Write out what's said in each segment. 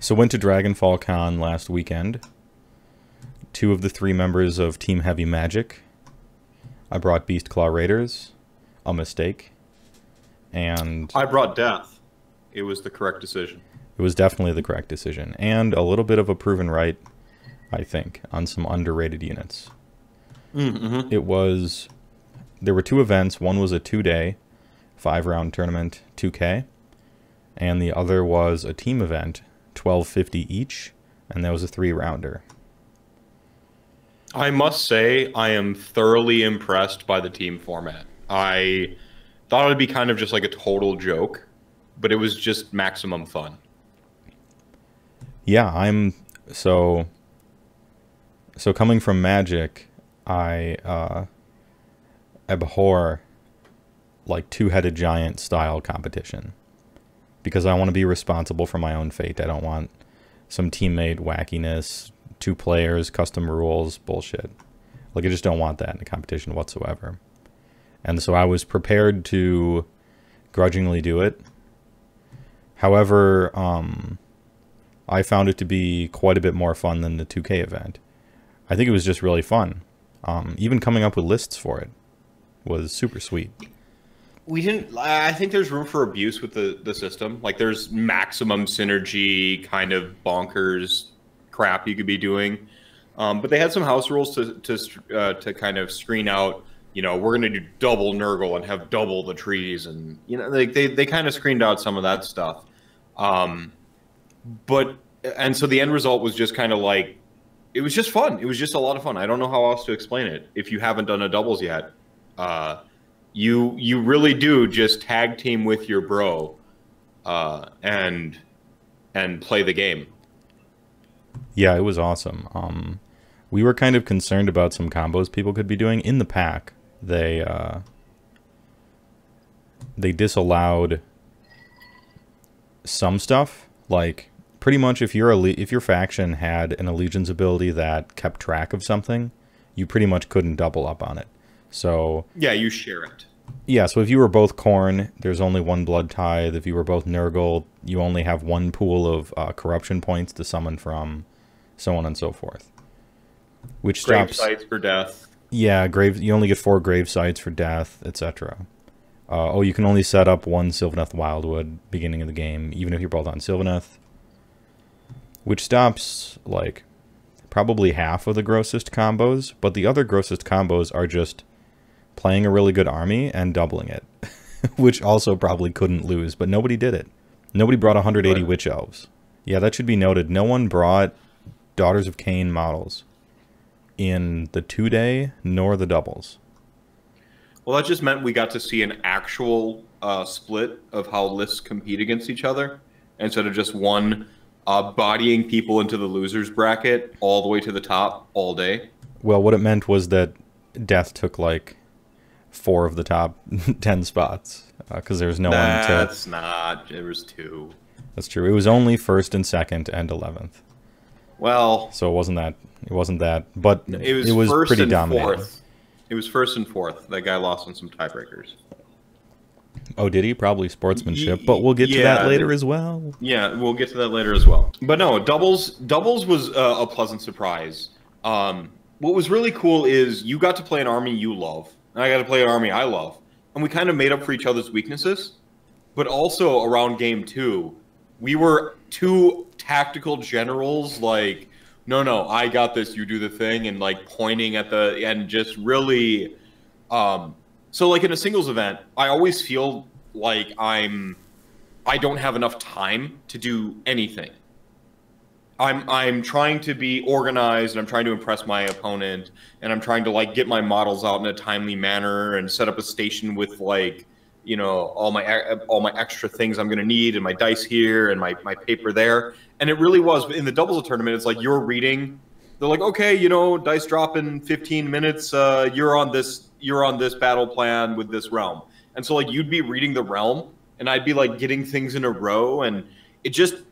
So went to Dragonfall Con last weekend. 2 of the 3 members of Team Heavy Magic. I brought Beastclaw Raiders. A mistake. And I brought Death. It was the correct decision. it was definitely the correct decision. And a little bit of a proven right, I think, on some underrated units. Mm-hmm. There were 2 events. One was a 2-day, 5-round tournament, 2K. And the other was a team event, 1250 each. And that was a 3-rounder. I must say, I am thoroughly impressed by the team format. I thought it would be kind of just like a total joke, but it was just maximum fun. Yeah, so coming from Magic, I abhor like 2-headed giant style competition because I want to be responsible for my own fate. I don't want some teammate wackiness, 2 players, custom rules, bullshit. Like, I just don't want that in a competition whatsoever. And so I was prepared to grudgingly do it. However, I found it to be quite a bit more fun than the 2K event. I think it was just really fun. Even coming up with lists for it was super sweet. I think there's room for abuse with the system. Like, there's maximum synergy kind of bonkers crap you could be doing. But they had some house rules to kind of screen out, we're going to do double Nurgle and have double the trees. And, they kind of screened out some of that stuff. And so the end result was just kind of like, it was just fun. It was just a lot of fun. I don't know how else to explain it. If you haven't done a doubles yet, you really do just tag team with your bro, and play the game. Yeah, it was awesome. We were kind of concerned about some combos people could be doing in the pack. They disallowed some stuff, like pretty much if your faction had an allegiance ability that kept track of something, you pretty much couldn't double up on it. So yeah, you share it. Yeah, so if you were both Khorne, there's only 1 blood tithe. If you were both Nurgle, you only have 1 pool of corruption points to summon from, so on and so forth. Which grave stops sites for death. Yeah, you only get 4 grave sites for death, etc. You can only set up 1 Sylvaneth Wildwood beginning of the game, even if you're both on Sylvaneth. Which stops, like, probably half of the grossest combos, but the other grossest combos are just playing a really good army and doubling it, which also probably couldn't lose, but nobody did it. Nobody brought 180 Witch Elves. Yeah, that should be noted. No one brought Daughters of Cain models in the 2-day nor the doubles. Well, that just meant we got to see an actual split of how lists compete against each other, instead of just one bodying people into the losers bracket all the way to the top all day. Well, what it meant was that Death took like 4 of the top 10 spots because there's no one to... That's not... There was 2. That's true. It was only 1st and 2nd and 11th. Well... So it wasn't that, but it was first pretty and dominating. 4th. It was 1st and 4th. That guy lost on some tiebreakers. Oh, did he? Probably sportsmanship, but we'll get to that later as well. Yeah, we'll get to that later as well. But no, doubles was a pleasant surprise. What was really cool is you got to play an army you love, and I got to play an army I love, and we kind of made up for each other's weaknesses. But also around game 2, we were 2 tactical generals, like, no, I got this, you do the thing, and like pointing at and just really, so like in a singles event, I always feel like I don't have enough time to do anything. I'm trying to be organized, and I'm trying to impress my opponent, and I'm trying to like get my models out in a timely manner and set up a station with like, all my extra things I'm going to need, and my dice here and my paper there. And it really was in the doubles tournament. It's like you're reading. They're like, okay, dice drop in 15 minutes. You're on this battle plan with this realm. And so like you'd be reading the realm, and I'd be like getting things in a row, and it just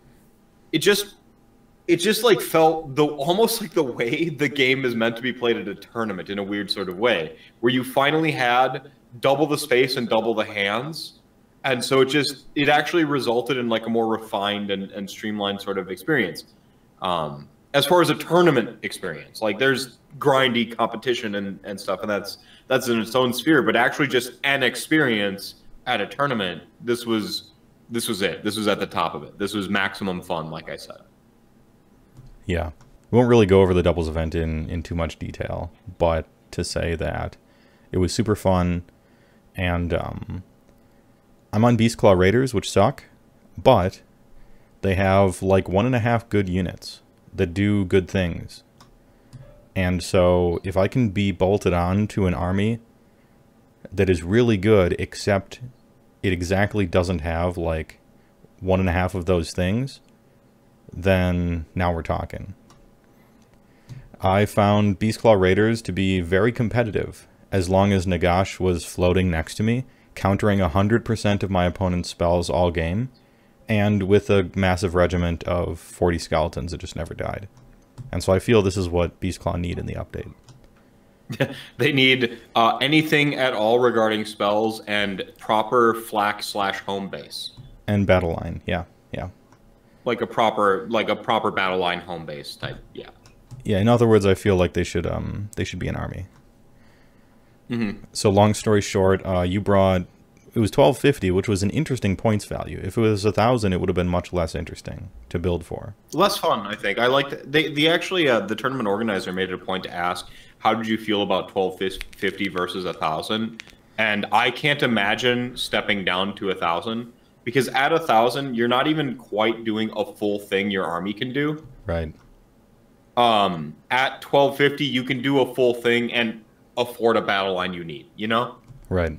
like felt almost like the way the game is meant to be played at a tournament in a weird sort of way, where you finally had double the space and double the hands, And so it actually resulted in like a more refined and streamlined sort of experience. As far as a tournament experience, like there's grindy competition and stuff, and that's in its own sphere. But actually, just an experience at a tournament, this was it. This was at the top of it. This was maximum fun, like I said. Yeah, we won't really go over the doubles event in too much detail, but to say that it was super fun, and I'm on Beastclaw Raiders, which suck, but they have like 1.5 good units that do good things. And so if I can be bolted on to an army that is really good, except it exactly doesn't have like 1.5 of those things, then now we're talking. I found Beastclaw Raiders to be very competitive as long as Nagash was floating next to me, countering 100% of my opponent's spells all game, and with a massive regiment of 40 skeletons that just never died. And so I feel this is what Beastclaw need in the update. They need anything at all regarding spells and proper flak/home base. And battle line, yeah. Like a proper battle line home base type, yeah. Yeah, in other words, I feel like they should be an army. Mm-hmm. So long story short, you brought, it was 1250, which was an interesting points value. If it was 1,000, it would have been much less interesting to build for. Less fun, I think. I liked the tournament organizer made it a point to ask, how did you feel about 1250 versus 1,000? And I can't imagine stepping down to 1,000, because at 1,000, you're not even quite doing a full thing your army can do. Right. At 1250, you can do a full thing and afford a battle line you need, you know? Right.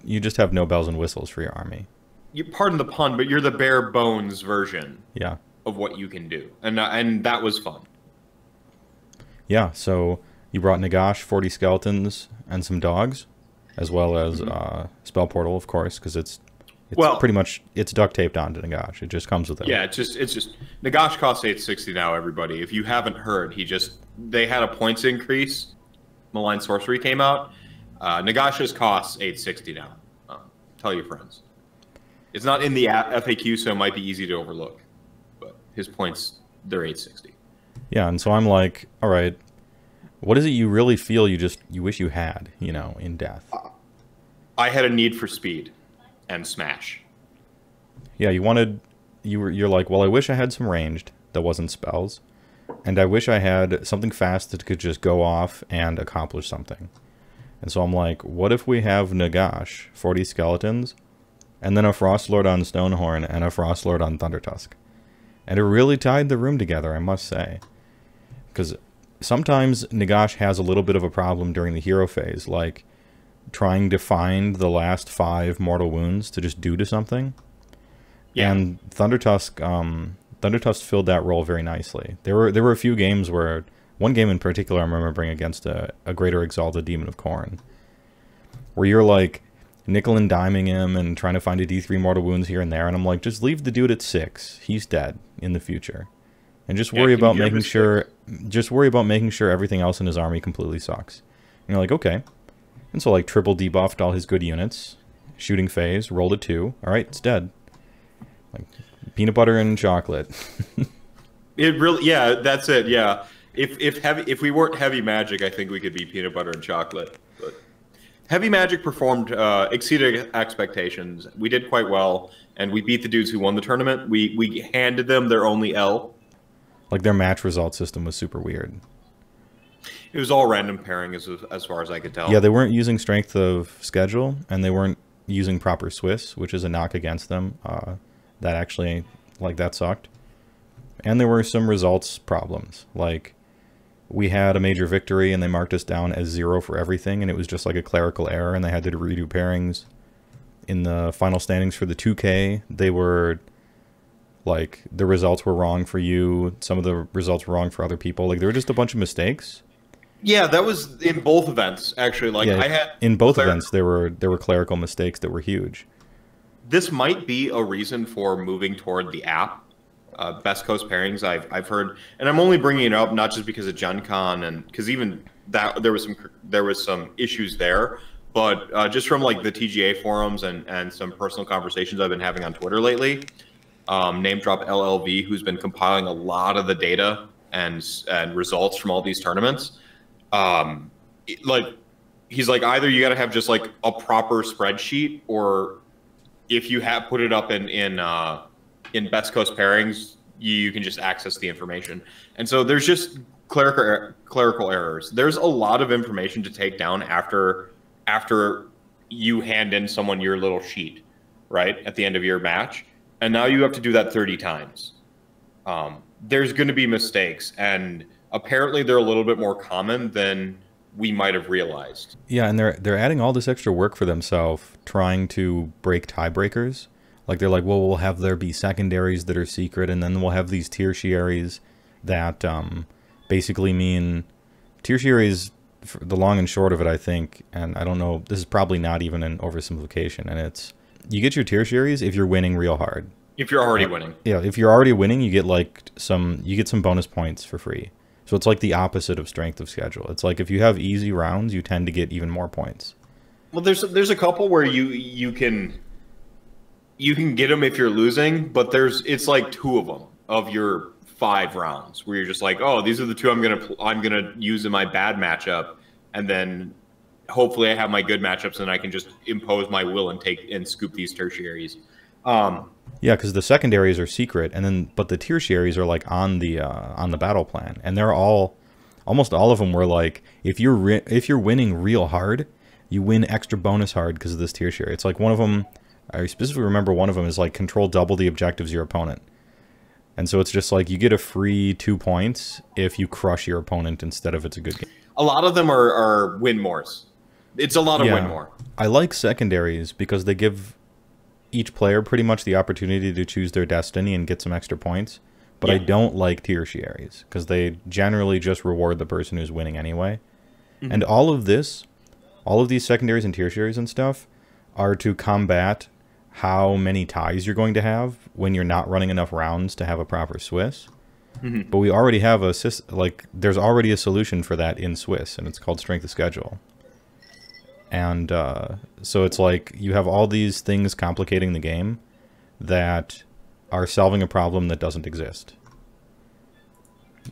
You just have no bells and whistles for your army. You pardon the pun, but you're the bare bones version. Yeah. Of what you can do, and that was fun. Yeah. So you brought Nagash, 40 skeletons, and some dogs, as well as spell portal, of course, because it's pretty much duct taped onto Nagash. It just comes with it. Yeah. It's just Nagash costs 860 now. Everybody, if you haven't heard, they had a points increase. Malign Sorcery came out. Nagash's costs 860 now. Tell your friends. It's not in the FAQ, so it might be easy to overlook. But his points, they're 860. Yeah, and so I'm like, all right, what is it you really feel you wish you had, in death? I had a need for speed and smash. Yeah, you're like, well, I wish I had some ranged that wasn't spells, and I wish I had something fast that could just go off and accomplish something. And so I'm like, what if we have Nagash, 40 skeletons, and then a Frostlord on Stonehorn and a Frostlord on Thundertusk? And it really tied the room together, I must say. Because sometimes Nagash has a little bit of a problem during the hero phase, like trying to find the last 5 mortal wounds to just do to something. Yeah. And Thundertusk filled that role very nicely. There were a few games where, one game in particular I'm remembering against a Greater Exalted Demon of Khorne, where you're like nickel and diming him and trying to find a D3 mortal wounds here and there, and I'm like, just leave the dude at 6. He's dead in the future. And just worry about making sure everything else in his army completely sucks. And you're like, okay. And so like triple debuffed all his good units, shooting phase, rolled a 2. All right, it's dead. Like peanut butter and chocolate. It really, yeah, that's it. Yeah, if we weren't heavy magic, I think we could be peanut butter and chocolate. But heavy magic performed exceeded expectations. We did quite well, and we beat the dudes who won the tournament. We handed them their only L. Like their match result system was super weird. It was all random pairing as far as I could tell. Yeah, they weren't using strength of schedule, and they weren't using proper Swiss, which is a knock against them. That actually, that sucked. And there were some results problems. Like, we had a major victory, and they marked us down as 0 for everything, and it was just like a clerical error, and they had to redo pairings. In the final standings for the 2K, they were, like, the results were wrong for you. Some of the results were wrong for other people. Like, there were just a bunch of mistakes. Yeah, that was in both events, actually. Like, yeah, in both events, there were clerical mistakes that were huge. This might be a reason for moving toward the app. Best Coast pairings, I've heard, and I'm only bringing it up not just because of Gen Con, and because even that there was some issues there, but just from like the TGA forums and some personal conversations I've been having on Twitter lately, name drop LLV, who's been compiling a lot of the data and results from all these tournaments. Like he's like, either you got to have just like a proper spreadsheet, or if you have put it up in Best Coast pairings, you can just access the information. And so there's just clerical errors. There's a lot of information to take down after you hand in someone your little sheet, right, at the end of your match. And now you have to do that 30 times. There's going to be mistakes, and apparently they're a little bit more common than we might have realized. Yeah, and they're adding all this extra work for themselves, trying to break tiebreakers. Like they're like, well, we'll have there be secondaries that are secret, and then we'll have these tertiaries that basically mean tertiaries. The long and short of it, I think, and I don't know, this is probably not even an oversimplification, and it's you get your tertiaries if you're winning real hard. If you're already winning. Yeah, if you're already winning, you get some bonus points for free. So it's like the opposite of strength of schedule. It's like if you have easy rounds, you tend to get even more points. Well, there's a couple where you can get them if you're losing, but it's like 2 of them of your 5 rounds where you're just like, oh, these are the 2 I'm gonna use in my bad matchup, and then hopefully I have my good matchups and I can just impose my will and scoop these tertiaries. Yeah, because the secondaries are secret, but the tertiaries are like on the battle plan, and they're almost all of them were like, if you're winning real hard, you win extra bonus hard because of this tertiary. It's like one of them. I specifically remember one of them is like control double the objectives of your opponent. And so it's just like you get a free 2 points if you crush your opponent instead of it's a good game. A lot of them are win mores. It's a lot of win more. I like secondaries because they give each player pretty much the opportunity to choose their destiny and get some extra points. But I don't like tertiaries because they generally just reward the person who's winning anyway. Mm-hmm. And all of these secondaries and tertiaries and stuff are to combat how many ties you're going to have when you're not running enough rounds to have a proper Swiss. Mm-hmm. But we already have there's already a solution for that in Swiss, and it's called strength of schedule. And so it's like you have all these things complicating the game that are solving a problem that doesn't exist.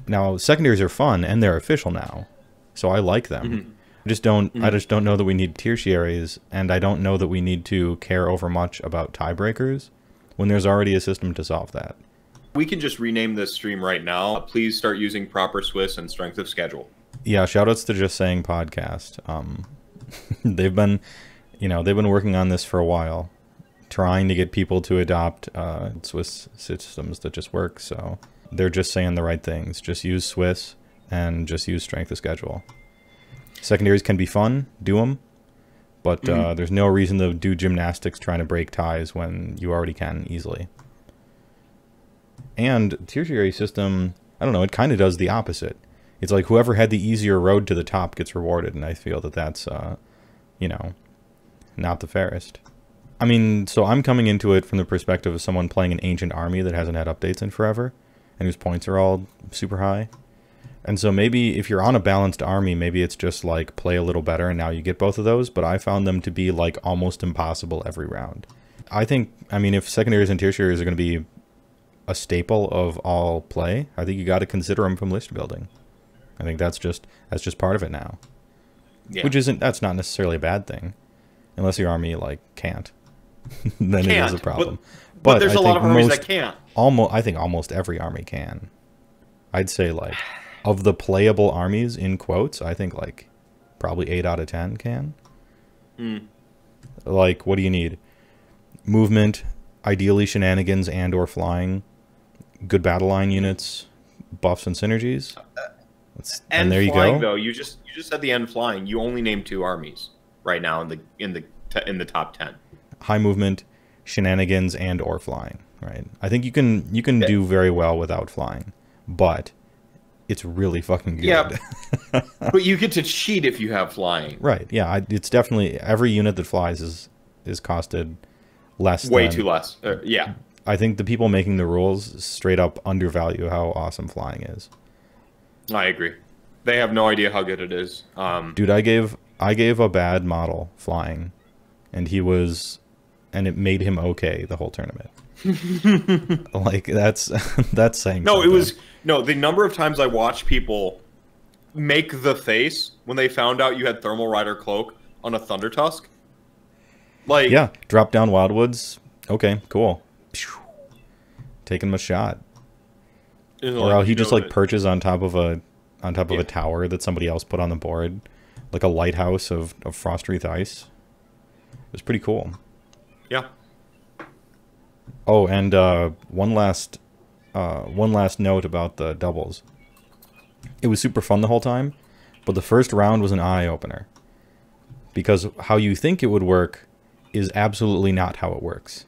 Now, secondaries are fun, and they're official now, so I like them. Mm-hmm. I just don't know that we need tertiaries, and I don't know that we need to care over much about tiebreakers when there's already a system to solve that. We can just rename this stream right now. Please start using proper Swiss and strength of schedule. Yeah, shoutouts to Just Saying Podcast. They've been working on this for a while, trying to get people to adopt Swiss systems that just work. So they're just saying the right things. Just use Swiss and just use strength of schedule. Secondaries can be fun, do them, but there's no reason to do gymnastics trying to break ties when you already can easily. And tertiary system, I don't know, it kind of does the opposite. It's like whoever had the easier road to the top gets rewarded, and I feel that that's, not the fairest. I mean, so I'm coming into it from the perspective of someone playing an ancient army that hasn't had updates in forever, and whose points are all super high. And so maybe if you're on a balanced army, maybe it's just like play a little better and now you get both of those, but I found them to be like almost impossible every round. I mean, if secondaries and tertiaries are going to be a staple of all play, I think you got to consider them from list building. I think that's just part of it now. Yeah. That's not necessarily a bad thing, unless your army like can't. Then it is a problem. But there's a lot of armies that can't. I think almost every army can. I'd say like of the playable armies in quotes, I think like probably 8 out of 10 can. Like, what do you need? Movement, ideally shenanigans and or flying, good battle line units, buffs and synergies. And there you go. Though you just said the end flying. You only named 2 armies right now in the top 10. High movement, shenanigans, and or flying. Right. I think you can do very well without flying, but it's really fucking good. Yeah, but you get to cheat if you have flying. Right. Yeah. It's definitely every unit that flies is costed less. Way too less. Yeah. I think the people making the rules straight up undervalue how awesome flying is. I agree. They have no idea how good it is. Dude, I gave I gave a bad model flying, and it made him okay the whole tournament. Like that's saying no, something. it was no. The number of times I watched people make the face when they found out you had Thermal Rider Cloak on a Thunder Tusk. Like, yeah, drop down Wildwoods. Okay, cool. Taking him a shot. Or he just like perches on top of a tower that somebody else put on the board, like a lighthouse of Frostwreath ice. It was pretty cool. Yeah. Oh, and one last note about the doubles. It was super fun the whole time, but the first round was an eye-opener. Because how you think it would work is absolutely not how it works.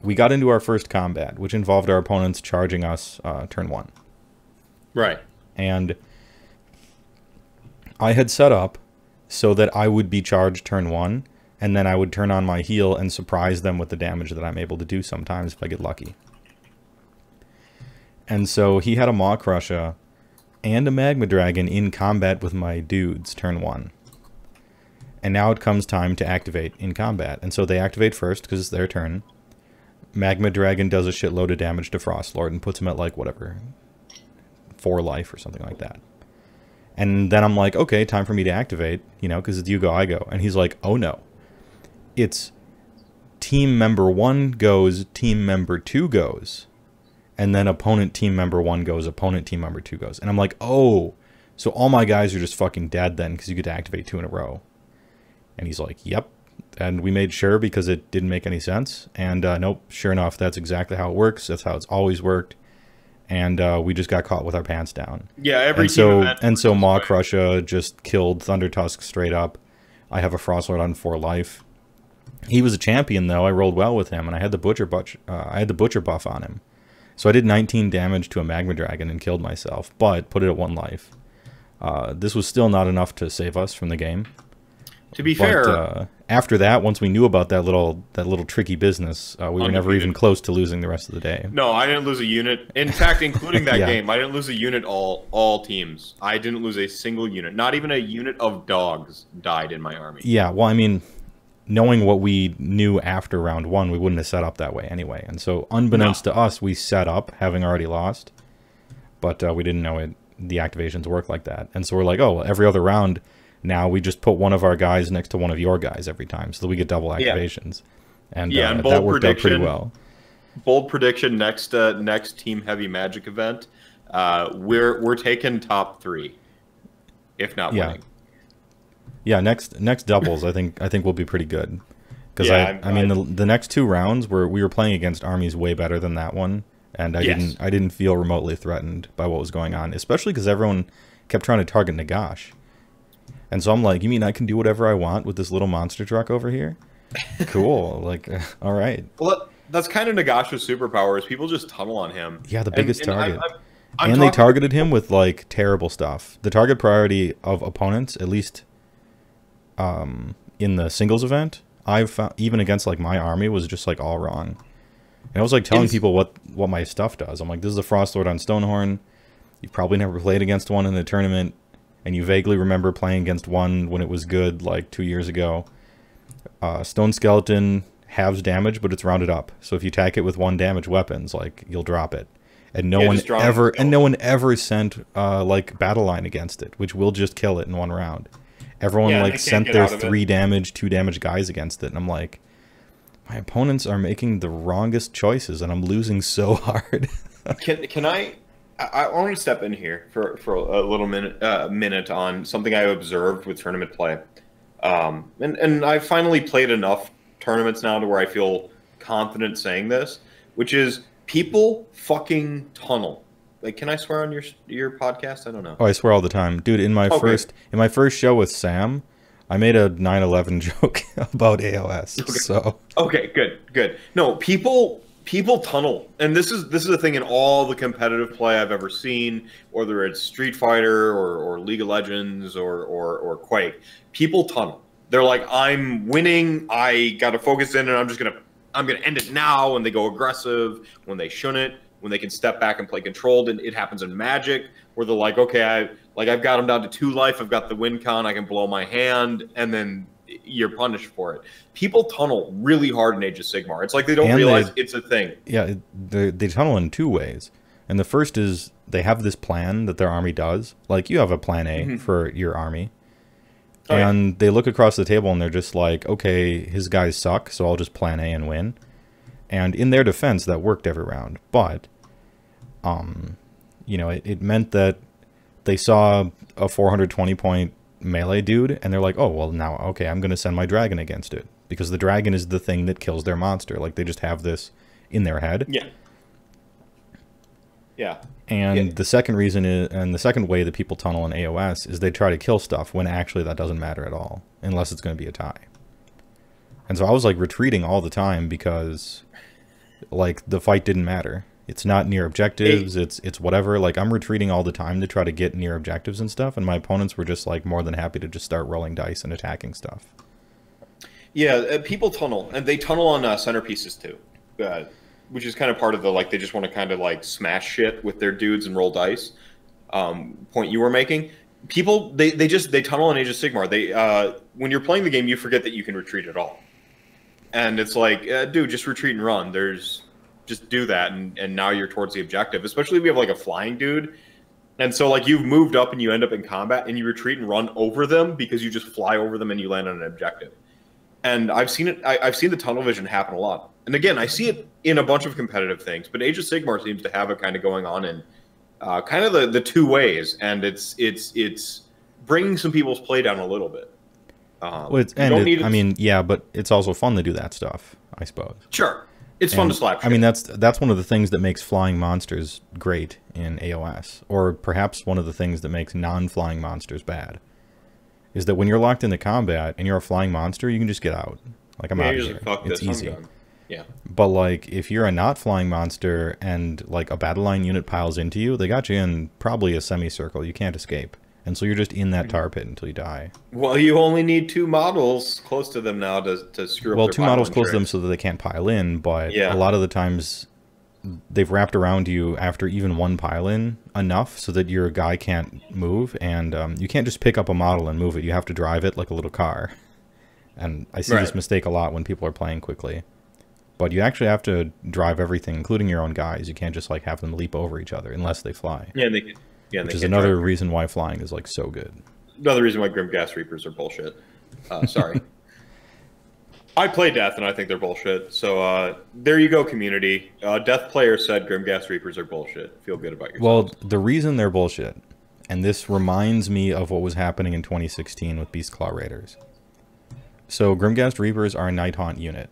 We got into our first combat, which involved our opponents charging us turn 1. Right. And I had set up so that I would be charged turn 1, and then I would turn on my heal and surprise them with the damage that I'm able to do sometimes if I get lucky. And so he had a Maw Crusher and a Magma Dragon in combat with my dudes turn 1. And now it comes time to activate in combat. And so they activate first because it's their turn. Magma Dragon does a shitload of damage to Frostlord and puts him at like whatever, 4 life or something like that. And then I'm like, okay, time for me to activate, you know, because it's you go, I go. And he's like, oh no. It's team member 1 goes, team member 2 goes. And then opponent team member 1 goes, opponent team member 2 goes. And I'm like, oh, so all my guys are just fucking dead then because you get to activate 2 in a row. And he's like, yep. And we made sure because it didn't make any sense. And nope, sure enough, that's exactly how it works. That's how it's always worked. And we just got caught with our pants down. Yeah, every and so Maw Crusher just killed Thunder Tusk straight up. I have a Frostlord on 4 life. He was a champion though. I rolled well with him, and I had the Butcher buff on him. So I did 19 damage to a Magma Dragon and killed myself, but put it at 1 life. This was still not enough to save us from the game. To be fair, after that, once we knew about that little tricky business, we were never even close to losing the rest of the day. No, I didn't lose a unit. In fact, including that game, I didn't lose a unit all teams. I didn't lose a single unit. Not even a unit of dogs died in my army. Yeah, well, I mean, knowing what we knew after round 1, we wouldn't have set up that way anyway. And so, unbeknownst to us, we set up, having already lost. But we didn't know the activations work like that. And so we're like, oh, well, every other round, now we just put one of our guys next to one of your guys every time, so that we get double activations. And, and that worked out pretty well. Bold prediction, next Team Heavy Magic event, we're taking top 3, if not winning. Yeah, next doubles, I think we'll be pretty good. Because I mean the next 2 rounds we were playing against armies way better than that one, and I didn't feel remotely threatened by what was going on, especially because everyone kept trying to target Nagash. And so I'm like, you mean I can do whatever I want with this little monster truck over here? Cool, like all right. Well, that's kind of Nagash's superpower is people just tunnel on him. Yeah, the biggest target. And they targeted him with like terrible stuff. The target priority of opponents, at least in the singles event, I've found, even against like my army, was just like all wrong. And I was like telling people what my stuff does. I'm like, this is a Frostlord on Stonehorn. You've probably never played against one in a tournament, and you vaguely remember playing against one when it was good like 2 years ago. Stone Skeleton halves damage, but it's rounded up. So if you attack it with 1 damage weapons, like you'll drop it. And no one ever sent like battle line against it, which will just kill it in 1 round. Everyone like sent their 3 damage, 2 damage guys against it, and I'm like, my opponents are making the wrongest choices, and I'm losing so hard. Can I want to step in here for a little minute on something I observed with tournament play, and I finally played enough tournaments now to where I feel confident saying this, which is people fucking tunnel. Like, can I swear on your podcast? I don't know. Oh, I swear all the time, dude. In my first show with Sam, I made a 9/11 joke about AOS. Okay. So okay, good. No, people tunnel, and this is a thing in all the competitive play I've ever seen, whether it's Street Fighter or League of Legends or Quake. People tunnel. They're like, I'm winning. I got to focus in, and I'm gonna end it now. And they go aggressive when they shouldn't. when they can step back and play controlled. And it happens in Magic where they're like, okay, I've got them down to 2 life. I've got the win con. I can blow my hand, and then you're punished for it. People tunnel really hard in Age of Sigmar. It's like they don't realize it's a thing. Yeah, they tunnel in 2 ways. And the first is they have this plan that their army does. Like, you have a plan A for your army. Oh, and they look across the table and they're just like, okay, his guys suck, so I'll just plan A and win. And in their defense, that worked every round. But, you know, it meant that they saw a 420-point melee dude, and they're like, oh, well, now, okay, I'm going to send my dragon against it. Because the dragon is the thing that kills their monster. Like, they just have this in their head. Yeah. Yeah. And the second reason is, and the second way that people tunnel in AOS is they try to kill stuff when actually that doesn't matter at all, unless it's going to be a tie. And so I was like retreating all the time because like the fight didn't matter. It's not near objectives. It's whatever. Like, I'm retreating all the time to try to get near objectives and stuff. And my opponents were just like more than happy to just start rolling dice and attacking stuff. Yeah. People tunnel, and they tunnel on centerpieces too. Which is kind of part of the, like, they just want to kind of like smash shit with their dudes and roll dice. Point you were making. People, they tunnel in Age of Sigmar. They when you're playing the game, you forget that you can retreat at all. And it's like, dude, just retreat and run. Just do that, and now you're towards the objective. Especially if we have like a flying dude. And so like you've moved up and you end up in combat and you retreat and run over them because you just fly over them and you land on an objective. And I've seen it. I've seen the tunnel vision happen a lot. And again, I see it in a bunch of competitive things, but Age of Sigmar seems to have it kind of going on in kind of the 2 ways, and it's bringing some people's play down a little bit. I mean, yeah, but it's also fun to do that stuff, I suppose. Sure, it's fun to slap shit. I mean, that's one of the things that makes flying monsters great in AOS, or perhaps one of the things that makes non-flying monsters bad, is that when you're locked into combat and you're a flying monster, you can just get out. Like, I'm out of here. It's easy. Yeah. But, like, if you're a not flying monster and, like, a battle line unit piles into you, they got you in probably a semicircle. You can't escape. And so you're just in that tar pit until you die. Well, you only need 2 models close to them now to screw up. Well, 2 models close to them so that they can't pile in, but a lot of the times they've wrapped around you after even 1 pile in enough so that your guy can't move, and you can't just pick up a model and move it. You have to drive it like a little car. And I see this mistake a lot when people are playing quickly. But you actually have to drive everything, including your own guys. You can't just like have them leap over each other unless they fly. Yeah, they can. Yeah, which is another reason why flying is like so good. Another reason why Grimghast Reapers are bullshit. Sorry. I play Death and I think they're bullshit. So there you go, community. Death player said Grimghast Reapers are bullshit. Feel good about yourself. Well, the reason they're bullshit, and this reminds me of what was happening in 2016 with Beastclaw Raiders. So Grimghast Reapers are a Night Haunt unit.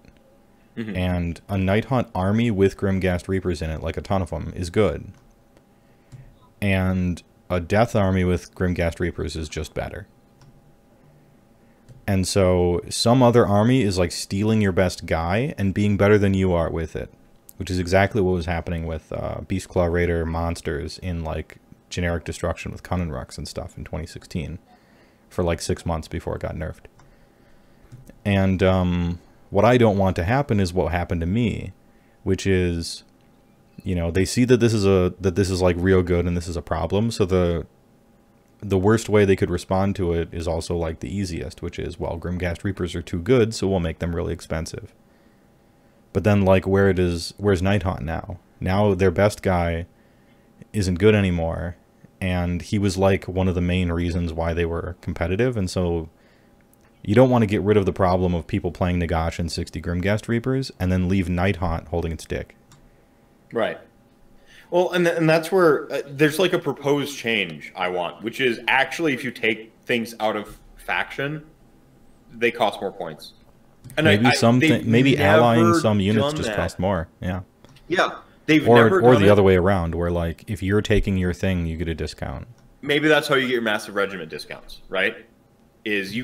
And a Night Haunt army with Grimghast Reapers in it, like a ton of them, is good. And a Death army with Grimghast Reapers is just better. And so some other army is like stealing your best guy and being better than you are with it. Which is exactly what was happening with Beastclaw Raider monsters in like generic destruction with Cunninrucks and stuff in 2016. For like 6 months before it got nerfed. And what I don't want to happen is what happened to me, which is, you know, they see that this is like real good and this is a problem. So the worst way they could respond to it is also like the easiest, which is, well, Grimghast Reapers are too good, so we'll make them really expensive. But then, like, where's Night Haunt now? Now their best guy isn't good anymore, and he was like one of the main reasons why they were competitive, and so you don't want to get rid of the problem of people playing Nagash and 60 Grimghast Reapers and then leave Night Haunt holding its dick. Right. Well, and that's where there's like a proposed change I want, which is actually if you take things out of faction, they cost more points. And maybe maybe allying some units just cost more. Yeah. Yeah. They've never or the other way around, where like if you're taking your thing, you get a discount. Maybe that's how you get your massive regiment discounts, right? Is you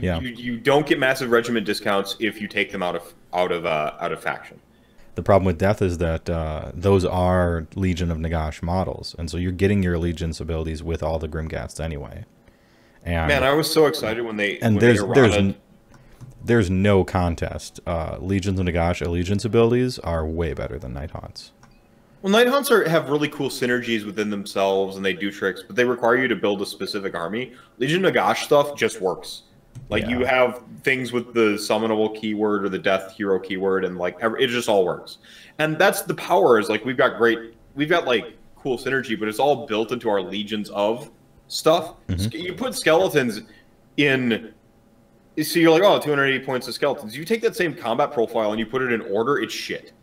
don't get massive regiment discounts if you take them out of faction. The problem with Death is that those are Legion of Nagash models, and so you're getting your allegiance abilities with all the Grimghasts anyway. And man, I was so excited when they there's no contest. Legions of Nagash allegiance abilities are way better than Night Haunts. Well, Night Hunts have really cool synergies within themselves, and they do tricks, but they require you to build a specific army. Legion of Nagash stuff just works. Like, Yeah. you have things with the summonable keyword or the death hero keyword, and like it just all works. And that's the power. Is like we've got like cool synergy, but it's all built into our legions of stuff. You put skeletons in. So you're like, oh, 280 points of skeletons. You take that same combat profile and you put it in order, it's shit.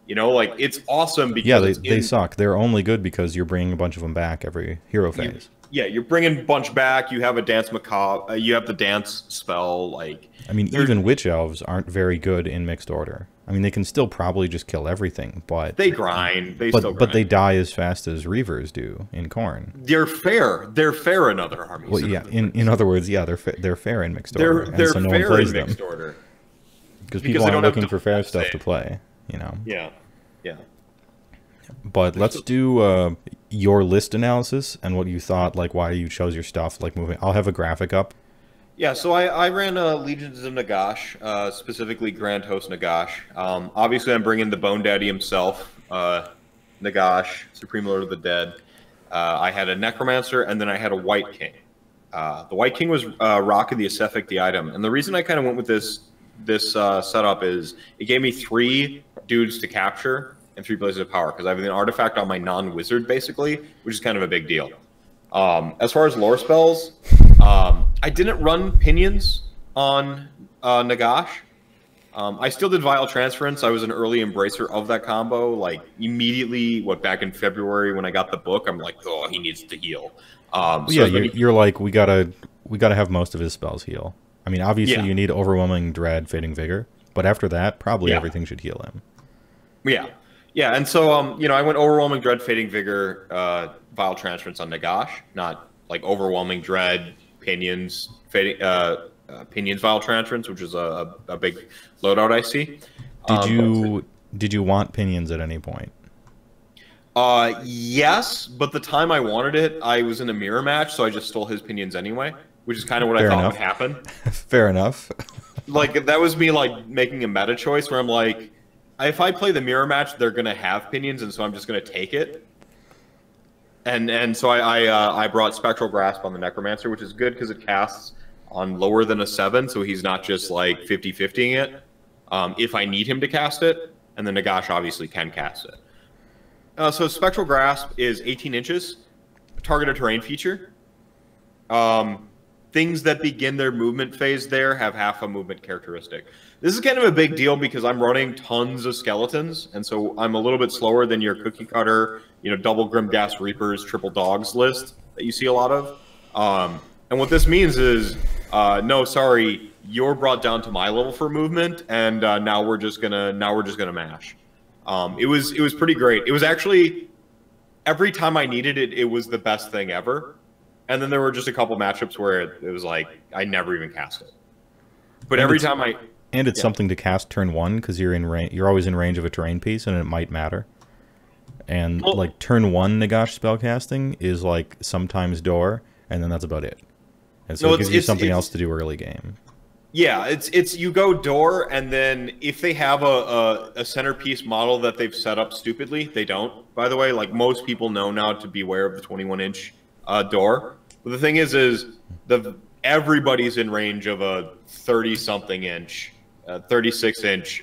You know, like, it's awesome because they suck. They're only good because you're bringing a bunch of them back every hero phase. You're bringing a bunch back. You have a dance macabre. You have the dance spell. Like, I mean, even witch elves aren't very good in mixed order. I mean, they can still probably just kill everything, but they grind. But they die as fast as reavers do in Khorne. They're fair. They're fair in other armies. Well, yeah. In other words, yeah, they're fair in mixed order. They're so no fair one plays in mixed them. order. Because people aren't looking for fair stuff to play. You know. Yeah. But let's do your list analysis and what you thought, like why you chose your stuff, like moving. I'll have a graphic up. Yeah, so I ran Legions of Nagash, specifically Grand Host Nagash. Obviously, I'm bringing the Bone Daddy himself, Nagash, Supreme Lord of the Dead. I had a Necromancer, and then I had a White King. The White King was rocking the Acephic, the item. And the reason I kind of went with this setup is it gave me 3 dudes to capture and 3 places of power, because I have an artifact on my non-wizard, basically, which is kind of a big deal. As far as lore spells, I didn't run Pinions on Nagash. I still did Vile Transference. I was an early embracer of that combo. Like, immediately, back in February when I got the book, I'm like, oh, he needs to heal. So yeah, you're like, we gotta have most of his spells heal. I mean, obviously you need Overwhelming Dread, Fading Vigor, but after that, probably everything should heal him. Yeah, and so, you know, I went Overwhelming Dread, Fading Vigor, Vile Transference on Nagash, not like Overwhelming Dread, Pinions, Pinions Vile Transference, which is a big loadout I see. Did you want Pinions at any point? Yes, but the time I wanted it, I was in a mirror match, so I just stole his Pinions anyway, which is kind of what I thought would happen. Fair enough. Like, that was me, like, making a meta choice where I'm like, if I play the mirror match, they're going to have Pinions, and so I'm just going to take it. And so I brought Spectral Grasp on the Necromancer, which is good because it casts on lower than a 7, so he's not just, like, 50-50ing it if I need him to cast it, and then Nagash obviously can cast it. So Spectral Grasp is 18 inches, targeted terrain feature. Things that begin their movement phase there have half a movement characteristic. This is kind of a big deal because I'm running tons of skeletons, and so I'm a little bit slower than your cookie cutter, you know, double Grimghast Reapers, triple dogs list that you see a lot of. And what this means is, no, sorry, you're brought down to my level for movement, and now we're just gonna mash. It was pretty great. It was actually, every time I needed it, it was the best thing ever. And then there were just a couple matchups where it was like I never even cast it. But every time it's something to cast turn 1 because you're always in range of a terrain piece, and it might matter. And like turn 1 Nagash spellcasting is like sometimes door, and then that's about it. And so it gives you something else to do early game. Yeah, it's you go door, and then if they have a centerpiece model that they've set up stupidly, they don't. By the way, like most people know now to beware of the 21-inch door. But the thing is everybody's in range of a 30-something inch, 36-inch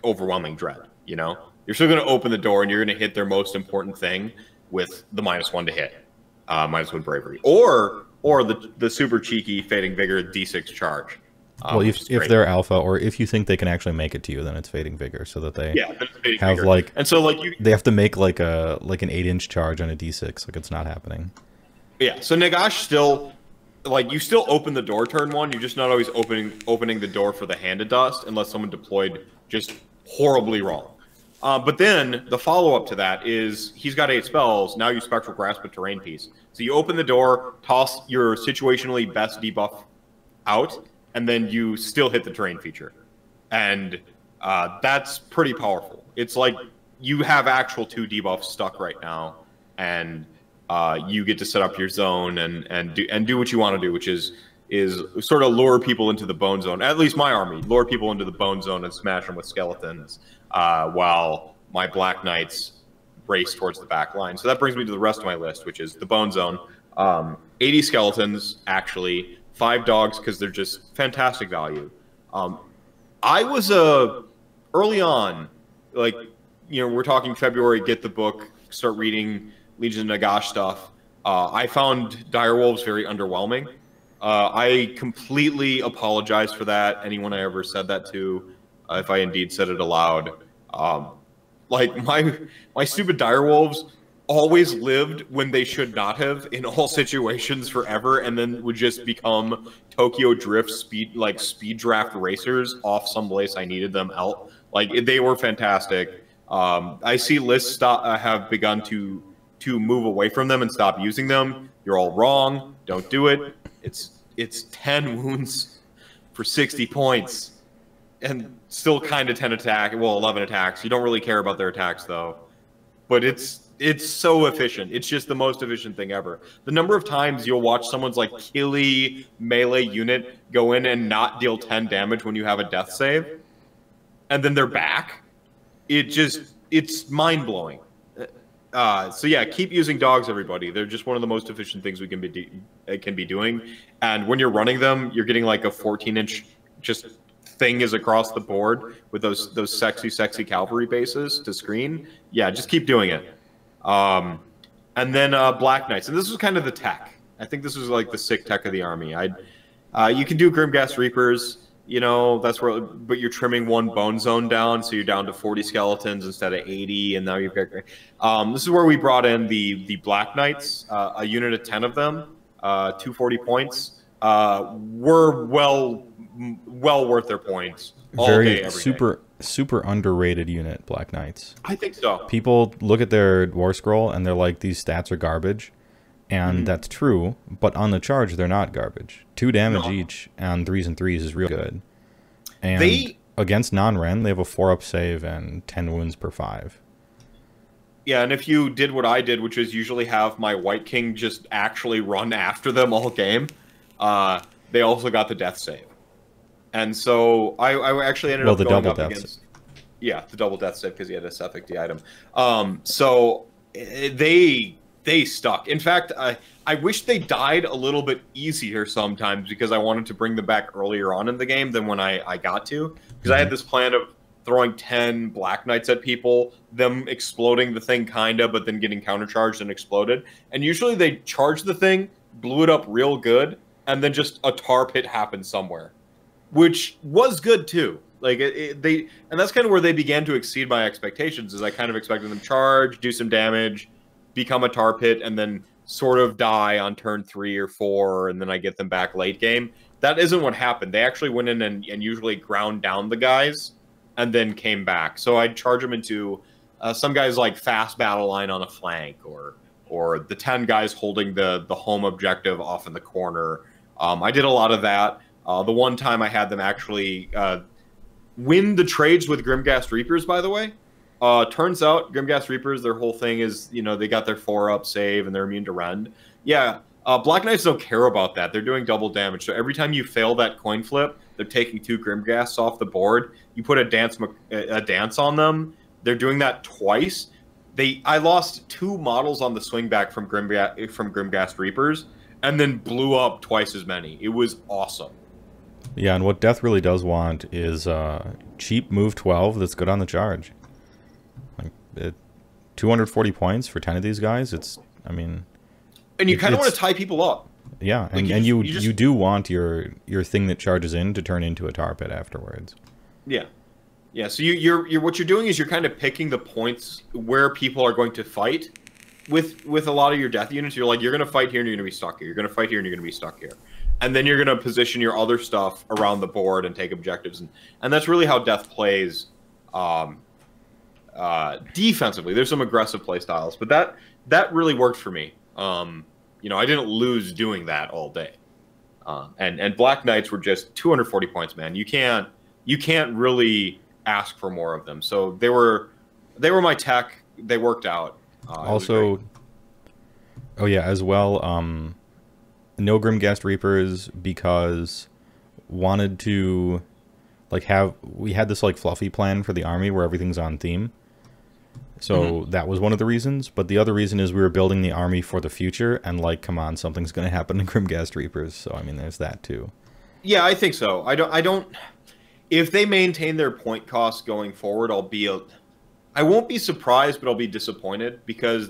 Overwhelming Dread. You know, you're still going to open the door and you're going to hit their most important thing with the -1 to hit, -1 bravery, or the super cheeky Fading Vigor D6 charge. Well, if they're alpha, or if you think they can actually make it to you, then it's Fading Vigor, so that they have vigor. Like, and so like they have to make like an 8-inch charge on a D6, like it's not happening. Yeah, so Nagash still, like, you still open the door turn 1. You're just not always opening the door for the Hand of Dust unless someone deployed just horribly wrong. But then the follow-up to that is he's got 8 spells. Now you Spectral Grasp a terrain piece. So you open the door, toss your situationally best debuff out, and then you still hit the terrain feature. And that's pretty powerful. It's like you have actual 2 debuffs stuck right now, and you get to set up your zone and do what you want to do, which is sort of lure people into the bone zone. At least my army, lure people into the bone zone and smash them with skeletons, while my Black Knights race towards the back line. So that brings me to the rest of my list, which is the Bone Zone. 80 skeletons, actually. 5 dogs, because they're just fantastic value. I was early on, like, we're talking February, get the book, start reading Legion of Nagash stuff. I found Direwolves very underwhelming. I completely apologize for that. Anyone I ever said that to, if I indeed said it aloud. Like, my stupid Direwolves always lived when they should not have in all situations forever, and then would just become Tokyo Drift speed draft racers off someplace I needed them out. Like, they were fantastic. I see lists have begun to move away from them and stop using them. You're all wrong. Don't do it. It's 10 wounds for 60 points. And still kind of 10 attack. Well, 11 attacks. You don't really care about their attacks, though. But it's so efficient. It's just the most efficient thing ever. The number of times you'll watch someone's, like, killy melee unit go in and not deal 10 damage when you have a death save, and then they're back. It's mind-blowing. So yeah, keep using dogs, everybody. They're just one of the most efficient things we can be doing. And when you're running them, you're getting like a 14-inch just thing is across the board with those sexy cavalry bases to screen. Yeah, just keep doing it. And then Black Knights, and this was kind of the tech. I think this was like the sick tech of the army. You can do Grimghast Reapers. That's where, but you're trimming one bone zone down, so you're down to 40 skeletons instead of 80, and now you've got. This is where we brought in the Black Knights, a unit of 10 of them, 240 points. Were well worth their points. All day, every day. Super underrated unit, Black Knights. I think so. People look at their War Scroll and they're like, these stats are garbage. And that's true, but on the charge, they're not garbage. 2 damage each on 3s and 3s is real good. And against non-Ren, they have a 4-up save and 10 wounds per 5. Yeah, and if you did what I did, which is usually have my White King just actually run after them all game, they also got the death save. And so I actually ended up going up against... Yeah, the double death save because he had a Sethek D item. So they stuck. In fact, I wish they died a little bit easier sometimes because I wanted to bring them back earlier on in the game than when I got to. Because I had this plan of throwing 10 Black Knights at people, them exploding the thing kinda, but then getting countercharged and exploded. And usually they charged the thing, blew it up real good, and then just a tar pit happened somewhere. Which was good too. Like and that's kind of where they began to exceed my expectations, is I kind of expected them to charge, do some damage, become a tar pit, and then sort of die on turn 3 or 4, and then I get them back late game. That isn't what happened. They actually went in and usually ground down the guys and then came back. So I'd charge them into some guys like fast battle line on a flank, or the 10 guys holding the home objective off in the corner. I did a lot of that. The one time I had them actually win the trades with Grimghast Reapers, by the way. Turns out Grimghast Reapers, their whole thing is, they got their 4-up save and they're immune to rend. Yeah, Black Knights don't care about that. They're doing double damage. So every time you fail that coin flip, they're taking 2 Grimghasts off the board. You put a dance on them. They're doing that twice. I lost 2 models on the swing back from Grimghast Reapers, and then blew up twice as many. It was awesome. Yeah, and what Death really does want is cheap move 12 that's good on the charge. Like 240 points for 10 of these guys. And you kind of want to tie people up. Yeah, and you do want your thing that charges in to turn into a tar pit afterwards. Yeah. Yeah, so you're what you're doing is you're kind of picking the points where people are going to fight with a lot of your death units. You're like, you're going to fight here and you're going to be stuck here. You're going to fight here and you're going to be stuck here. And then you're going to position your other stuff around the board and take objectives. And that's really how Death plays defensively. There's some aggressive play styles, but that really worked for me. I didn't lose doing that all day. And Black Knights were just 240 points, man. You can't really ask for more of them. So they were my tech. They worked out. Also, oh yeah, as well, no Grimghast Reapers because wanted to we had this like fluffy plan for the army where everything's on theme. So that was one of the reasons. But the other reason is we were building the army for the future. And, like, come on, something's going to happen to Grimghast Reapers. So, I mean, there's that, too. Yeah, I think so. I don't... If they maintain their point costs going forward, I won't be surprised, but I'll be disappointed because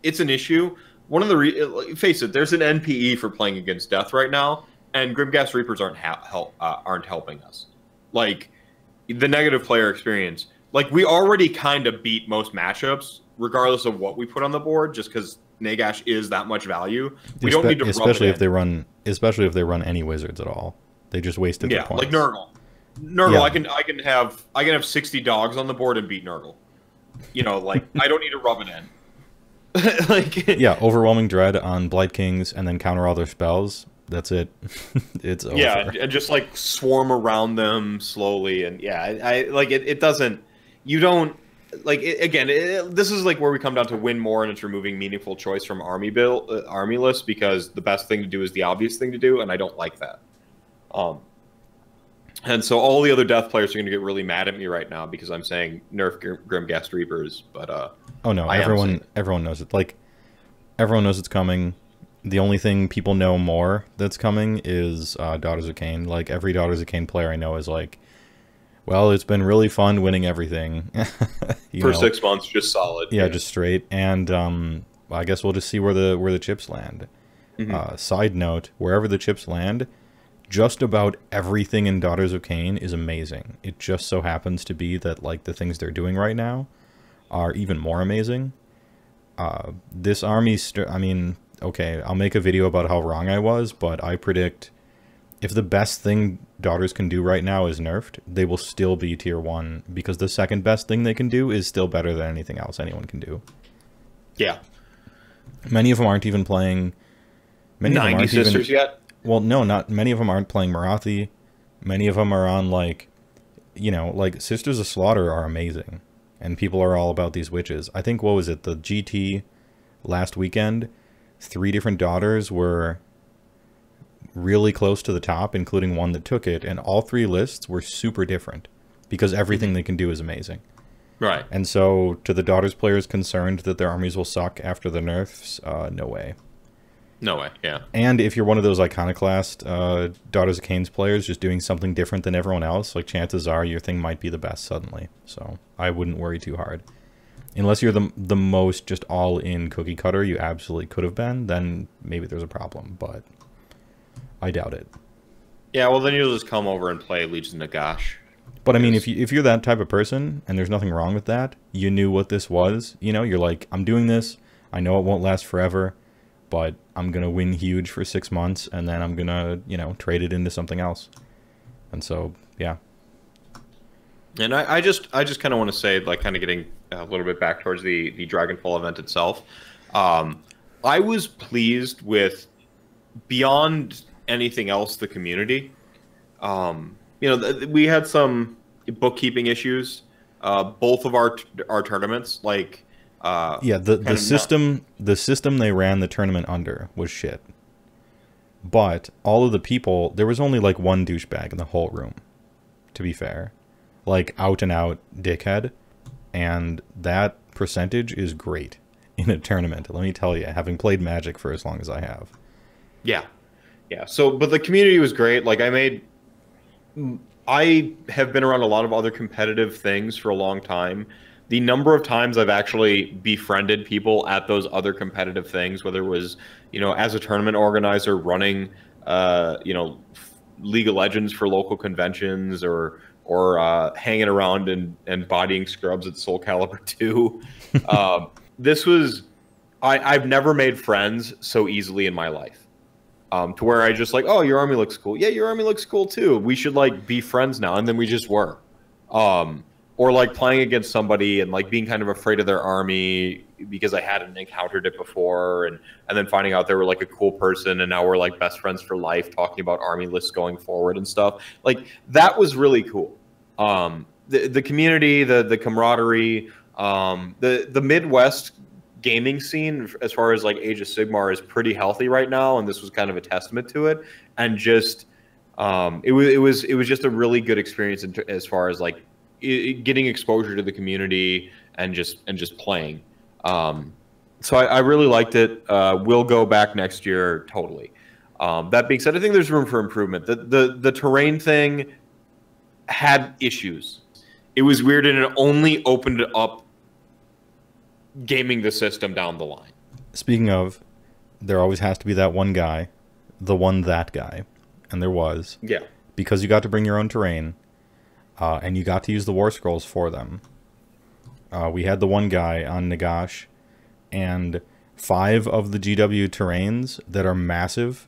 it's an issue. One of the face it, there's an NPE for playing against death right now, and Grimghast Reapers aren't helping us. Like the negative player experience, like we already kind of beat most matchups, regardless of what we put on the board, just because Nagash is that much value. We don't need to especially if they run any wizards at all. They just wasted their points. Like Nurgle. Yeah. I can have 60 dogs on the board and beat Nurgle. You know, like I don't need to rub it in. Like yeah, overwhelming dread on Blight Kings and then counter all their spells. That's it. It's over. Yeah, and just like swarm around them slowly, and yeah, I like it. It doesn't. You don't like it, again. This is like where we come down to win more, and it's removing meaningful choice from army lists because the best thing to do is the obvious thing to do, and I don't like that. And so all the other death players are going to get really mad at me right now because I'm saying nerf Grimghast Reapers, but oh no, everyone knows it. Like everyone knows it's coming. The only thing people know more that's coming is Daughters of Cain. Like every Daughters of Cain player I know is like, well, it's been really fun winning everything for 6 months, just solid. Yeah, just straight. And I guess we'll just see where the chips land. Side note: wherever the chips land, just about everything in Daughters of Cain is amazing. It just so happens to be that like the things they're doing right now are even more amazing. This army, I mean, okay, I'll make a video about how wrong I was, but I predict if the best thing Daughters can do right now is nerfed, they will still be tier 1 because the second best thing they can do is still better than anything else anyone can do. Yeah. Many of them aren't even playing... 90 Sisters yet? Well, no, not many of them aren't playing Marathi. Many of them are on, like, you know, like, Sisters of Slaughter are amazing. And people are all about these witches. I think, what was it, the GT last weekend, 3 different daughters were really close to the top, including one that took it. And all 3 lists were super different because everything they can do is amazing. Right. And so, to the daughters players concerned that their armies will suck after the nerfs, no way. No way, yeah. And if you're one of those iconoclast Daughters of Cain's players just doing something different than everyone else, like chances are your thing might be the best suddenly. So I wouldn't worry too hard. Unless you're the most just all-in cookie cutter you absolutely could have been, then maybe there's a problem, but I doubt it. Yeah, well then you'll just come over and play Legion of Nagash. But I mean, if you're that type of person, and there's nothing wrong with that, you knew what this was, you know, you're like, I'm doing this, I know it won't last forever, but I'm going to win huge for 6 months, and then I'm going to, you know, trade it into something else. And so, yeah. And I just kind of want to say, like, kind of getting a little bit back towards the Dragonfall event itself. I was pleased with, beyond anything else, the community. You know, we had some bookkeeping issues. Both of our tournaments, like... yeah, the system they ran the tournament under was shit. But all of the people, there was only like one douchebag in the whole room, to be fair. Like out and out dickhead. And that percentage is great in a tournament. Let me tell you, having played Magic for as long as I have. Yeah. Yeah. So, but the community was great. Like I have been around a lot of other competitive things for a long time. The number of times I've actually befriended people at those other competitive things, whether it was, you know, as a tournament organizer running, you know, League of Legends for local conventions or hanging around and bodying scrubs at Soul Calibur 2. This was, I've never made friends so easily in my life. To where I just like, oh, your army looks cool. Yeah, your army looks cool too. We should like be friends now. And then we just were. Or like playing against somebody and like being kind of afraid of their army because I hadn't encountered it before, and then finding out they were like a cool person, and now we're like best friends for life, talking about army lists going forward and stuff. Like that was really cool. The community, the camaraderie, the Midwest gaming scene as far as like Age of Sigmar is pretty healthy right now, and this was kind of a testament to it. And just it was just a really good experience as far as like getting exposure to the community and just playing. So I really liked it. We'll go back next year totally. That being said, I think there's room for improvement. The terrain thing had issues. It was weird, and it only opened up gaming the system down the line. Speaking of, there always has to be that one guy, that guy, and there was. Yeah. Because you got to bring your own terrain, and you got to use the war scrolls for them. We had the one guy on Nagash, and 5 of the GW terrains that are massive,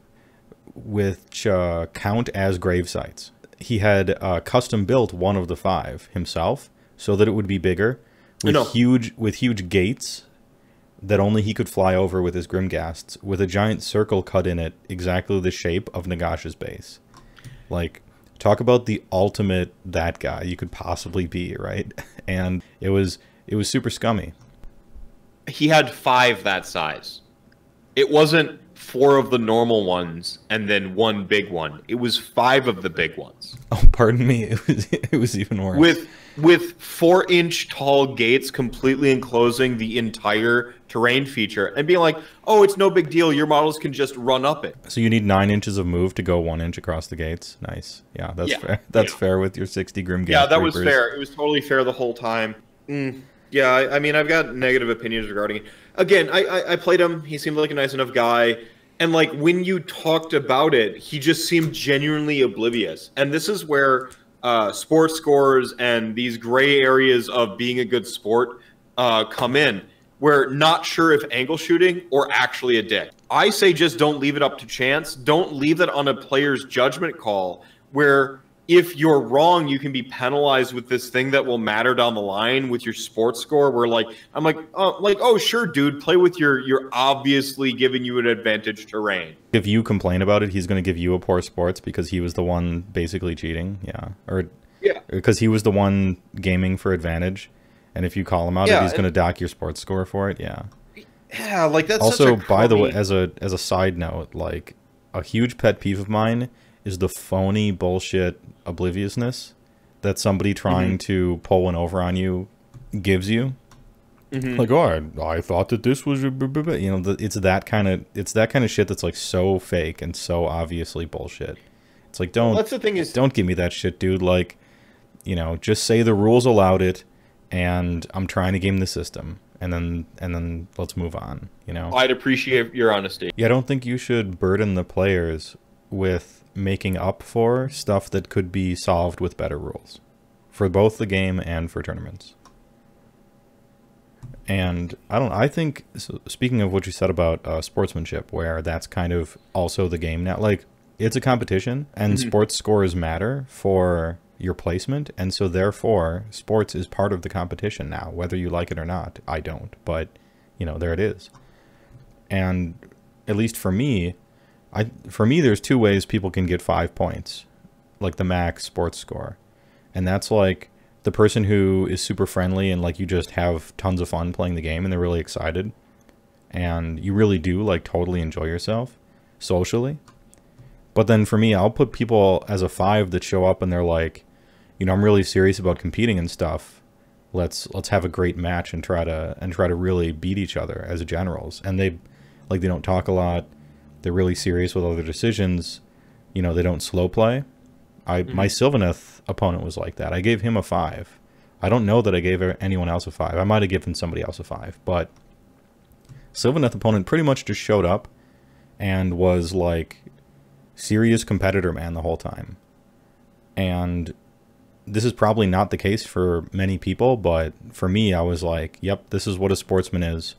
which count as grave sites. He had custom built one of the 5 himself, so that it would be bigger, with huge gates that only he could fly over with his Grimghasts, with a giant circle cut in it, exactly the shape of Nagash's base. Like, talk about the ultimate that guy you could possibly be, right? And it was super scummy. He had 5 that size. It wasn't 4 of the normal ones and then 1 big one. It was 5 of the big ones. Oh, pardon me. It was even worse. With 4-inch tall gates completely enclosing the entire terrain feature and being like, oh, it's no big deal. Your models can just run up it. So you need 9 inches of move to go 1 inch across the gates. Nice. Yeah, that's fair. That's fair with your 60 Grim Gate. Yeah, that was fair. It was totally fair the whole time. Yeah, I mean, I've got negative opinions regarding it. Again, I played him. He seemed like a nice enough guy. And, like, when you talked about it, he just seemed genuinely oblivious. And this is where sports scores and these gray areas of being a good sport come in. We're not sure if angle shooting or actually a dick. I say just don't leave it up to chance. Don't leave that on a player's judgment call where if you're wrong, you can be penalized with this thing that will matter down the line with your sports score. Where I'm like, oh, sure, dude, play with your obviously giving you an advantage terrain. If you complain about it, he's going to give you a poor sports because he was the one basically cheating. Yeah. Or because he was the one gaming for advantage. And if you call him out, he's going to dock your sports score for it. Yeah. Yeah, like that's also, such a by the way, as a side note, like a huge pet peeve of mine is the phony bullshit obliviousness that somebody trying to pull one over on you gives you. Like, oh, I thought that this was, you know, it's that kind of shit that's like so fake and so obviously bullshit. It's like, that's the thing is, don't give me that shit, dude. Like, you know, just say the rules allowed it, and I'm trying to game the system, and then let's move on. You know, I'd appreciate your honesty. Yeah, I don't think you should burden the players with making up for stuff that could be solved with better rules for both the game and for tournaments. And I think, so speaking of what you said about sportsmanship, where that's kind of also the game now, like it's a competition and sports scores matter for your placement. And so therefore sports is part of the competition now, whether you like it or not. I don't, but you know, there it is. And at least for me, there's 2 ways people can get 5 points, like the max sports score. And that's like the person who is super friendly and like you just have tons of fun playing the game and they're really excited. And you really do like totally enjoy yourself socially. But then for me, I'll put people as a 5 that show up and they're like, you know, I'm really serious about competing and stuff. Let's have a great match and try to really beat each other as generals. And they don't talk a lot. They're really serious with all their decisions. You know, they don't slow play. My Sylvaneth opponent was like that. I gave him a 5. I don't know that I gave anyone else a 5. I might have given somebody else a 5. But Sylvaneth opponent pretty much just showed up and was like serious competitor man the whole time. And this is probably not the case for many people, but for me, I was like, yep, this is what a sportsman is.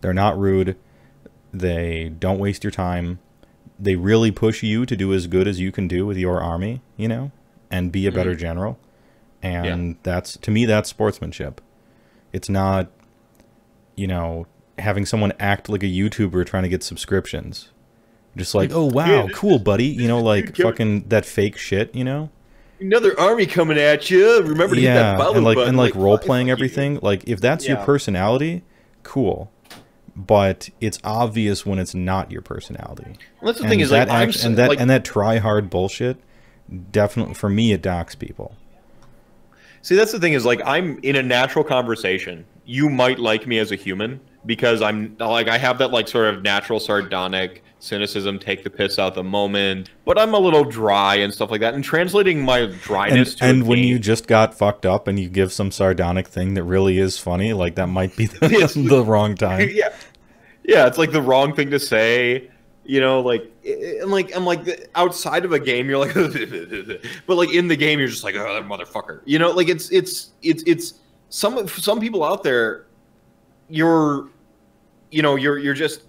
They're not rude. They don't waste your time. They really push you to do as good as you can do with your army, you know, and be a better general. And to me, that's sportsmanship. It's not, you know, having someone act like a YouTuber trying to get subscriptions. Just like, oh, wow, cool, buddy. You know, like fucking that fake shit, you know? Another army coming at you. Remember to hit that follow button. And like role-playing everything. Like, if that's your personality, cool. But it's obvious when it's not your personality. Well, that's the thing is, like, that try-hard bullshit, definitely, for me, it docks people. See, that's the thing is, like, I'm in a natural conversation. you might like me as a human because I'm like I have that like sort of natural sardonic cynicism, take the piss out the moment, but I'm a little dry and stuff like that. And translating my dryness to and when you just got fucked up and you give some sardonic thing that really is funny, like that might be the wrong time. Yeah, it's like the wrong thing to say. You know, like, I'm like, outside of a game, you're like, but like in the game, you're just like, oh, that motherfucker. You know, like it's some people out there, you're just,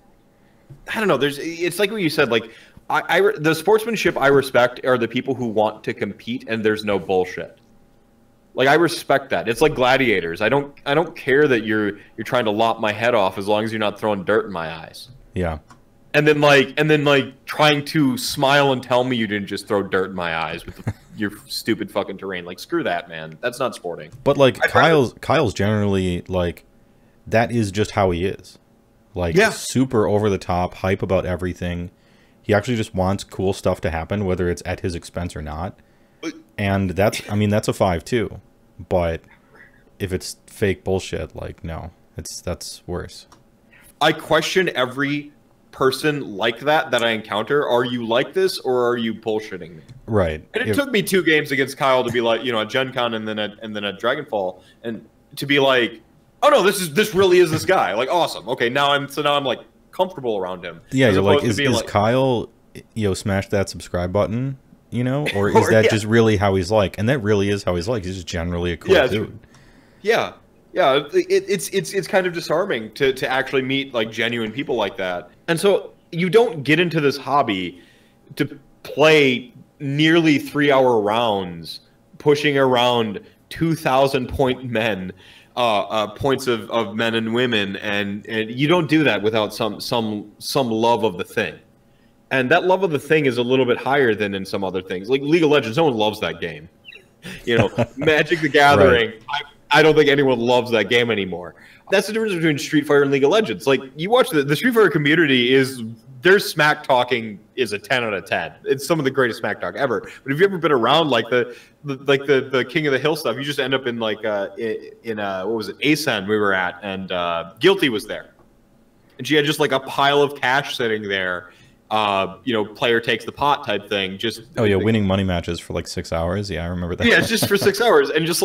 I don't know. It's like what you said. Like, the sportsmanship I respect are the people who want to compete and there's no bullshit. Like I respect that. It's like gladiators. I don't care that you're trying to lop my head off as long as you're not throwing dirt in my eyes. Yeah. And then like trying to smile and tell me you didn't just throw dirt in my eyes with your stupid fucking terrain. Like screw that, man. That's not sporting. But like Kyle's generally like that is just how he is. Like super over the top, hype about everything. He actually just wants cool stuff to happen, whether it's at his expense or not. And that's a 5-2. But if it's fake bullshit, like no, that's worse. I question every person like that I encounter. Are you like this or are you bullshitting me? Right. And it took me 2 games against Kyle to be like, you know, at Gen Con and then at Dragonfall, and to be like, oh no, this really is this guy. Like awesome. Okay, now I'm like comfortable around him. Yeah, you're like, is Kyle, you know, smash that subscribe button, you know, or is that just really how he's like? And that really is how he's like. He's just generally a cool dude. Yeah. Yeah, it's kind of disarming to actually meet like genuine people like that. And so you don't get into this hobby to play nearly 3-hour rounds, pushing around 2,000 point men, points of men and women, and you don't do that without some love of the thing. And that love of the thing is a little bit higher than in some other things. Like League of Legends, no one loves that game. You know, Magic the Gathering. Right. I don't think anyone loves that game anymore. That's the difference between Street Fighter and League of Legends. Like you watch the Street Fighter community is their smack talking is a 10 out of 10. It's some of the greatest smack talk ever. But if you've ever been around like the King of the Hill stuff, you just end up in like in what was it, ASEN we were at, and Guilty was there, and she had just like a pile of cash sitting there. You know, player takes the pot type thing. Just winning money matches for like 6 hours. Yeah, I remember that. Yeah, it's just for 6 hours, and just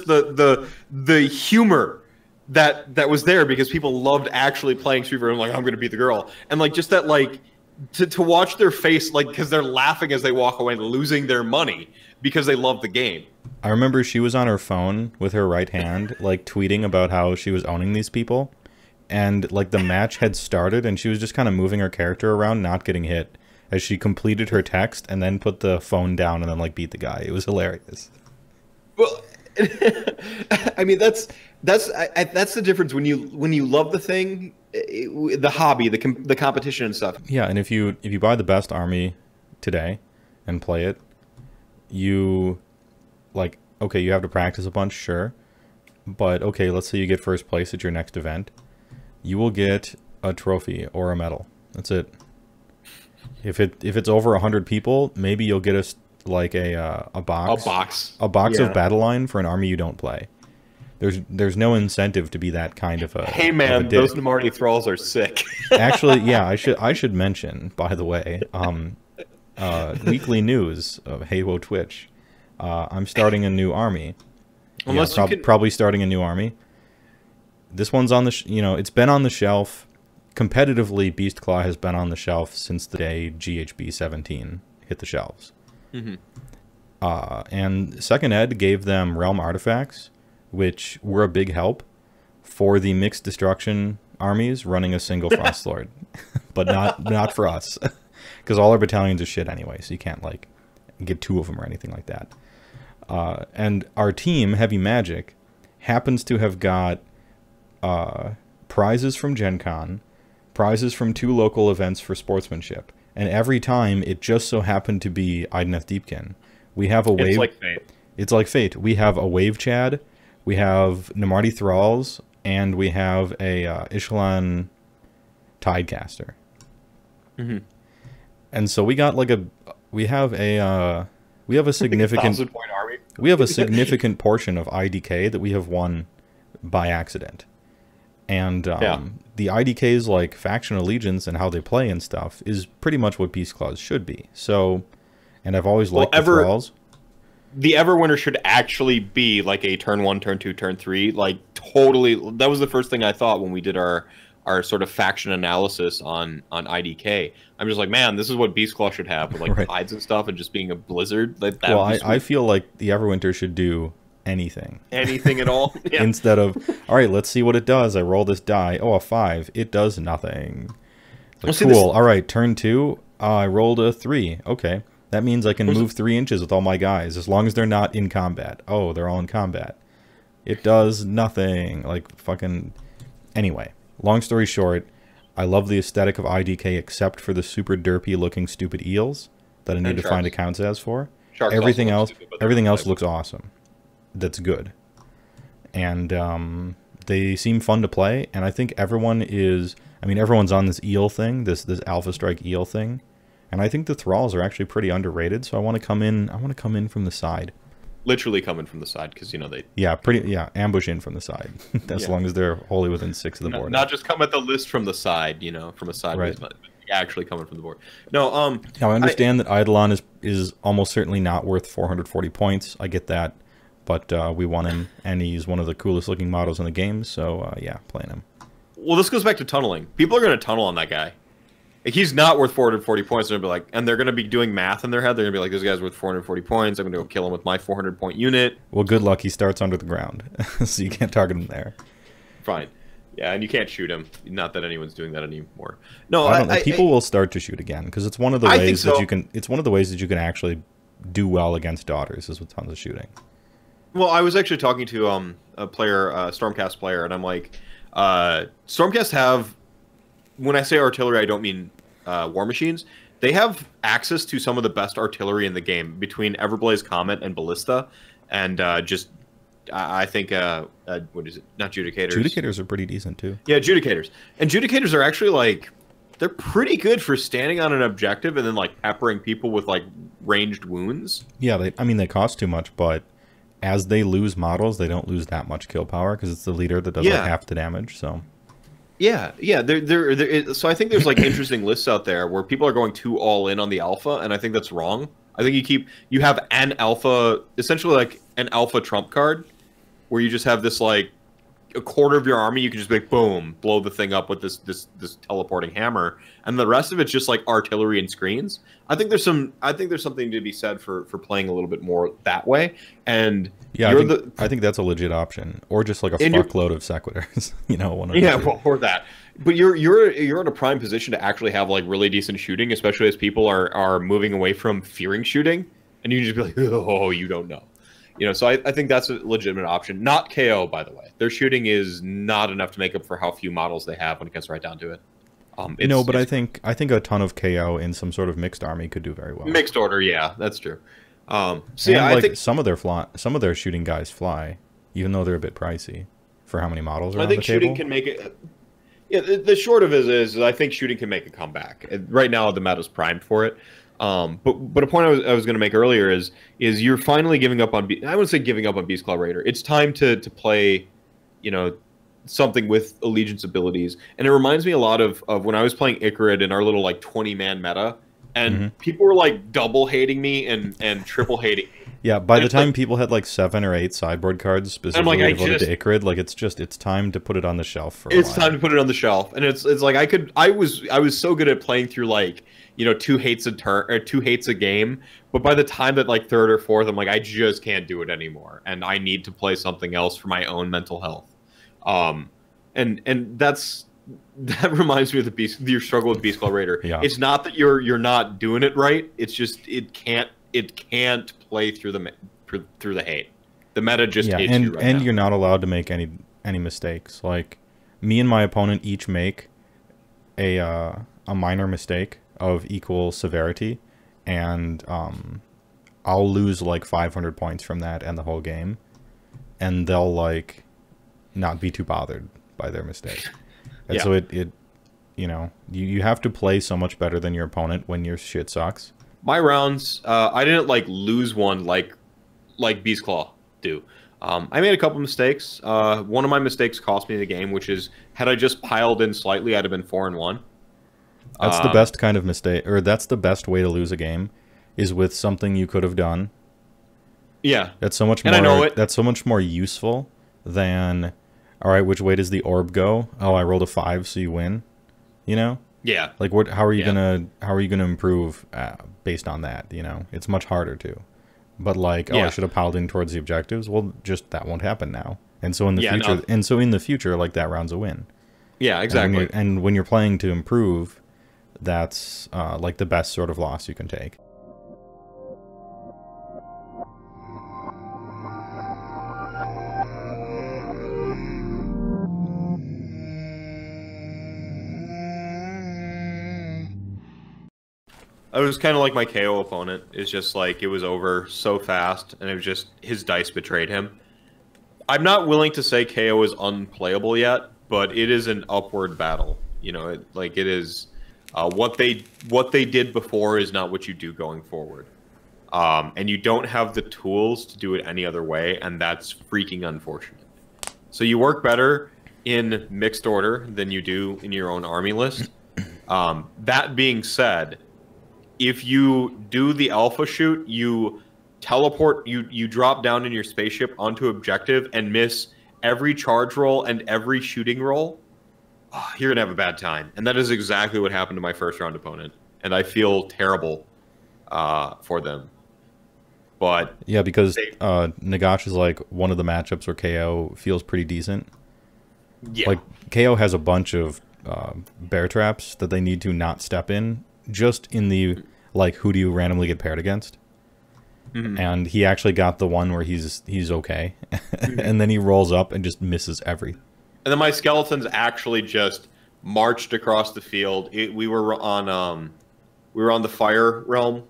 the humor that was there because people loved actually playing Street Fighter. I'm like, I'm gonna beat the girl, and like just that like to watch their face like because they're laughing as they walk away, losing their money because they love the game. I remember she was on her phone with her right hand, like tweeting about how she was owning these people. And like the match had started and she was just kind of moving her character around, not getting hit as she completed her text and then put the phone down and then like beat the guy. It was hilarious. Well, I mean, that's the difference when you love the thing, the hobby, the competition and stuff. Yeah. And if you buy the best army today and play it, you like, okay, you have to practice a bunch. Sure. But okay, let's say you get first place at your next event. You will get a trophy or a medal. That's it. If it's over 100 people, maybe you'll get a box. A box of battle line for an army you don't play. There's no incentive to be that kind of a. Hey man, those Namarti thralls are sick. Actually, yeah, I should mention, by the way, weekly news of HeyWoah Twitch. I'm starting a new army. Probably starting a new army. This one's on the, it's been on the shelf. Competitively, Beastclaw has been on the shelf since the day GHB 17 hit the shelves. Mm-hmm. And Second Ed gave them Realm Artifacts, which were a big help for the mixed destruction armies running a single Frost Lord. But not for us. Because all our battalions are shit anyway, so you can't, like, get 2 of them or anything like that. And our team, Heavy Magic, happens to have got prizes from Gen Con, prizes from 2 local events for Sportsmanship, and every time it just so happened to be Idoneth Deepkin. We have a wave. It's like fate. It's like fate. We have a wave Chad, we have Namarti Thralls, and we have a Ishalan Tidecaster. Mm-hmm. And so we got like we have a significant 1,000-point army. We have a significant portion of IDK that we have won by accident. And the IDK's like faction allegiance and how they play and stuff is pretty much what Beastclaws should be. So, and I've always liked the thralls. The Everwinter should actually be like a turn 1, turn 2, turn 3. Like totally, that was the first thing I thought when we did our sort of faction analysis on IDK. I'm just like, man, this is what Beastclaw should have with like tides and stuff and just being a blizzard. Like that. Well, I feel like the Everwinter should do anything at all. Yeah. Instead of, all right, let's see what it does. I roll this die. Oh, a 5. It does nothing. Like, cool. All right, turn 2. I rolled a 3. Okay, that means I can move 3 inches with all my guys as long as they're not in combat. Oh, they're all in combat. It does nothing. Like fucking. Anyway, long story short, I love the aesthetic of IDK except for the super derpy looking stupid eels that I need to find accounts as for. Everything else looks awesome. That's good. And they seem fun to play, and I think everyone's on this eel thing, this Alpha Strike eel thing, and I think the thralls are actually pretty underrated, so I want to come in from the side. Literally come in from the side, because they ambush in from the side as long as they're wholly within 6 of the board. Not just come at the list from the side, from a sideways, but actually coming from the board. No, now I understand that Eidolon is almost certainly not worth 440 points. I get that. But we want him, and he's one of the coolest looking models in the game, so yeah, playing him. Well, this goes back to tunneling. People are going to tunnel on that guy. Like, he's not worth 440 points. They're going to be like, and they're going to be doing math in their head. They're going to be like, this guy's worth 440 points. I'm going to go kill him with my 400-point unit. Well, good luck. He starts under the ground, so you can't target him there. Fine. Yeah, and you can't shoot him. Not that anyone's doing that anymore. No, people will start to shoot again because it's one of the ways that you can. It's one of the ways that you can actually do well against daughters is with tons of shooting. Well, I was actually talking to a player, Stormcast player, and I'm like, Stormcast have, when I say artillery, I don't mean war machines. They have access to some of the best artillery in the game between Everblaze, Comet, and Ballista, and I think, what is it? Not Judicators. Judicators are pretty decent, too. Yeah, Judicators. And Judicators are actually, like, they're pretty good for standing on an objective and then, like, peppering people with, like, ranged wounds. Yeah, they cost too much, but as they lose models, they don't lose that much kill power because it's the leader that does like half the damage. So yeah. So I think there's like interesting lists out there where people are going too all in on the alpha, and I think that's wrong. I think you have an alpha, essentially like an alpha trump card, where you just have this like a quarter of your army. You can just be like boom, blow the thing up with this teleporting hammer, and the rest of it's just like artillery and screens. I think there's something to be said for playing a little bit more that way. And yeah, I think that's a legit option, or just like a fuckload of sequiturs, or that. But you're in a prime position to actually have like really decent shooting, especially as people are moving away from fearing shooting, and you can just be like, oh, you don't know. So I think that's a legitimate option. Not KO, by the way. Their shooting is not enough to make up for how few models they have when it gets right down to it. But I think a ton of KO in some sort of mixed army could do very well. Mixed order, yeah, that's true. I think some of their shooting guys fly, even though they're a bit pricey for how many models are on the table. I think shooting can make it. Yeah, the short of it is I think shooting can make a comeback. Right now, the meta's primed for it. But a point I was going to make earlier is you're finally giving up on. I wouldn't say giving up on Beastclaw Raider. It's time to play, something with allegiance abilities, and it reminds me a lot of when I was playing Icarid in our little like 20-man meta, and people were like double hating me and triple hating me. Yeah, by the time people had like 7 or 8 sideboard cards specifically devoted to Icarid, like it's time to put it on the shelf for a while. It's time to put it on the shelf, and it's like I was so good at playing through like 2 hates a turn or 2 hates a game, but by the time that like 3rd or 4th, I'm like I just can't do it anymore, and I need to play something else for my own mental health. And that reminds me of your struggle with Beastclaw Raider. Yeah. It's not that you're not doing it right. It's just it can't play through the hate. The meta just hates you right now. You're not allowed to make any mistakes. Like me and my opponent each make a minor mistake of equal severity, and I'll lose like 500 points from that and the whole game, and they'll like not be too bothered by their mistake. And so you have to play so much better than your opponent when your shit sucks. My rounds, I didn't like lose one like Beastclaw do. I made a couple mistakes. One of my mistakes cost me the game, which is had I just piled in slightly, I'd have been 4-1. That's the best kind of mistake, or that's the best way to lose a game, is with something you could have done. Yeah, that's so much and more. I know it. That's so much more useful than, all right, which way does the orb go? Oh, I rolled a 5, so you win. You know? Yeah. Like, what? How are you gonna improve based on that? You know, it's much harder to. But like, oh, I should have piled in towards the objectives. Well, just that won't happen now. And so in the future, like that round's a win. Yeah, exactly. And when you're playing to improve, that's like the best sort of loss you can take. It was kind of like my KO opponent. It's just like it was over so fast, and it was just his dice betrayed him. I'm not willing to say KO is unplayable yet, but it is an upward battle. You know, it is what they did before is not what you do going forward, and you don't have the tools to do it any other way, and that's freaking unfortunate. So you work better in mixed order than you do in your own army list. That being said, if you do the alpha shoot, you teleport, you drop down in your spaceship onto objective and miss every charge roll and every shooting roll, you're gonna have a bad time. And that is exactly what happened to my first round opponent, and I feel terrible for them. But yeah, because Nagash is like one of the matchups where KO feels pretty decent. Yeah, like KO has a bunch of bear traps that they need to not step in, just in the like, who do you randomly get paired against? And he actually got the one where he's okay. And then he rolls up and just misses every. And then my skeletons actually just marched across the field. We were on the fire realm.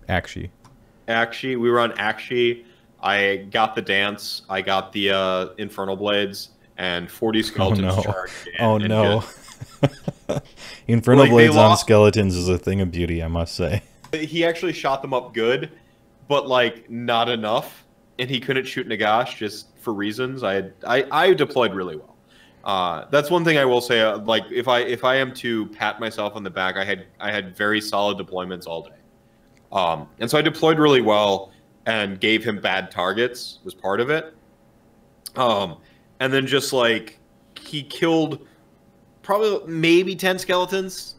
Akshi, we were on Akshi. I got the dance. I got the infernal blades, and 40 skeletons charged in. Oh no! Infernal blades on skeletons is a thing of beauty, I must say. He actually shot them up good, but like not enough, and he couldn't shoot Nagash just for reasons. I deployed really well. That's one thing I will say. Like if I am to pat myself on the back, I had very solid deployments all day, and so I deployed really well and gave him bad targets was part of it. And then just like he killed probably maybe 10 skeletons.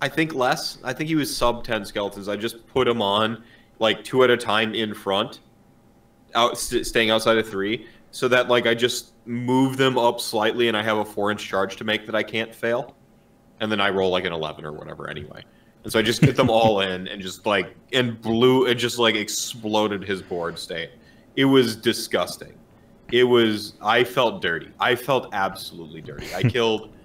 I think less. I think he was sub 10 skeletons. I just put him on like 2 at a time in front, staying outside of 3, so that like I just move them up slightly and I have a 4-inch charge to make that I can't fail. And then I roll like an 11 or whatever anyway. And so I just get them all in and just like, and it just like exploded his board state. It was disgusting. I felt dirty. I felt absolutely dirty. I killed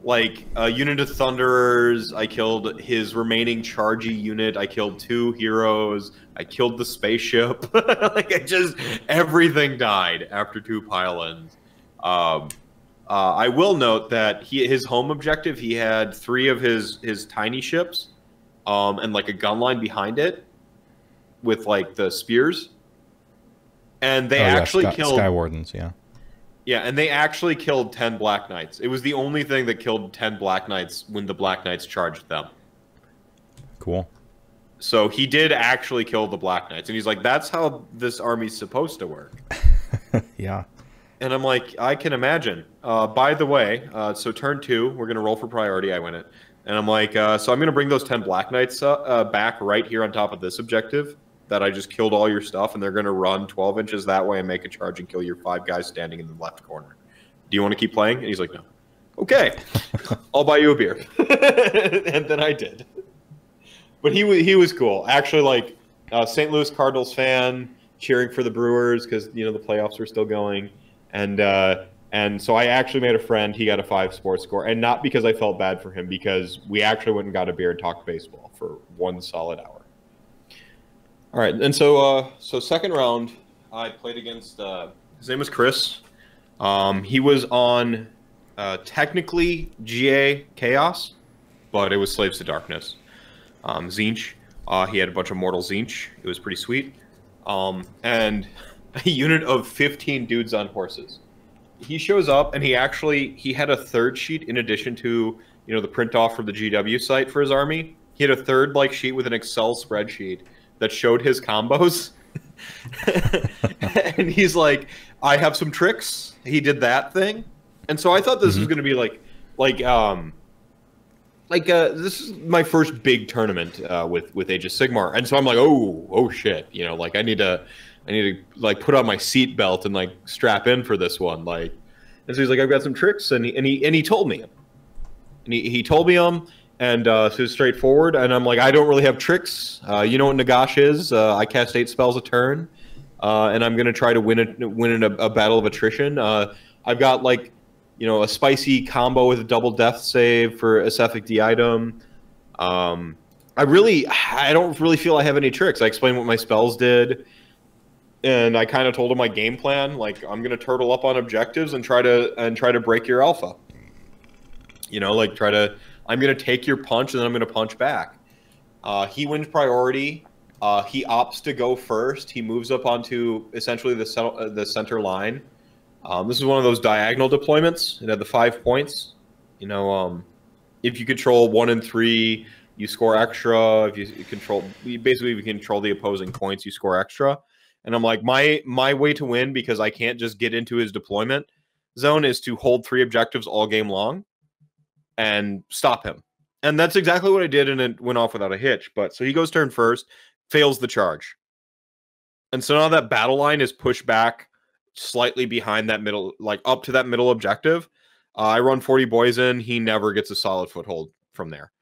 like a unit of Thunderers. I killed his remaining chargy unit. I killed 2 heroes. I killed the spaceship. Like everything died after 2 pile-ins. I will note that his home objective, he had 3 of his tiny ships, and like a gun line behind it with like the spears. And they actually killed Sky Wardens, yeah. Yeah, and they actually killed 10 Black Knights. It was the only thing that killed 10 Black Knights when the Black Knights charged them. Cool. So he did actually kill the Black Knights, and he's like, "That's how this army's supposed to work." Yeah. And I'm like, I can imagine. By the way, so turn 2, we're gonna roll for priority. I win it, and I'm like, so I'm gonna bring those 10 Black Knights back right here on top of this objective that I just killed all your stuff, and they're going to run 12 inches that way and make a charge and kill your 5 guys standing in the left corner. Do you want to keep playing? And he's like, no. Okay, I'll buy you a beer. And then I did. But he was cool. Actually, like, St. Louis Cardinals fan, cheering for the Brewers because, you know, the playoffs were still going. And so I actually made a friend. He got a 5 sports score. And not because I felt bad for him, because we actually went and got a beer and talked baseball for 1 solid hour. All right, and so second round, I played against, his name was Chris. He was on technically GA Chaos, but it was Slaves to Darkness. Tzeentch, he had a bunch of Mortal Tzeentch. It was pretty sweet. And a unit of 15 dudes on horses. He shows up and he had a third sheet in addition to, you know, the print off from the GW site for his army. He had a third like sheet with an Excel spreadsheet that showed his combos. And he's like, I have some tricks. He did that thing. And so I thought this was going to be this is my first big tournament with Age of Sigmar. And so I'm like, oh shit, you know, like I need to like put on my seat belt and like strap in for this one. Like, and so he's like, I've got some tricks, and he told me them. And he told me them, and so it's straightforward. And I'm like, I don't really have tricks. You know what Nagash is? I cast 8 spells a turn, and I'm gonna try to win in a battle of attrition. I've got like, you know, a spicy combo with a double death save for a Sephic D item. I don't really feel I have any tricks. I explained what my spells did, and I kind of told him my game plan. Like, I'm gonna turtle up on objectives and try to break your alpha. You know, like I'm gonna take your punch and then I'm gonna punch back. He wins priority. He opts to go first. He moves up onto essentially the center line. This is one of those diagonal deployments. It had the 5 points. You know, if you control 1 and 3, you score extra. If you control the opposing points, you score extra. And I'm like, my way to win, because I can't just get into his deployment zone, is to hold 3 objectives all game long and stop him. And that's exactly what I did, and it went off without a hitch. But so he goes turn first, fails the charge. And so now that battle line is pushed back slightly behind that middle, like up to that middle objective. I run 40 boys in. He never gets a solid foothold from there.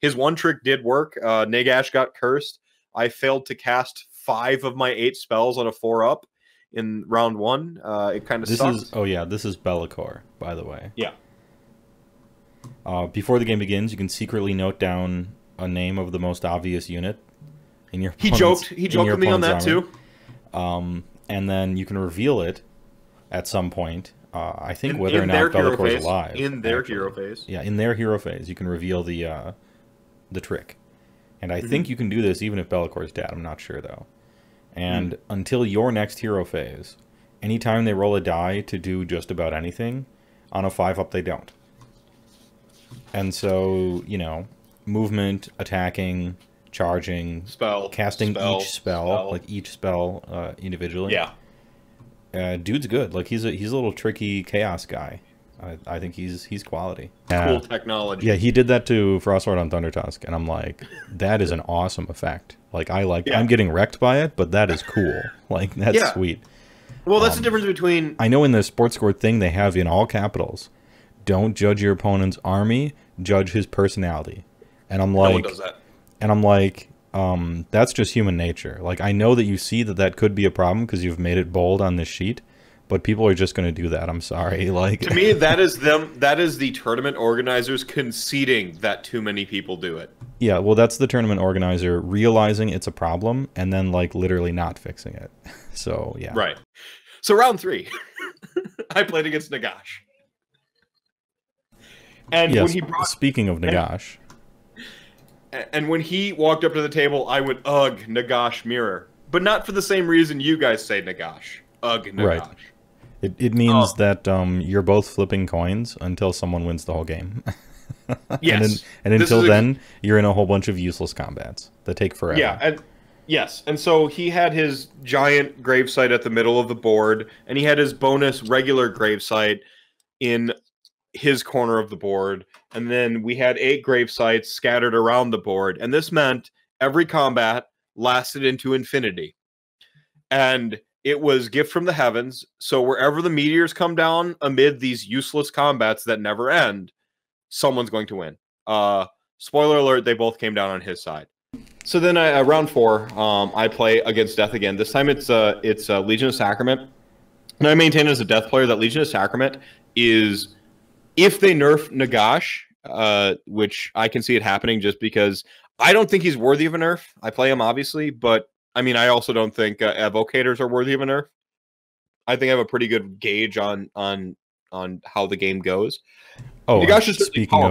His one trick did work. Nagash got cursed. I failed to cast 5 of my 8 spells on a 4-up in round 1. It kind of sucked. This is Be'lakor, by the way. Yeah. Before the game begins, you can secretly note down a name of the most obvious unit in your. He joked with me on that army. Too. And then you can reveal it at some point. I think whether or not Be'lakor is alive. In their hero phase. Yeah, in their hero phase, you can reveal the trick. And I think you can do this even if Be'lakor is dead. I'm not sure, though. And until your next hero phase, anytime they roll a die to do just about anything, on a 5-up they don't. And so, you know, movement, attacking, charging, casting each spell, like each spell individually. Yeah. Dude's good. Like he's a little tricky chaos guy. I think he's quality. Cool technology. Yeah, he did that to Frostward on Thundertusk, and I'm like, that is an awesome effect. Like I'm getting wrecked by it, but that is cool. Like that's sweet. Well, that's the difference between. I know in the sports score thing they have in all capitals, don't judge your opponent's army, judge his personality. And I'm like, no one does that. And I'm like, that's just human nature. Like, I know that you see that could be a problem because you've made it bold on this sheet, but people are just going to do that. I'm sorry. Like, to me, that is the tournament organizers conceding that too many people do it. Yeah, well, that's the tournament organizer realizing it's a problem and then, like, literally not fixing it. So, yeah. Right. So, round 3, I played against Nagash. And yes, when he brought, speaking of Nagash. And when he walked up to the table, I went, ugh, Nagash mirror. But not for the same reason you guys say Nagash. Ugh, Nagash. Right. It means that you're both flipping coins until someone wins the whole game. Yes. and until then, you're in a whole bunch of useless combats that take forever. Yeah, and so he had his giant gravesite at the middle of the board, and he had his bonus regular gravesite in his corner of the board, and then we had 8 gravesites scattered around the board, and this meant every combat lasted into infinity. And it was gift from the heavens, so wherever the meteors come down amid these useless combats that never end, someone's going to win. Spoiler alert, they both came down on his side. So then round 4, I play against Death again. This time it's Legion of Sacrament. And I maintain as a Death player that Legion of Sacrament is, if they nerf Nagash, which I can see it happening just because I don't think he's worthy of a nerf. I play him, obviously, but I mean, I also don't think Evocators are worthy of a nerf. I think I have a pretty good gauge on how the game goes. Oh, Nagash is speaking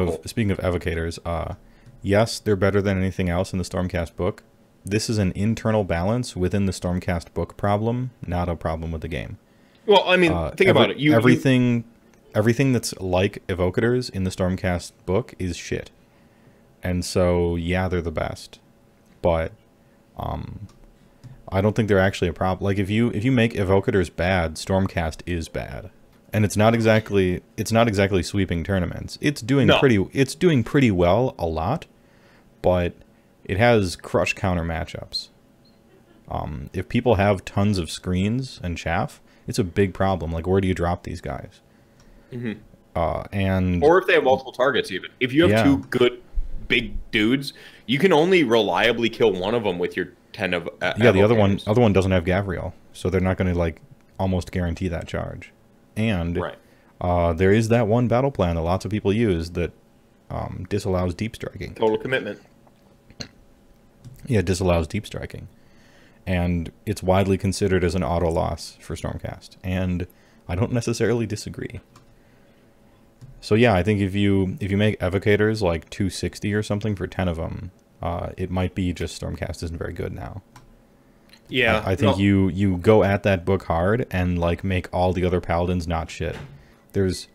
of Evocators, yes, they're better than anything else in the Stormcast book, this is an internal balance within the Stormcast book problem, not a problem with the game. Well, I mean, think about it. Everything that's like Evocators in the Stormcast book is shit. And so, yeah, they're the best. But I don't think they're actually a problem. Like, if you make Evocators bad, Stormcast is bad. And it's not exactly sweeping tournaments. It's doing pretty well a lot, but it has crush counter matchups. If people have tons of screens and chaff, it's a big problem. Like, where do you drop these guys? Mm-hmm. Or if they have multiple targets, even if you have two good big dudes, you can only reliably kill one of them with your 10 of the other one doesn't have Gavriel, so they're not going to like almost guarantee that charge. And there is that one battle plan that lots of people use that disallows deep striking. Total commitment. Yeah, it disallows deep striking. And it's widely considered as an auto loss for Stormcast. And I don't necessarily disagree. So yeah, I think if you make Evocators like 260 or something for 10 of them, it might be just Stormcast isn't very good now. Yeah, I think you go at that book hard and like make all the other paladins not shit. There's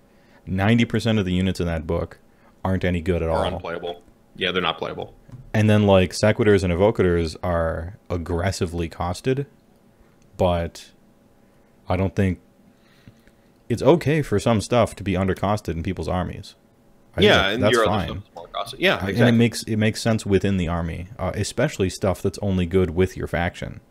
90% of the units in that book aren't any good at all. Are unplayable. Yeah, they're not playable. And then like Sequitors and Evocators are aggressively costed, but I don't think it's okay for some stuff to be undercosted in people's armies. And that's your fine. other stuff is more costed. Yeah, exactly. And it makes sense within the army, especially stuff that's only good with your faction.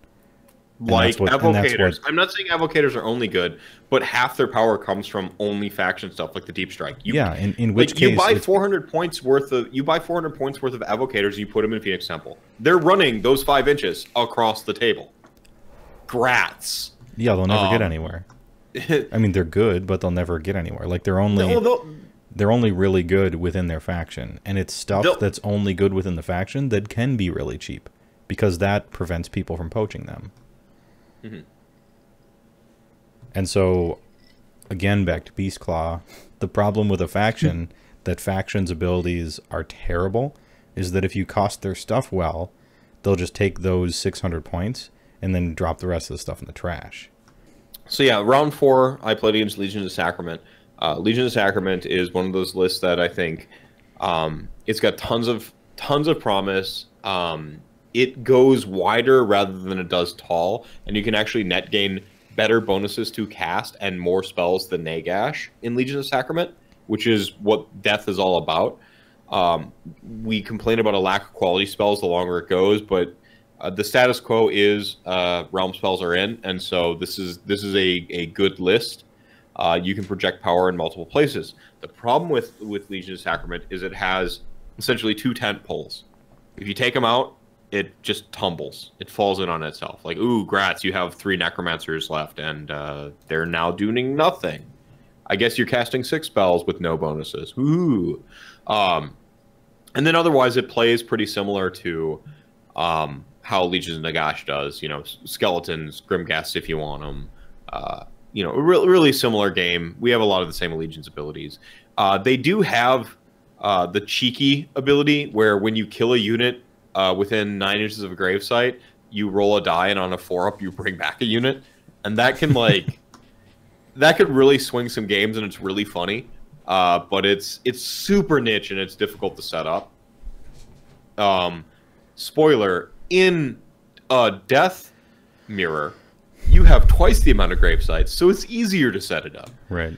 Like Evocators. I'm not saying Evocators are only good, but half their power comes from only faction stuff, like the Deep Strike. In which case you buy 400 points worth of Evocators and you put them in Phoenix Temple. They're running those 5 inches across the table. Grats. Yeah, they'll never get anywhere. I mean, they're good, but they'll never get anywhere. Like they're only really good within their faction, and it's stuff that's only good within the faction that can be really cheap because that prevents people from poaching them. Mm-hmm. And so, again, back to Beastclaw, the problem with a faction that faction's abilities are terrible is that if you cost their stuff well, they'll just take those 600 points and then drop the rest of the stuff in the trash. So yeah, round 4, I played against Legion of Sacrament. Legion of Sacrament is one of those lists that I think it's got tons of promise. It goes wider rather than it does tall, and you can actually net gain better bonuses to cast and more spells than Nagash in Legion of Sacrament, which is what Death is all about. We complain about a lack of quality spells the longer it goes, but the status quo is realm spells are in, and so this is a good list. You can project power in multiple places. The problem with Legion of Sacrament is it has essentially 2 tent poles. If you take them out, it just tumbles. It falls in on itself. Like, ooh, grats, you have 3 necromancers left, and they're now doing nothing. I guess you're casting 6 spells with no bonuses. Ooh. And then otherwise, it plays pretty similar to how Legion of Nagash does. You know, skeletons, Grimghasts if you want them. You know, a really similar game. We have a lot of the same Allegiance abilities. They do have the cheeky ability where when you kill a unit within 9 inches of a gravesite, you roll a die, and on a 4-up, you bring back a unit. And that can, like, that could really swing some games, and it's really funny. But it's super niche, and it's difficult to set up. Spoiler, in a Death Mirror, you have twice the amount of gravesites, so it's easier to set it up. Right.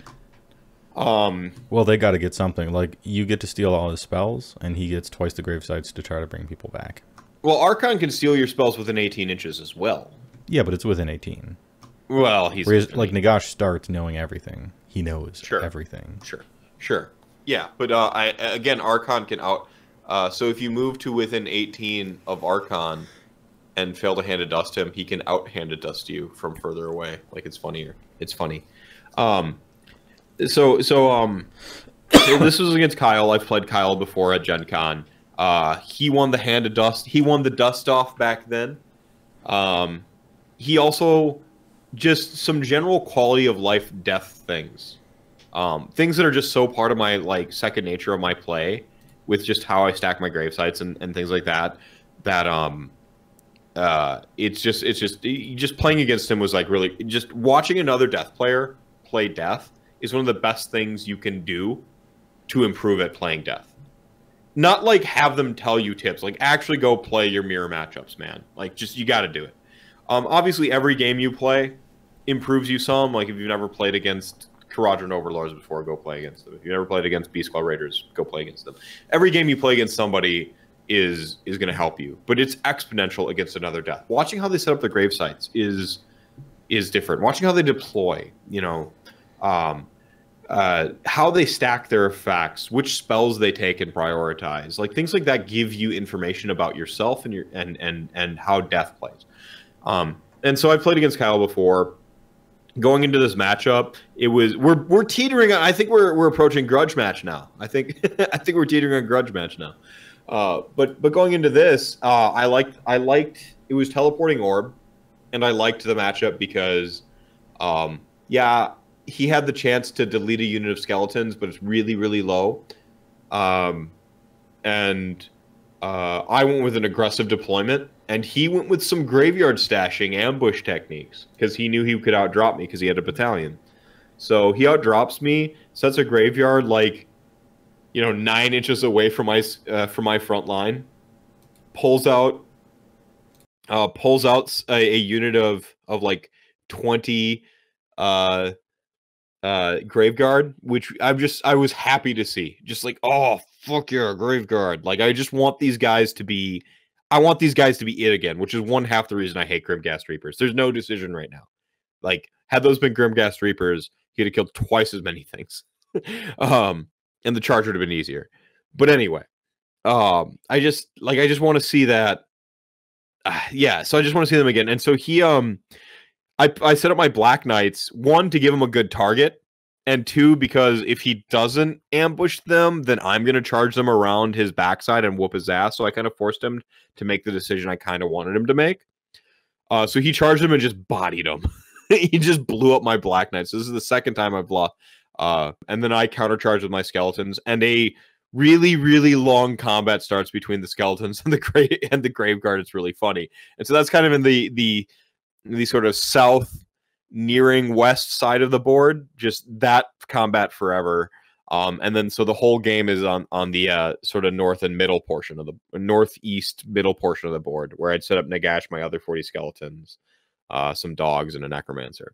Well, they got to get something. Like, you get to steal all his spells, and he gets twice the gravesites to try to bring people back. Well, Archon can steal your spells within 18 inches as well. Yeah, but it's within 18. Well, he's... Whereas, like, Nagash starts knowing everything. He knows everything. Sure. Yeah, but again, Archon can out... so if you move to within 18 of Archon and fail to hand a dust him, he can out-hand a dust you from further away. Like, it's funnier. It's funny. So this was against Kyle. I've played Kyle before at Gen Con. He won the hand of dust. He won the dust off back then. He also just some general quality of life death things. Things that are just so part of my like second nature of my play with just how I stack my grave sites and things like that, that it's just playing against him was like really just watching another death player play death is one of the best things you can do to improve at playing death. Not like have them tell you tips, like actually go play your mirror matchups, man. Like just you got to do it. Obviously, every game you play improves you some. Like if you've never played against Kharadron Overlords before, go play against them. If you've never played against Beastclaw Raiders, go play against them. Every game you play against somebody is going to help you, but it's exponential against another death. Watching how they set up their grave sites is different. Watching how they deploy, you know, how they stack their effects, which spells they take and prioritize, like things like that give you information about yourself and your and how death plays. And so I played against Kyle before. Going into this matchup, it was we're teetering on, I think we're approaching grudge match now. I think we're teetering on grudge match now. But going into this, I liked it was teleporting orb, and I liked the matchup because yeah, he had the chance to delete a unit of skeletons, but it's really, really low. And I went with an aggressive deployment, and he went with some graveyard stashing ambush techniques because he knew he could outdrop me because he had a battalion. So he outdrops me, sets a graveyard like, you know, 9 inches away from my front line, pulls out a unit of like 20 Graveguard, which I was happy to see. Just like, oh fuck yeah, Graveguard. Like I just want these guys to be it again, which is one half the reason I hate Grimghast Reapers. There's no decision right now. Like had those been Grimghast Reapers, he'd have killed twice as many things. And the charge would have been easier. But anyway, I just want to see that. Yeah, so I just want to see them again. And so he I set up my Black Knights, 1, to give him a good target, and 2, because if he doesn't ambush them, then I'm going to charge them around his backside and whoop his ass. So I kind of forced him to make the decision I kind of wanted him to make. So he charged him and just bodied him. He just blew up my Black Knights. This is the second time I've lost. And then I countercharged with my skeletons, and a really, really long combat starts between the skeletons and the Graveguard. It's really funny. And so that's kind of in the sort of south nearing west side of the board, just that combat forever. And then so the whole game is on the sort of north and middle portion of the northeast middle portion of the board, where I'd set up Nagash, my other 40 skeletons, some dogs, and a necromancer.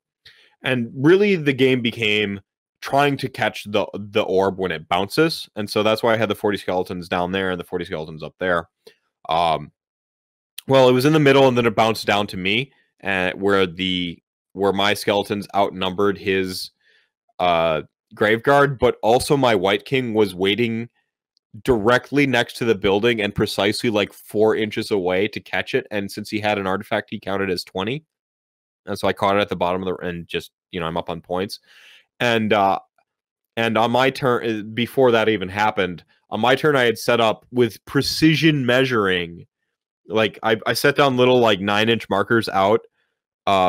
And really the game became trying to catch the orb when it bounces. And so that's why I had the 40 skeletons down there and the 40 skeletons up there. Well, it was in the middle, and then it bounced down to me, where my skeletons outnumbered his Graveguard, but also my White King was waiting directly next to the building and precisely like 4 inches away to catch it. And since he had an artifact, he counted as 20. And so I caught it at the bottom of the, and just, you know, I'm up on points. And on my turn, before that even happened, on my turn, I had set up with precision measuring. Like I set down little like 9-inch markers out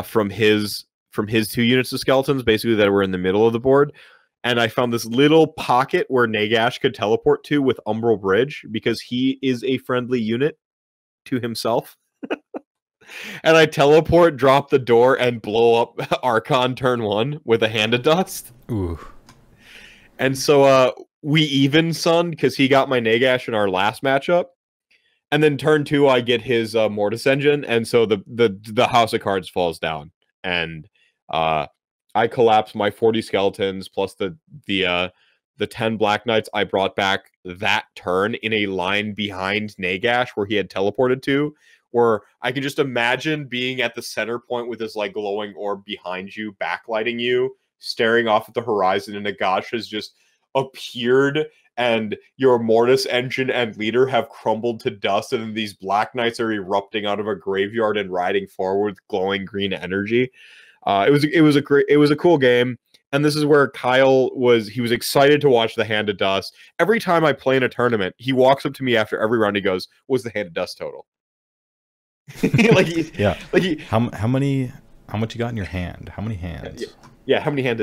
from his 2 units of skeletons, basically, that were in the middle of the board. And I found this little pocket where Nagash could teleport to with Umbral Bridge, because he is a friendly unit to himself. And I teleport, drop the door, and blow up Archon turn 1 with a Hand of Dust. Ooh. And so we even sunned because he got my Nagash in our last matchup. And then turn 2, I get his Mortis Engine, and so the House of Cards falls down, and I collapse my 40 skeletons plus the 10 Black Knights I brought back that turn in a line behind Nagash where he had teleported to, where I can just imagine being at the center point with this like glowing orb behind you, backlighting you, staring off at the horizon, and Nagash has just appeared, and your Mortis Engine and leader have crumbled to dust, and then these Black Knights are erupting out of a graveyard and riding forward with glowing green energy. It was a cool game, and this is where Kyle was excited to watch the Hand of Dust. Every time I play in a tournament, he walks up to me after every round. He goes, "What's the Hand of Dust total?" How much you got in your hand? How many hands? Yeah, how many hands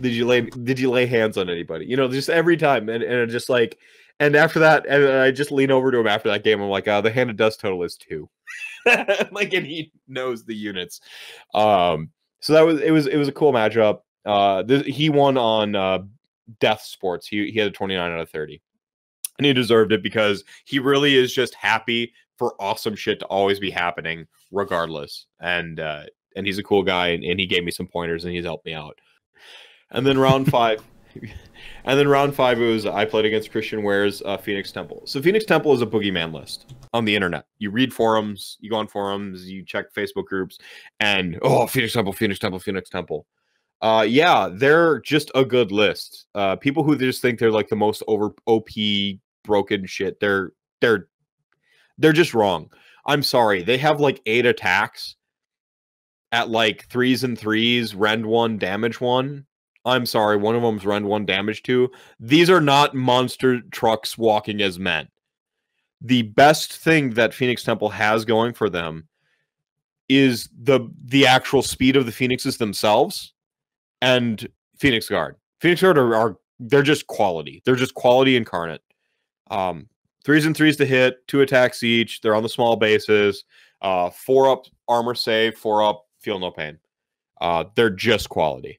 did you lay hands on anybody? You know, just every time, and just like, And after that, and I just lean over to him after that game. I'm like, the Hand of Dust total is 2. Like, and he knows the units. So it was a cool matchup. He won on Death Sports. He had a 29 out of 30. And he deserved it because he really is just happy for awesome shit to always be happening regardless. And he's a cool guy, and he gave me some pointers and he's helped me out. And then round 5 it was I played against Christian Ware's Phoenix Temple. So Phoenix Temple is a boogeyman list on the internet. You read forums, you go on forums, you check Facebook groups, and Phoenix Temple, Phoenix Temple, Phoenix Temple. Yeah, they're just a good list. People who just think they're like the most over OP broken shit, they're just wrong. I'm sorry. They have like 8 attacks at like 3s and 3s, rend 1, damage 1. I'm sorry, one of them's rend 1, damage 2. These are not monster trucks walking as men. The best thing that Phoenix Temple has going for them is the actual speed of the Phoenixes themselves and Phoenix Guard. Phoenix Guard are they're just quality. They're just quality incarnate. 3s and 3s to hit, 2 attacks each. They're on the small bases. 4 up armor save, 4 up feel no pain. They're just quality.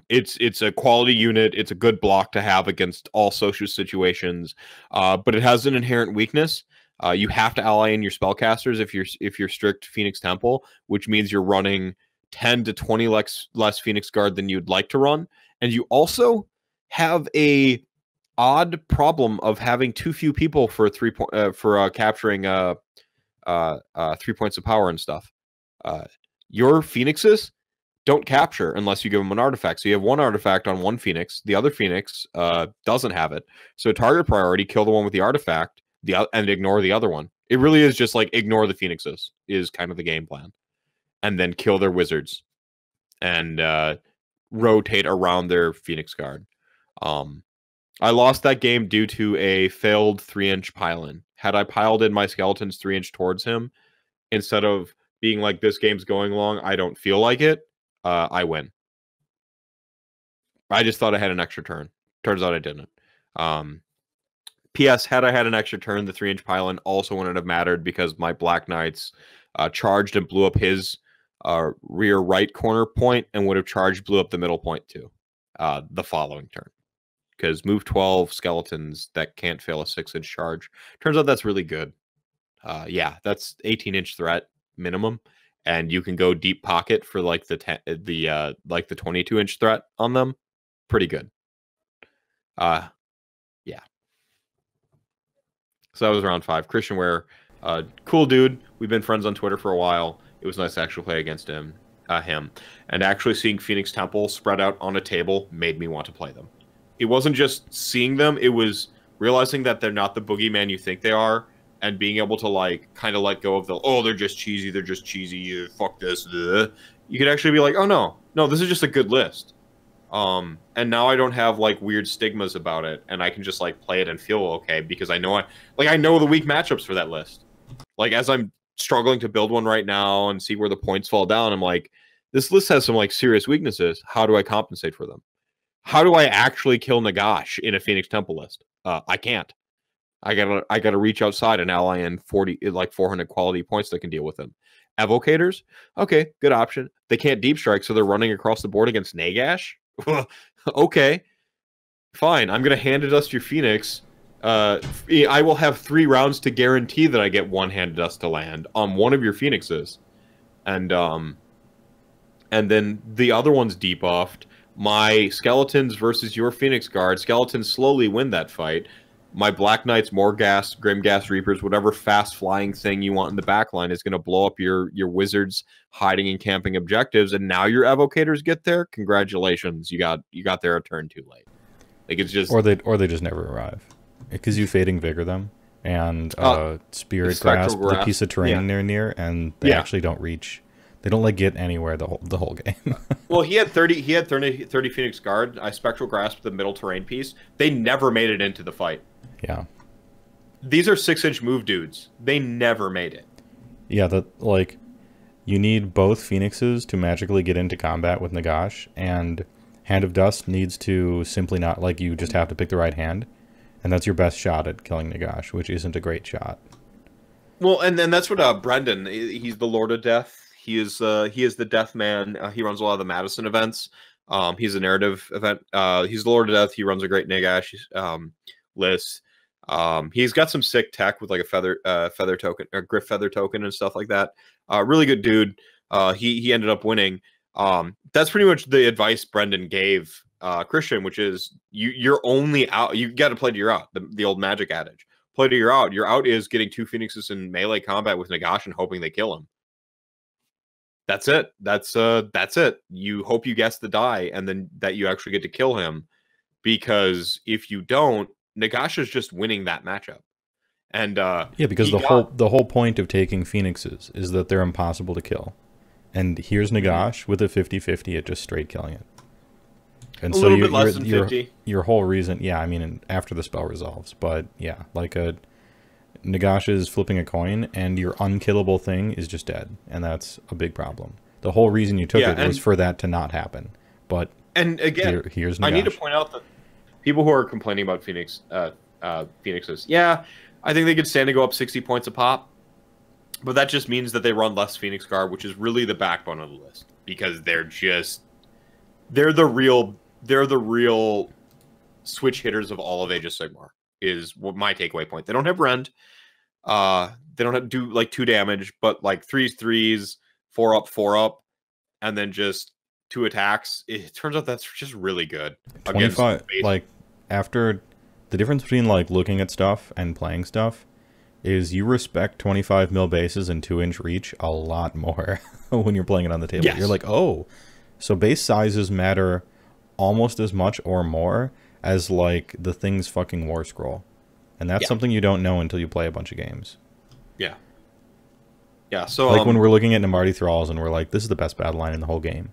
It's a quality unit. It's a good block to have against all social situations. But it has an inherent weakness. You have to ally in your spellcasters if you're strict Phoenix Temple, which means you're running 10 to 20 less Phoenix Guard than you'd like to run, and you also have a odd problem of having too few people for capturing 3 points of power and stuff. Your Phoenixes don't capture unless you give them an artifact. So you have 1 artifact on 1 Phoenix. The other Phoenix doesn't have it. So target priority, kill the one with the artifact, and ignore the other one. It really is just like ignore the Phoenixes is kind of the game plan. And then kill their wizards. And rotate around their Phoenix Guard. I lost that game due to a failed 3-inch pile-in. Had I piled in my skeletons 3-inch towards him, instead of being like, this game's going long, I don't feel like it, I win. I just thought I had an extra turn. Turns out I didn't. P.S. Had I had an extra turn, the 3-inch pile-in also wouldn't have mattered because my Black Knights charged and blew up his rear right corner point and would have charged, blew up the middle point too the following turn. Because move 12 skeletons that can't fail a 6-inch charge. Turns out that's really good. Yeah, that's 18-inch threat minimum, and you can go deep pocket for like the 22-inch threat on them. Pretty good. Yeah. So that was round 5. Christian Ware, cool dude. We've been friends on Twitter for a while. It was nice to actually play against him. And actually seeing Phoenix Temple spread out on a table made me want to play them. It wasn't just seeing them, it was realizing that they're not the boogeyman you think they are, and being able to like kind of let go of they're just cheesy, fuck this. Bleh. You could actually be like, oh no, this is just a good list. And now I don't have like weird stigmas about it, and I can just like play it and feel okay because I know the weak matchups for that list. Like as I'm struggling to build one right now and see where the points fall down, I'm like, this list has some like serious weaknesses. How do I compensate for them? How do I actually kill Nagash in a Phoenix Temple list? I can't. I gotta reach outside and ally in 400 quality points that can deal with him. Evocators, okay, good option. They can't deep strike, so they're running across the board against Nagash. Okay, fine. I'm gonna hand it dust your Phoenix. I will have 3 rounds to guarantee that I get 1 hand dust to land on one of your Phoenixes, and then the other one's debuffed. My skeletons versus your Phoenix Guard. Skeletons slowly win that fight. My Black Knights, Morghast, Grimghast Reapers, whatever fast flying thing you want in the backline is going to blow up your wizards hiding and camping objectives. And now your evocators get there. Congratulations, you got there a turn too late. Like it's just or they just never arrive because you fading vigor them and spirit grasp the piece of terrain they're near, and they actually don't reach. They don't like get anywhere the whole game. Well, he had 30 Phoenix Guard. I spectral grasped the middle terrain piece. They never made it into the fight. Yeah. These are 6-inch move dudes. They never made it. Yeah, you need both Phoenixes to magically get into combat with Nagash, and Hand of Dust needs to simply not, like, you just have to pick the right hand, And that's your best shot at killing Nagash, which isn't a great shot. Well, and then that's what Brendan. He's the Lord of Death. He is the Death Man. He runs a lot of the Madison events. He's a narrative event. He's the Lord of Death. He runs a great Nagash list. He's got some sick tech with like a feather token or Griff feather token and stuff like that. Really good dude. He ended up winning. That's pretty much the advice Brendan gave Christian, which is you're only out. You got to play to your out. The old Magic adage: play to your out. Your out is getting 2 Phoenixes in melee combat with Nagash and hoping they kill him. That's it. That's it. You hope you guess the die and then that you actually get to kill him, because if you don't, Nagash is just winning that matchup. And yeah, because the whole point of taking Phoenixes is that they're impossible to kill. And here's Nagash with a 50-50 at just straight killing it. And a little bit less than 50. Your whole reason, yeah, I mean, after the spell resolves, but yeah, like Nagash is flipping a coin, and your unkillable thing is just dead, and that's a big problem. The whole reason you took it was for that to not happen. But and again, here's Nagash. I need to point out that people who are complaining about Phoenixes, yeah, I think they could stand to go up 60 points a pop, but that just means that they run less Phoenix Guard, which is really the backbone of the list, because they're the real switch hitters of all of Age of Sigmar. Is what my takeaway point. They don't have Rend. They don't have to do like 2 damage, but like 3s, 4 up, 4 up, and then just 2 attacks. It turns out that's just really good. 25, like, after the difference between like looking at stuff and playing stuff is you respect 25 mil bases and 2-inch reach a lot more when you're playing it on the table. Yes. You're like, oh, so base sizes matter almost as much or more as like the thing's fucking war scroll. And that's something you don't know until you play a bunch of games. Yeah. Yeah, so like when we're looking at Namarti Thralls and we're like, this is the best battle line in the whole game.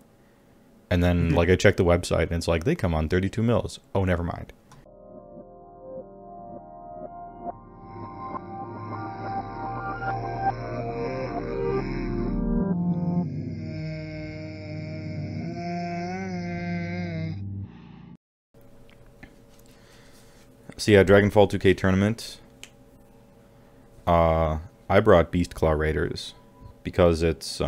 And then like I check the website and it's like, they come on 32 mils. Oh, never mind. So yeah, Dragonfall 2K tournament. I brought Beastclaw Raiders because it's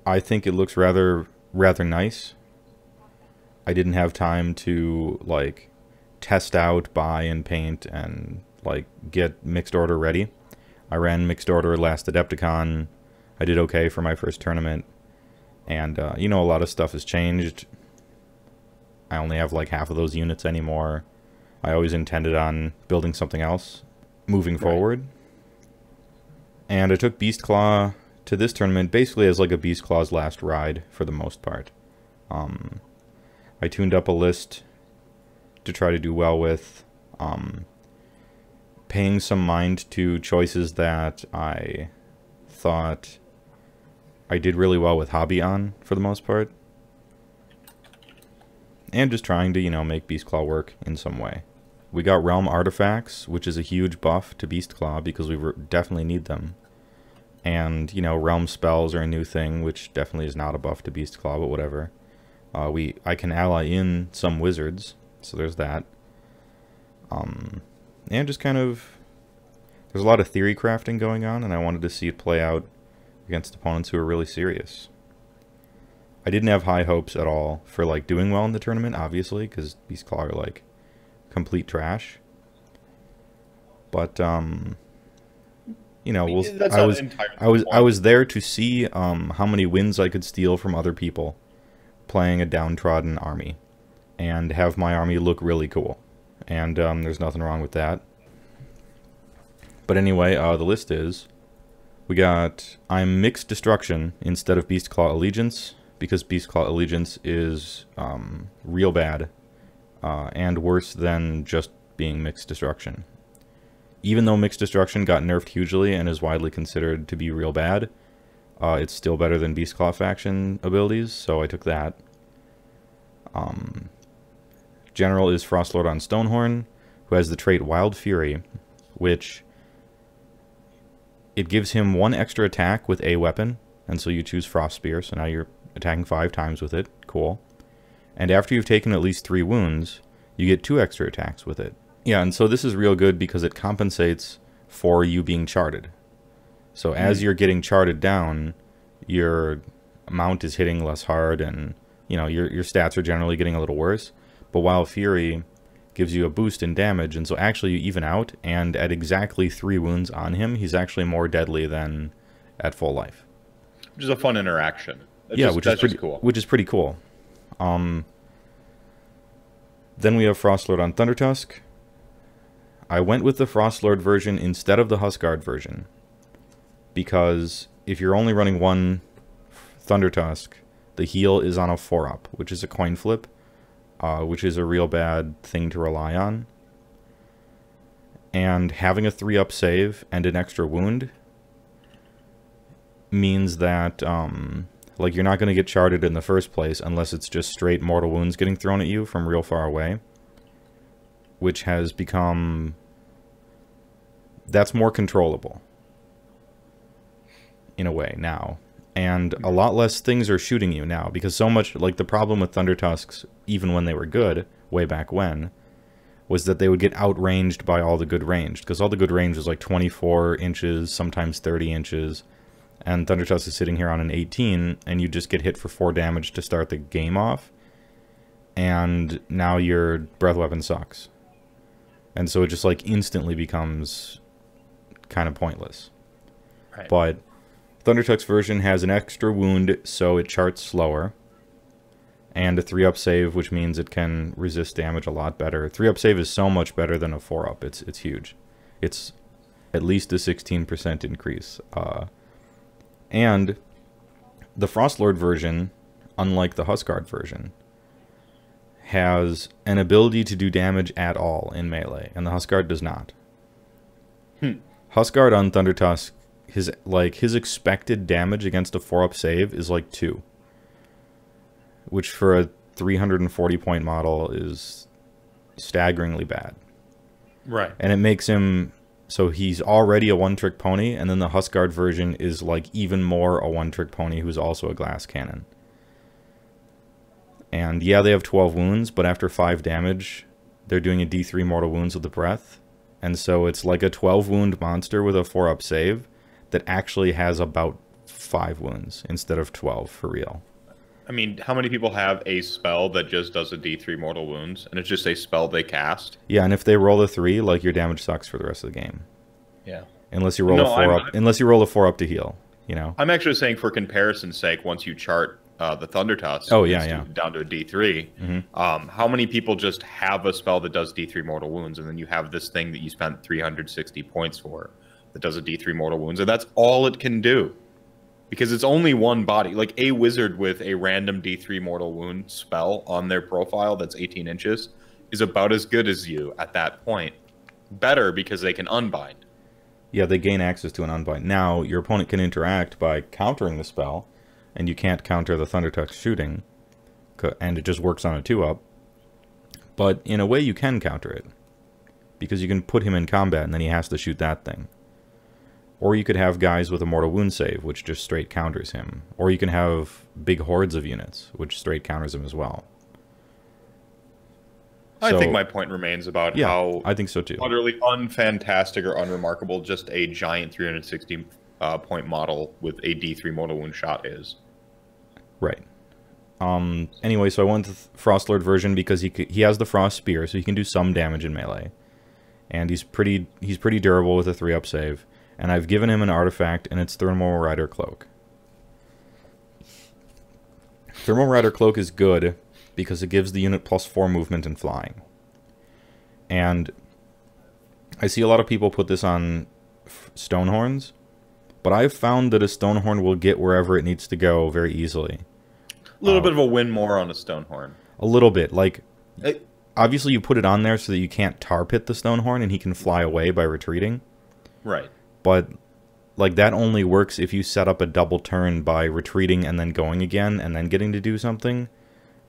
I think it looks rather nice. I didn't have time to like test out, buy, and paint and like get mixed order ready. I ran mixed order last Adepticon. I did okay for my first tournament, and you know, a lot of stuff has changed. I only have like half of those units anymore. I always intended on building something else moving forward. And I took Beastclaw to this tournament basically as like a Beastclaw's last ride for the most part. I tuned up a list to try to do well with, paying some mind to choices that I thought I did really well with Hobby on for the most part. And just trying to, you know, make Beastclaw work in some way. We got Realm Artifacts, which is a huge buff to Beastclaw because we definitely need them. And, you know, Realm Spells are a new thing, which definitely is not a buff to Beastclaw, but whatever. I can ally in some wizards, so there's that. And just kind of... There's a lot of theory crafting going on, and I wanted to see it play out against opponents who are really serious. I didn't have high hopes at all for like doing well in the tournament, obviously, because Beastclaw are like complete trash. But you know, I was there to see how many wins I could steal from other people playing a downtrodden army, and have my army look really cool. And there's nothing wrong with that. But anyway, the list is I'm Mixed Destruction instead of Beastclaw Allegiance, because Beastclaw Allegiance is real bad, and worse than just being Mixed Destruction. Even though Mixed Destruction got nerfed hugely and is widely considered to be real bad, it's still better than Beastclaw faction abilities, so I took that. General is Frostlord on Stonehorn, who has the trait Wild Fury, which it gives him 1 extra attack with a weapon, and so you choose Frost Spear, so now you're attacking 5 times with it. Cool. And after you've taken at least 3 wounds, you get 2 extra attacks with it. Yeah, and so this is real good because it compensates for you being charted. So as you're getting charted down, your mount is hitting less hard, and your stats are generally getting a little worse. But Wild Fury gives you a boost in damage, and so actually you even out, and at exactly 3 wounds on him, he's actually more deadly than at full life. Which is a fun interaction. Which is pretty cool. Then we have Frostlord on Thundertusk. I went with the Frostlord version instead of the Huskguard version, because if you're only running one Thundertusk, the heal is on a 4-up, which is a coin flip, which is a real bad thing to rely on. And having a 3-up save and an extra wound means that like you're not going to get charted in the first place unless it's just straight mortal wounds getting thrown at you from real far away, which has become... that's more controllable in a way now. And a lot less things are shooting you now, because so much, like the problem with Thundertusks, even when they were good, way back when, was that they would get outranged by all the good ranged, because all the good range was like 24 inches, sometimes 30 inches, and Thundertusk is sitting here on an 18, and you just get hit for 4 damage to start the game off, and now your breath weapon sucks. And so it just like instantly becomes kind of pointless. Right. But Thundertusk's version has an extra wound, so it charts slower, and a 3-up save, which means it can resist damage a lot better. 3-up save is so much better than a 4-up. It's huge. It's at least a 16% increase. And the Frostlord version, unlike the Huskguard version, has an ability to do damage at all in melee, and the Huskguard does not. Huskguard on Thundertusk, his expected damage against a 4-up save is like 2, which for a 340 point model is staggeringly bad. Right. And it makes him so he's already a one-trick pony, and then the Huskguard version is like even more a one-trick pony who's also a glass cannon. And yeah, they have 12 wounds, but after 5 damage, they're doing a D3 mortal wounds with the breath. And so it's like a 12 wound monster with a 4-up save that actually has about 5 wounds instead of 12 for real. I mean, how many people have a spell that just does a D3 mortal wounds, and it's just a spell they cast? Yeah, and if they roll a 3, like your damage sucks for the rest of the game. Yeah. Unless you roll a 4-up, unless you roll a 4-up to heal, you know. I'm actually saying for comparison's sake, once you chart the Thundertusk, down to a D3, how many people just have a spell that does D3 mortal wounds, and then you have this thing that you spent 360 points for that does a D3 mortal wounds, and that's all it can do. Because it's only one body. Like, a wizard with a random D3 mortal wound spell on their profile that's 18 inches is about as good as you at that point. Better because they can unbind. Yeah, they gain access to an unbind. Now, your opponent can interact by countering the spell, and you can't counter the Thundertusk shooting, and it just works on a 2-up. But in a way, you can counter it, because you can put him in combat, and then he has to shoot that thing. Or you could have guys with a mortal wound save, which just straight counters him. Or you can have big hordes of units, which straight counters him as well. I think my point remains about how I think so too. Utterly unfantastic or unremarkable just a giant 360 point model with a D3 mortal wound shot is. Right. Anyway, so I went with the Frostlord version because he has the Frost Spear, so he can do some damage in melee. And he's pretty durable with a 3-up save. And I've given him an artifact, and it's Thermal Rider Cloak. Thermal Rider Cloak is good because it gives the unit +4 movement and flying. And I see a lot of people put this on Stonehorns, but I've found that a Stonehorn will get wherever it needs to go very easily. A little bit of a win more on a Stonehorn. A little bit. Like, obviously you put it on there so that you can't tar pit the Stonehorn and he can fly away by retreating. Right. But like that only works if you set up a double turn by retreating and then going again and then getting to do something.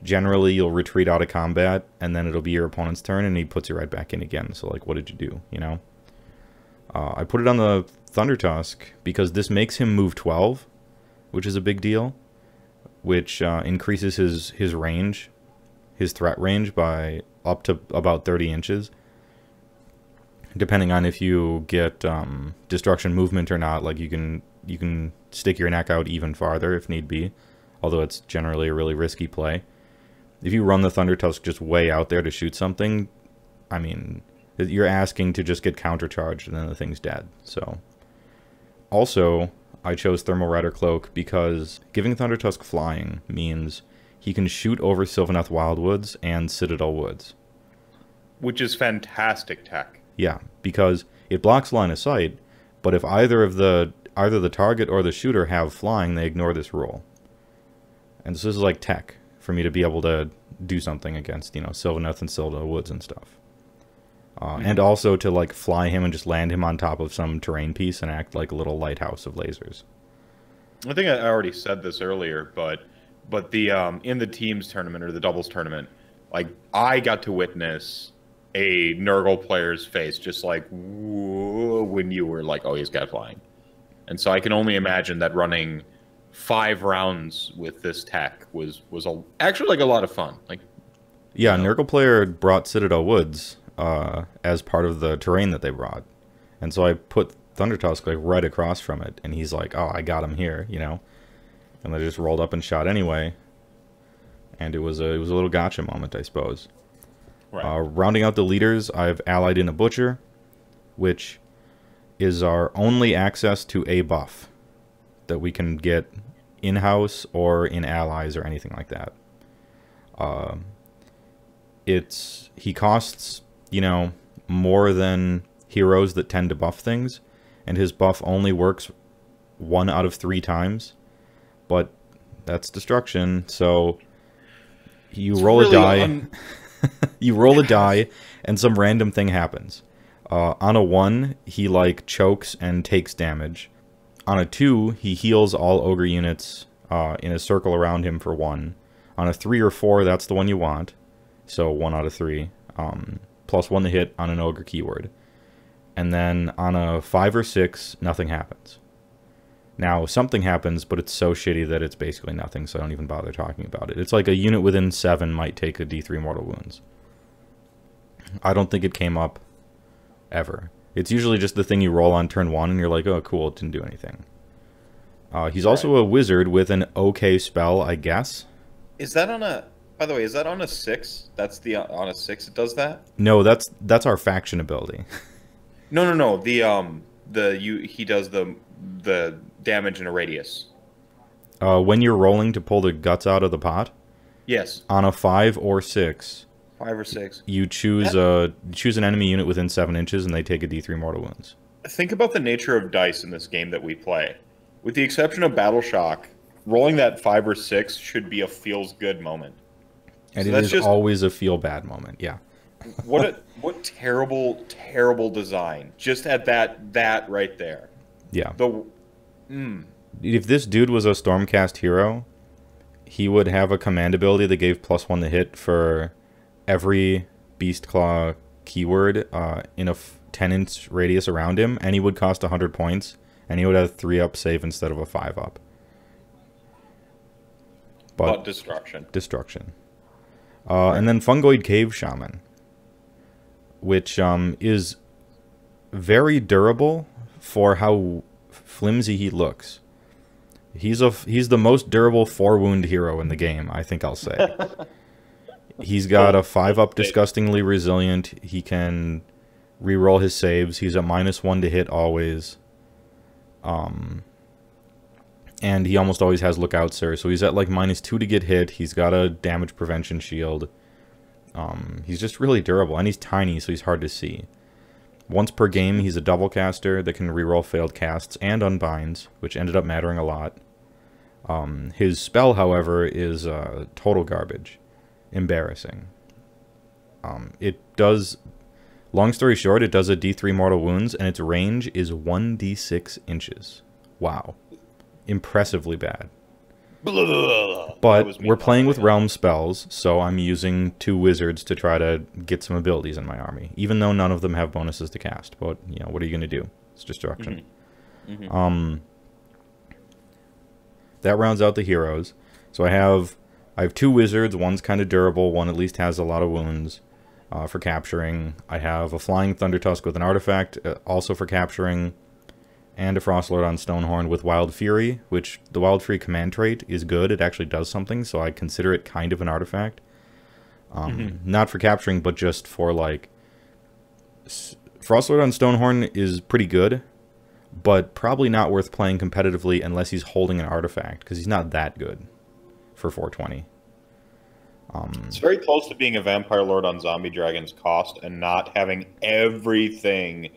Generally, you'll retreat out of combat and then it'll be your opponent's turn and he puts you right back in again. So like, what did you do, you know? I put it on the Thundertusk because this makes him move 12, which is a big deal, which increases his range his threat range by up to about 30 inches. Depending on if you get destruction movement or not, like you can stick your neck out even farther if need be, although it's generally a really risky play. If you run the Thunder Tusk just way out there to shoot something, I mean, you're asking to just get countercharged and then the thing's dead. So, also, I chose Thermal Rider Cloak because giving Thunder Tusk flying means he can shoot over Sylvaneth Wildwoods and Citadel Woods. Which is fantastic tech. Yeah, because it blocks line of sight, but if either the target or the shooter have flying, they ignore this rule. And so this is like tech for me to be able to do something against, you know, Sylvaneth and Citadel Woods and stuff. And also to like fly him and just land him on top of some terrain piece and act like a little lighthouse of lasers. I think I already said this earlier, but the in the teams tournament or the doubles tournament, like I got to witness a Nurgle player's face just like whoa, when you were like, oh, he's got flying. And so I can only imagine that running 5 rounds with this tech was actually like a lot of fun. Like, yeah, Nurgle player brought Citadel Woods as part of the terrain that they brought, and so I put Thunder Tusk like right across from it, and he's like, "Oh, I got him here," you know, and they just rolled up and shot anyway, and it was a little gotcha moment, I suppose. Right. Rounding out the leaders, I've allied in a Butcher, which is our only access to a buff that we can get in-house or in allies or anything like that. He costs, you know, more than heroes that tend to buff things, and his buff only works 1 out of 3 times, but that's destruction, so you roll a die, you roll a die, and some random thing happens. On a 1, he, like, chokes and takes damage. On a 2, he heals all ogre units in a circle around him for 1. On a 3 or 4, that's the one you want, so 1 out of 3. Plus 1 to hit on an ogre keyword. And then on a 5 or 6, nothing happens. Now, something happens, but it's so shitty that it's basically nothing, so I don't even bother talking about it. It's like a unit within 7 might take a D3 mortal wounds. I don't think it came up ever. It's usually just the thing you roll on turn 1, and you're like, oh, cool, it didn't do anything. He's also a wizard with an okay spell, I guess. Is that on a... By the way, is that on a 6? That's the on a 6 it does that? No, that's our faction ability. No. He does the damage in a radius. When you're rolling to pull the guts out of the pot? Yes. On a 5 or 6. 5 or 6. You choose choose an enemy unit within 7 inches, and they take a D3 mortal wounds. Think about the nature of dice in this game that we play. With the exception of Battle Shock, rolling that 5 or 6 should be a feels good moment. And so it is just always a feel bad moment. Yeah. What terrible design. Just at that right there. Yeah. If this dude was a Stormcast hero, he would have a command ability that gave +1 to hit for every Beastclaw keyword in a 10-inch radius around him, and he would cost 100 points, and he would have 3-up save instead of a 5-up. But destruction. Destruction. And then Fungoid Cave Shaman, which is very durable for how flimsy he looks. He's the most durable 4-wound hero in the game, I think I'll say. He's got a 5-up disgustingly resilient. He can reroll his saves. He's a -1 to hit always. And he almost always has Lookout Sir, so he's at like -2 to get hit. He's got a damage prevention shield. He's just really durable, and he's tiny, so he's hard to see. Once per game, he's a double caster that can reroll failed casts and unbinds, which ended up mattering a lot. His spell, however, is total garbage. Embarrassing. It does... Long story short, it does a D3 mortal wounds, and its range is 1d6 inches. Wow. Impressively bad. But we're playing with realm spells, so I'm using 2 wizards to try to get some abilities in my army, even though none of them have bonuses to cast. But, you know, what are you going to do? It's destruction. That rounds out the heroes. So I have I have 2 wizards. One's kind of durable. One at least has a lot of wounds for capturing. I have a Flying Thundertusk with an artifact, also for capturing, and a Frostlord on Stonehorn with Wild Fury, which the Wild Fury command trait is good. It actually does something, so I consider it kind of an artifact. Not for capturing, but just for, like... Frostlord on Stonehorn is pretty good, but probably not worth playing competitively unless he's holding an artifact, because he's not that good for 420. It's very close to being a Vampire Lord on Zombie Dragon's cost and not having everything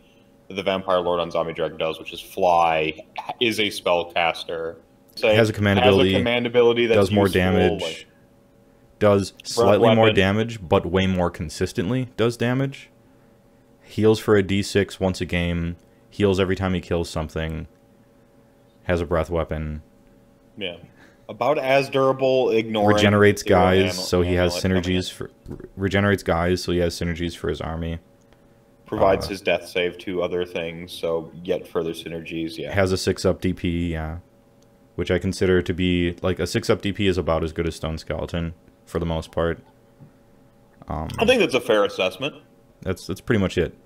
that the Vampire Lord on Zombie Dragon does, which is fly, is a spellcaster. Has a command ability that does more damage, like, does slightly more damage, but way more consistently does damage. Heals for a d6 once a game, heals every time he kills something, has a breath weapon. Yeah. About as durable, ignoring... Regenerates guys, so he has synergies for... Regenerates guys, so he has synergies for his army. Provides his death save to other things, so yet further synergies, yeah. Has a 6-up DP, yeah. Which I consider to be... Like, a 6-up DP is about as good as Stone Skeleton, for the most part. I think that's a fair assessment. That's pretty much it.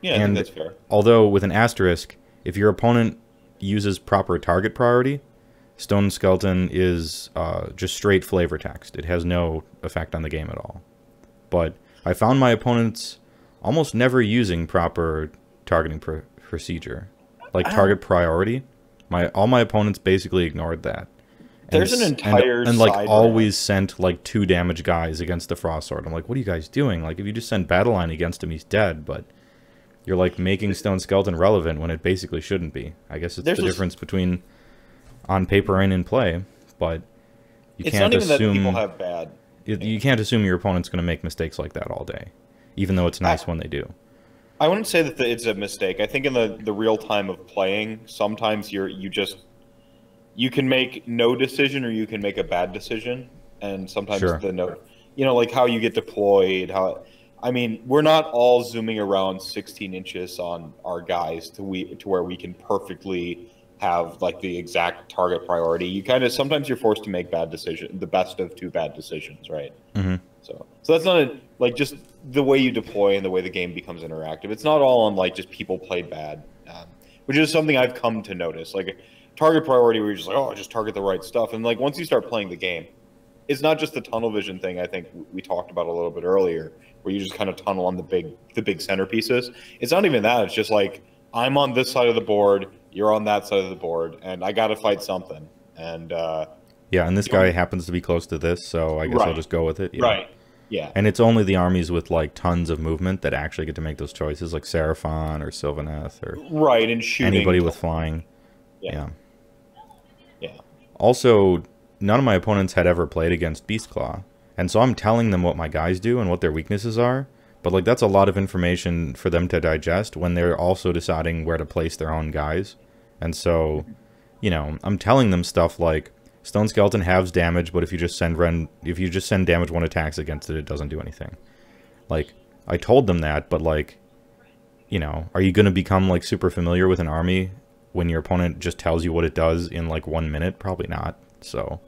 Yeah, I think that's fair. Although, with an asterisk, if your opponent uses proper target priority, Stone Skeleton is just straight flavor text. It has no effect on the game at all. But I found my opponents almost never using proper targeting procedure. Like target priority. All my opponents basically ignored that. There's an entire and like always sent like 2 damage guys against the Frostlord. I'm like, what are you guys doing? Like, if you just send Battle Line against him, he's dead. But you're like making Stone Skeleton relevant when it basically shouldn't be. I guess it's the difference between on paper and in play. But you can't assume that people have bad. You can't assume your opponent's going to make mistakes like that all day, even though it's nice when they do. I wouldn't say that it's a mistake. I think in the real time of playing, sometimes you can make no decision or you can make a bad decision, and sometimes like how you get deployed. I mean, we're not all zooming around 16 inches on our guys to where we can perfectly have like the exact target priority. You kind of sometimes you're forced to make bad decisions, the best of 2 bad decisions, right? Mm-hmm. So that's not like just the way you deploy and the way the game becomes interactive. It's not all on like just people played bad, which is something I've come to notice. Like target priority, where you're just like, oh, just target the right stuff, and like once you start playing the game, it's not just the tunnel vision thing. I think we talked about a little bit earlier, where you just kind of tunnel on the big centerpieces. It's not even that. It's just like I'm on this side of the board, you're on that side of the board, and I got to fight something. And yeah, and this guy happens to be close to this, so I guess I'll just go with it. Yeah. Right. Yeah. And it's only the armies with like tons of movement that actually get to make those choices, like Seraphon or Sylvaneth or and shooting anybody with flying. Yeah. Also, none of my opponents had ever played against Beastclaw, and so I'm telling them what my guys do and what their weaknesses are. But like that's a lot of information for them to digest when they're also deciding where to place their own guys. And so, I'm telling them stuff like Stone Skeleton halves damage, but if you just send damage 1 attacks against it, it doesn't do anything. Like I told them that, but like, are you going to become like super familiar with an army when your opponent just tells you what it does in like 1 minute? Probably not. So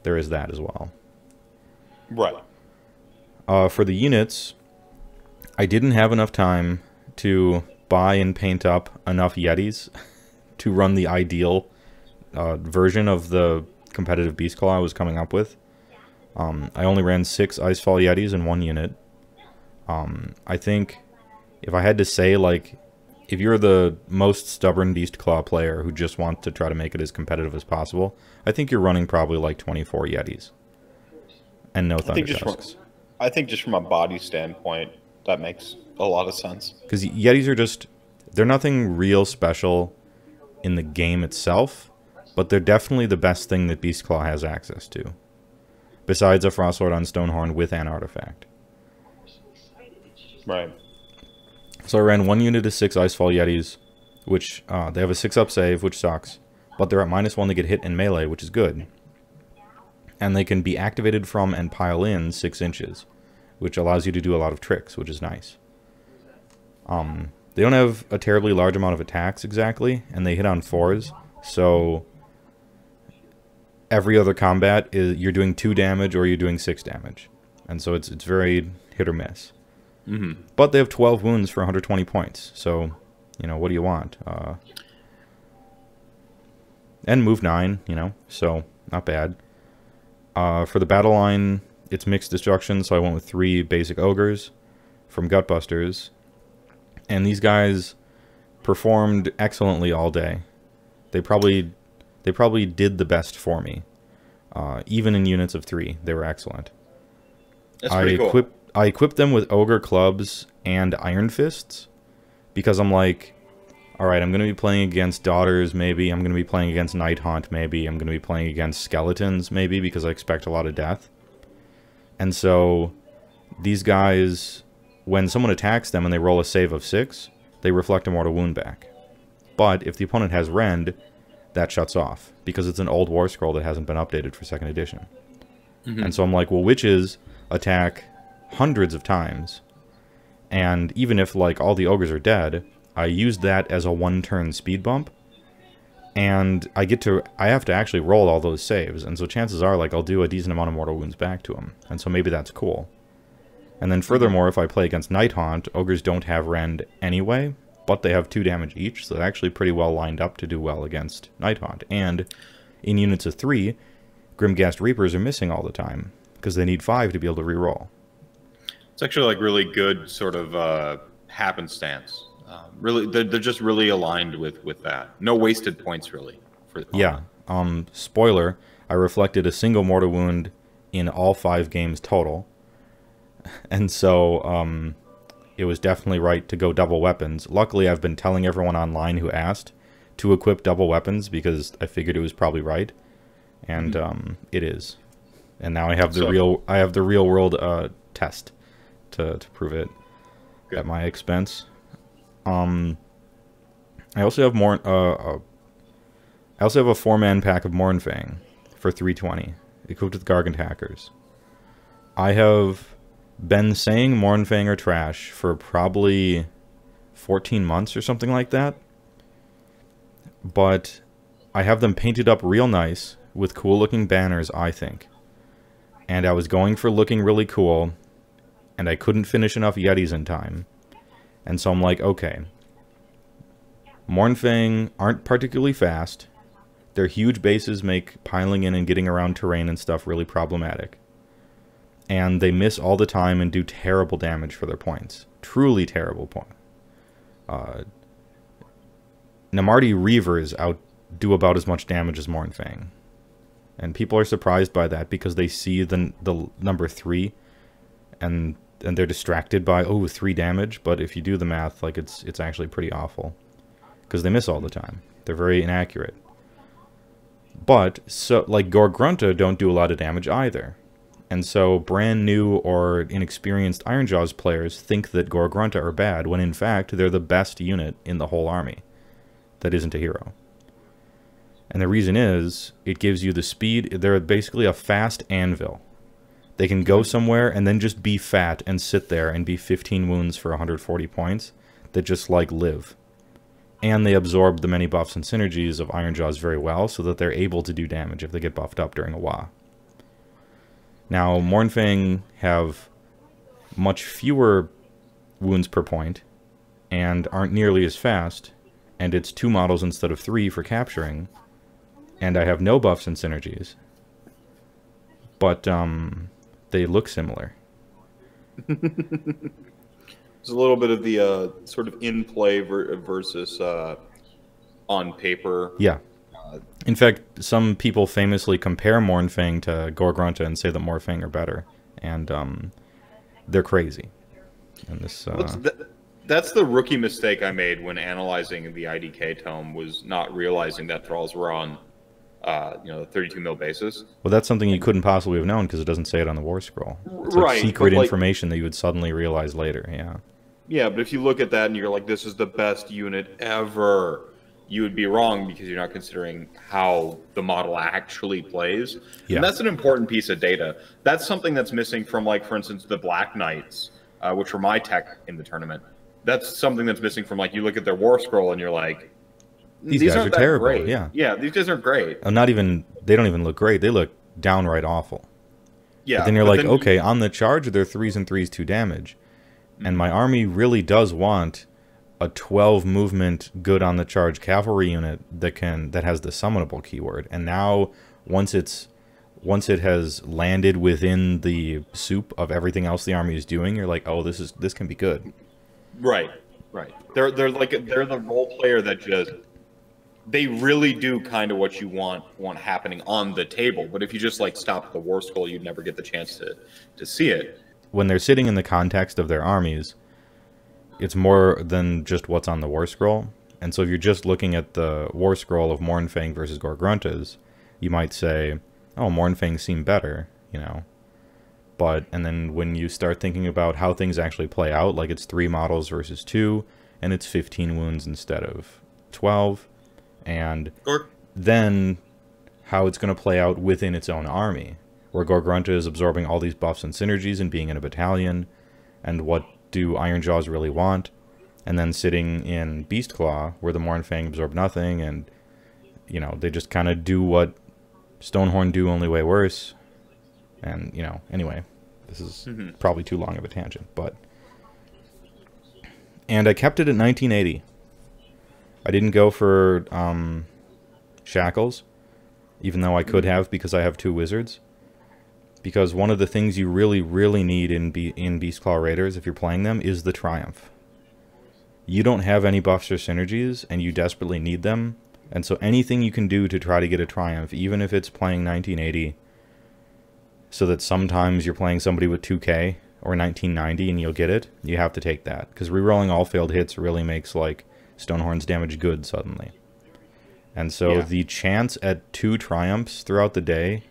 there is that as well. Right. For the units, I didn't have enough time to buy and paint up enough Yetis to run the ideal version of the competitive Beastclaw I was coming up with. I only ran 6 Icefall Yetis in 1 unit. I think if I had to say, like, if you're the most stubborn Beastclaw player who just wants to try to make it as competitive as possible, I think you're running probably like 24 Yetis. And no Thundertusks. I think just from a body standpoint, that makes a lot of sense. Because Yetis are they're nothing real special in the game itself, but they're definitely the best thing that Beastclaw has access to. Besides a Frostlord on Stonehorn with an artifact. Right. So I ran 1 unit of 6 Icefall Yetis, which they have a 6-up save, which sucks. But they're at -1 to get hit in melee, which is good. And they can be activated from and pile in 6 inches, which allows you to do a lot of tricks, which is nice. They don't have a terribly large amount of attacks exactly, and they hit on 4s, so every other combat is you're doing 2 damage or you're doing 6 damage. And so it's very hit or miss. Mm-hmm. But they have 12 wounds for 120 points. So, you know, what do you want? And move 9, you know, so not bad. For the battle line, it's mixed destruction, so I went with 3 basic ogres from Gutbusters. And these guys performed excellently all day. They probably did the best for me. Even in units of 3, they were excellent. That's pretty cool. I equipped them with ogre clubs and iron fists because I'm like, all right, I'm going to be playing against daughters, maybe. I'm going to be playing against Night Haunt, maybe. I'm going to be playing against skeletons, maybe, because I expect a lot of death. And so these guys, when someone attacks them and they roll a save of 6, they reflect a mortal wound back. But if the opponent has rend, that shuts off because it's an old war scroll that hasn't been updated for 2nd edition. Mm-hmm. And so I'm like, well, witches attack hundreds of times, and even if like all the ogres are dead, I used that as a 1-turn speed bump, and I have to actually roll all those saves, and so chances are like I'll do a decent amount of mortal wounds back to them, and so maybe that's cool. And then furthermore, if I play against Night Haunt, ogres don't have rend anyway, but they have 2 damage each, so they're actually pretty well lined up to do well against Night Haunt. And in units of 3, Grimghast Reapers are missing all the time because they need 5 to be able to reroll. It's actually like really good sort of happenstance. Really, they're just really aligned with that. No wasted points really. Yeah. Spoiler: I reflected a single mortal wound in all 5 games total, and so it was definitely right to go double weapons. Luckily, I've been telling everyone online who asked to equip double weapons because I figured it was probably right, and it is. And now I have the real world test to prove it at my expense. I also have more. I also have a 4-man pack of Mournfang for 320, equipped with Gargant Hackers. I have been saying Mournfang are trash for probably 14 months or something like that, but I have them painted up real nice with cool-looking banners, I think. And I was going for looking really cool, and I couldn't finish enough Yetis in time. And so I'm like, okay. Mournfang aren't particularly fast. Their huge bases make piling in and getting around terrain and stuff really problematic. And they miss all the time and do terrible damage for their points. Truly terrible point. Namarti Reavers do about as much damage as Mournfang. And people are surprised by that because they see the number 3 and they're distracted by, oh, 3 damage, but if you do the math, like it's actually pretty awful. Because they miss all the time. They're very inaccurate. But, so like Gorgrunta don't do a lot of damage either. And so brand new or inexperienced Ironjawz players think that Gorgrunta are bad, when in fact they're the best unit in the whole army that isn't a hero. And the reason is, it gives you the speed. They're basically a fast anvil. They can go somewhere and then just be fat and sit there and be 15 wounds for 140 points that just, like, live. And they absorb the many buffs and synergies of Ironjawz very well so that they're able to do damage if they get buffed up during a WoW. Now, Mournfang have much fewer wounds per point and aren't nearly as fast, and it's 2 models instead of 3 for capturing, and I have no buffs and synergies. But, they look similar. There's a little bit of the sort of in-play versus on paper. Yeah. In fact, some people famously compare Mournfang to Gorgrunta and say that Mournfang are better. And they're crazy. And this, that's the rookie mistake I made when analyzing the IDK tome, was not realizing that thralls were on the 32 mil basis. Well, that's something you couldn't possibly have known because it doesn't say it on the war scroll. It's like secret information that you would suddenly realize later. Yeah. Yeah, but if you look at that and you're like, this is the best unit ever, you would be wrong because you're not considering how the model actually plays. Yeah. And that's an important piece of data. That's something that's missing from, like, for instance, the Black Knights, which were my tech in the tournament. That's something that's missing from, like, you look at their war scroll and you're like, these guys are terrible. great. Yeah. Yeah, these guys aren't great. Not even they don't even look great. They look downright awful. Yeah. But then you're like, okay, on the charge, they're 3s and 3s, 2 damage. And my army really does want a 12 movement good on the charge cavalry unit that has the summonable keyword. And now once it has landed within the soup of everything else the army is doing, you're like, oh, this can be good. Right. They're the role player that just, they really do kind of what you want happening on the table. But if you just like stop at the war scroll, you'd never get the chance to see it. When they're sitting in the context of their armies, it's more than just what's on the war scroll. And so if you're just looking at the war scroll of Mournfang versus Gore-Gruntas, you might say, oh, Mournfang seem better, you know. And then when you start thinking about how things actually play out, like it's 3 models versus 2, and it's 15 wounds instead of 12, and then how it's going to play out within its own army, where Gore-Grunta is absorbing all these buffs and synergies and being in a battalion, and what do Ironjaws really want, and then sitting in Beastclaw, where the Mournfang absorb nothing, and, you know, they just kind of do what Stonehorn do, only way worse. And, you know, anyway, this is probably too long of a tangent, but... And I kept it at 1980. I didn't go for shackles, even though I could have, because I have 2 wizards. Because one of the things you really, really need in Beastclaw Raiders, if you're playing them, is the Triumph. You don't have any buffs or synergies, and you desperately need them. And so anything you can do to try to get a Triumph, even if it's playing 1980, so that sometimes you're playing somebody with 2k or 1990 and you'll get it, you have to take that. Because rerolling all failed hits really makes, like, Stonehorn's damage good suddenly. And so the chance at 2 Triumphs throughout the day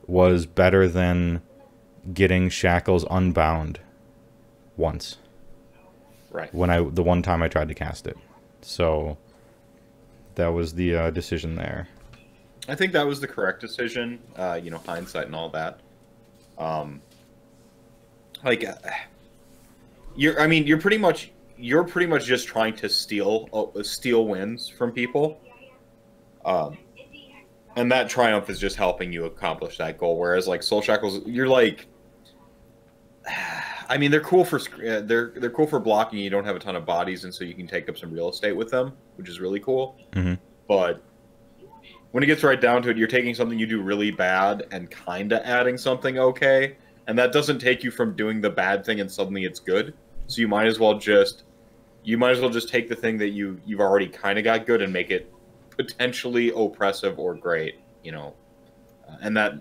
was better than getting Shackles unbound once. Right. The one time I tried to cast it. So that was the decision there. I think that was the correct decision. You know, hindsight and all that. You're pretty much just trying to steal wins from people. And that Triumph is just helping you accomplish that goal. Whereas like Soul Shackles, you're like, I mean, they're cool for they're cool for blocking. You don't have a ton of bodies, and so you can take up some real estate with them, which is really cool. But when it gets right down to it, you're taking something you do really bad and kind of adding something okay, and that doesn't take you from doing the bad thing and suddenly it's good. So you might as well just take the thing that you've already kind of got good and make it potentially oppressive or great, you know. And that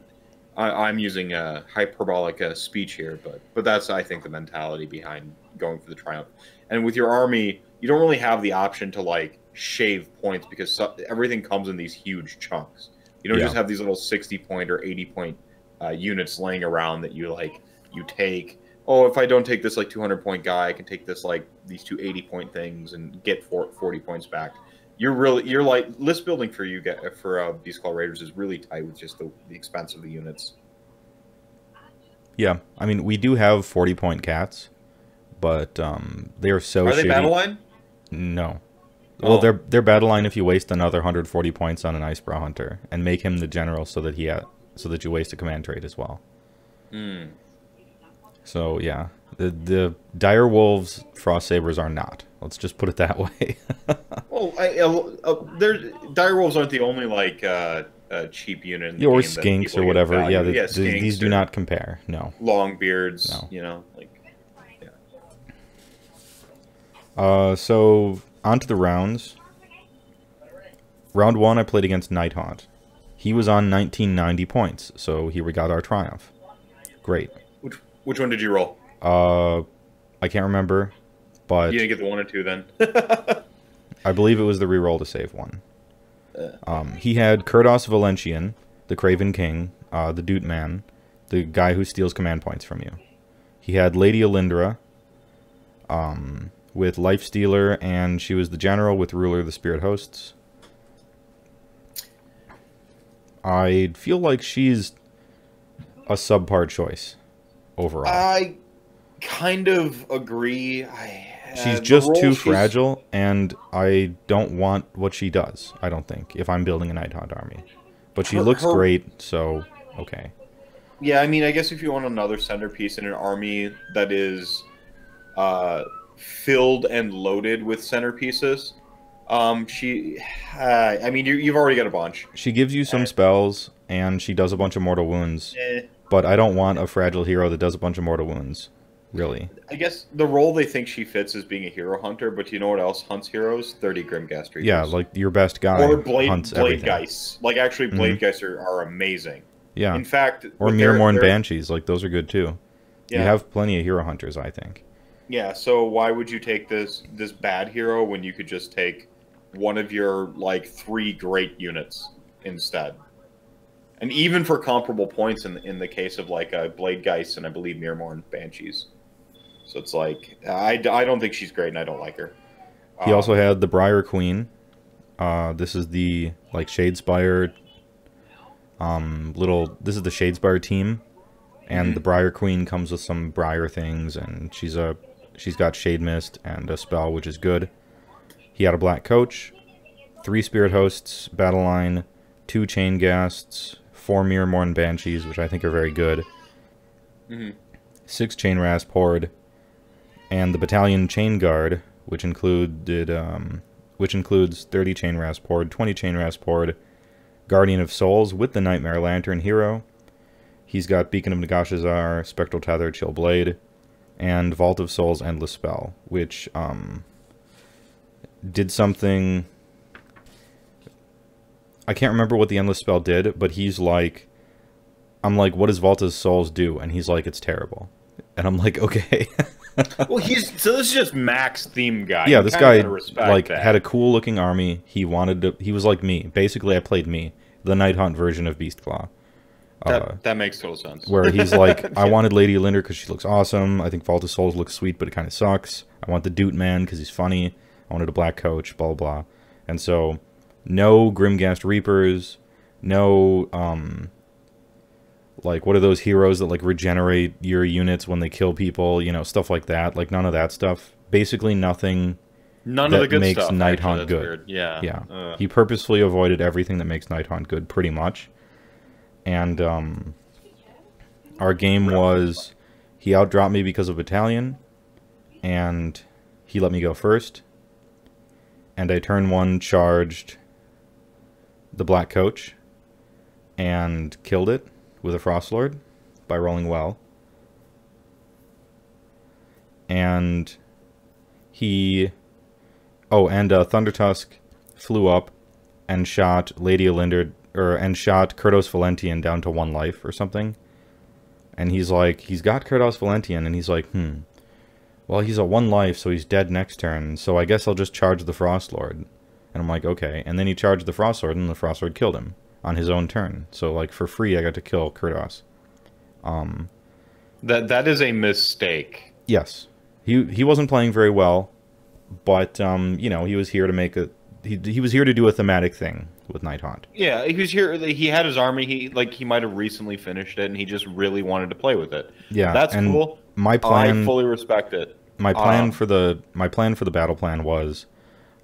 I'm using a hyperbolic speech here, but that's, I think, the mentality behind going for the Triumph. And with your army, you don't really have the option to like shave points because everything comes in these huge chunks. You don't just have these little 60-point or 80-point units laying around that you take. Oh, if I don't take this like 200-point guy, I can take this like these 2 80-point things and get 40 points back. You're like, list building for Beastclaw Raiders is really tight with just the expense of the units. Yeah, I mean, we do have 40-point cats, but they are so shitty. Are they battle line? No. Well, they're battle line if you waste another 140 points on an Icebrow Hunter and make him the general so that you waste a command trait as well. So yeah, the Dire Wolves Frost Sabers are not. Let's just put it that way. Well, Dire Wolves aren't the only like cheap unit in the or game skinks or whatever. Value. These do not compare. No. Longbeards. No. You know, like. Yeah. So on to the rounds. Round 1, I played against Nighthaunt. He was on 1990 points, so here we got our Triumph. Great. Which one did you roll? I can't remember, but you didn't get the 1 or 2 then. I believe it was the reroll to save one. He had Kurdos Valentian, the Craven King, the Doot Man, the guy who steals command points from you. He had Lady Alindra, with Lifestealer, and she was the general with Ruler of the Spirit Hosts. I feel like she's a subpar choice overall. I kind of agree. She's just too fragile, and I don't want what she does, I don't think, if I'm building a Nighthaunt army. But she looks great, so okay. Yeah, I mean, I guess if you want another centerpiece in an army that is filled and loaded with centerpieces, I mean, you've already got a bunch. She gives you some spells, and she does a bunch of mortal wounds. But I don't want a fragile hero that does a bunch of mortal wounds, really. I guess the role they think she fits is being a hero hunter, but you know what else hunts heroes? 30 Grimghast Reapers. Yeah, like your best guy or hunts everything. Blade Geists. Like, actually, Blade Geists are amazing. Yeah. In fact... Or Mirmorn Banshees, like, those are good, too. Yeah. You have plenty of hero hunters, I think. Yeah, so why would you take this bad hero when you could just take one of your, like, 3 great units instead? And even for comparable points in the case of, like, Blade Geist and I believe Mirmorn Banshees. So it's like, I don't think she's great and I don't like her. He also had the Briar Queen. This is the, like, Shadespire this is the Shadespire team. And the Briar Queen comes with some Briar things, and she's got Shade Mist and a spell, which is good. He had a Black Coach, 3 Spirit Hosts, Battle Line, 2 Chain Ghasts, 4 Mirmorn Banshees, which I think are very good, 6 Chain Rasp Horde, and the Battalion Chain Guard, which includes 30 Chain Rasp Horde, 20 Chain Rasp Horde, Guardian of Souls with the Nightmare Lantern hero. He's got Beacon of Nagashazar, Spectral Tether, Chill Blade, and Vault of Souls Endless Spell, which did something... I can't remember what the Endless Spell did, but he's like... I'm like, what does Vault of Souls do? And he's like, it's terrible. And I'm like, okay. Well, so this is just Max theme guy. Yeah, this guy like had a cool looking army. He was like me. Basically, I played me, the Night Hunt version of Beastclaw. That makes total sense. Where he's like, I wanted Lady Alinder because she looks awesome. I think Vault of Souls looks sweet, but it kind of sucks. I want the Doot Man because he's funny. I wanted a Black Coach, blah, blah, blah. And so, no Grimghast Reapers, no, like, what are those heroes that, like, regenerate your units when they kill people, you know, stuff like that. Like, none of that stuff. Basically nothing of the good makes stuff, Night actually, Hunt good. Weird. Yeah. Yeah. He purposefully avoided everything that makes Night Hunt good, pretty much. And our game was, he outdropped me because of Battalion, and he let me go first. And I turn 1 charged the Black Coach and killed it with a Frostlord by rolling well. And he... Oh, and Thundertusk flew up and shot Lady Alinder... and shot Kurdos Valentian down to 1 life or something. And he's like, he's got Kurdos Valentian, and he's like, well, he's at 1 life, so he's dead next turn, so I guess I'll just charge the Frostlord. And I'm like, okay. And then he charged the Frostlord, and the Frostlord killed him on his own turn. So, like, for free, I got to kill Kurdos. That is a mistake. Yes. He wasn't playing very well, but, you know, he was here to make a... He was here to do a thematic thing with Night Hunt. Yeah, he was here. He had his army. He might have recently finished it, and he just really wanted to play with it. Yeah, that's cool. My plan, I fully respect it. My plan for the battle plan was,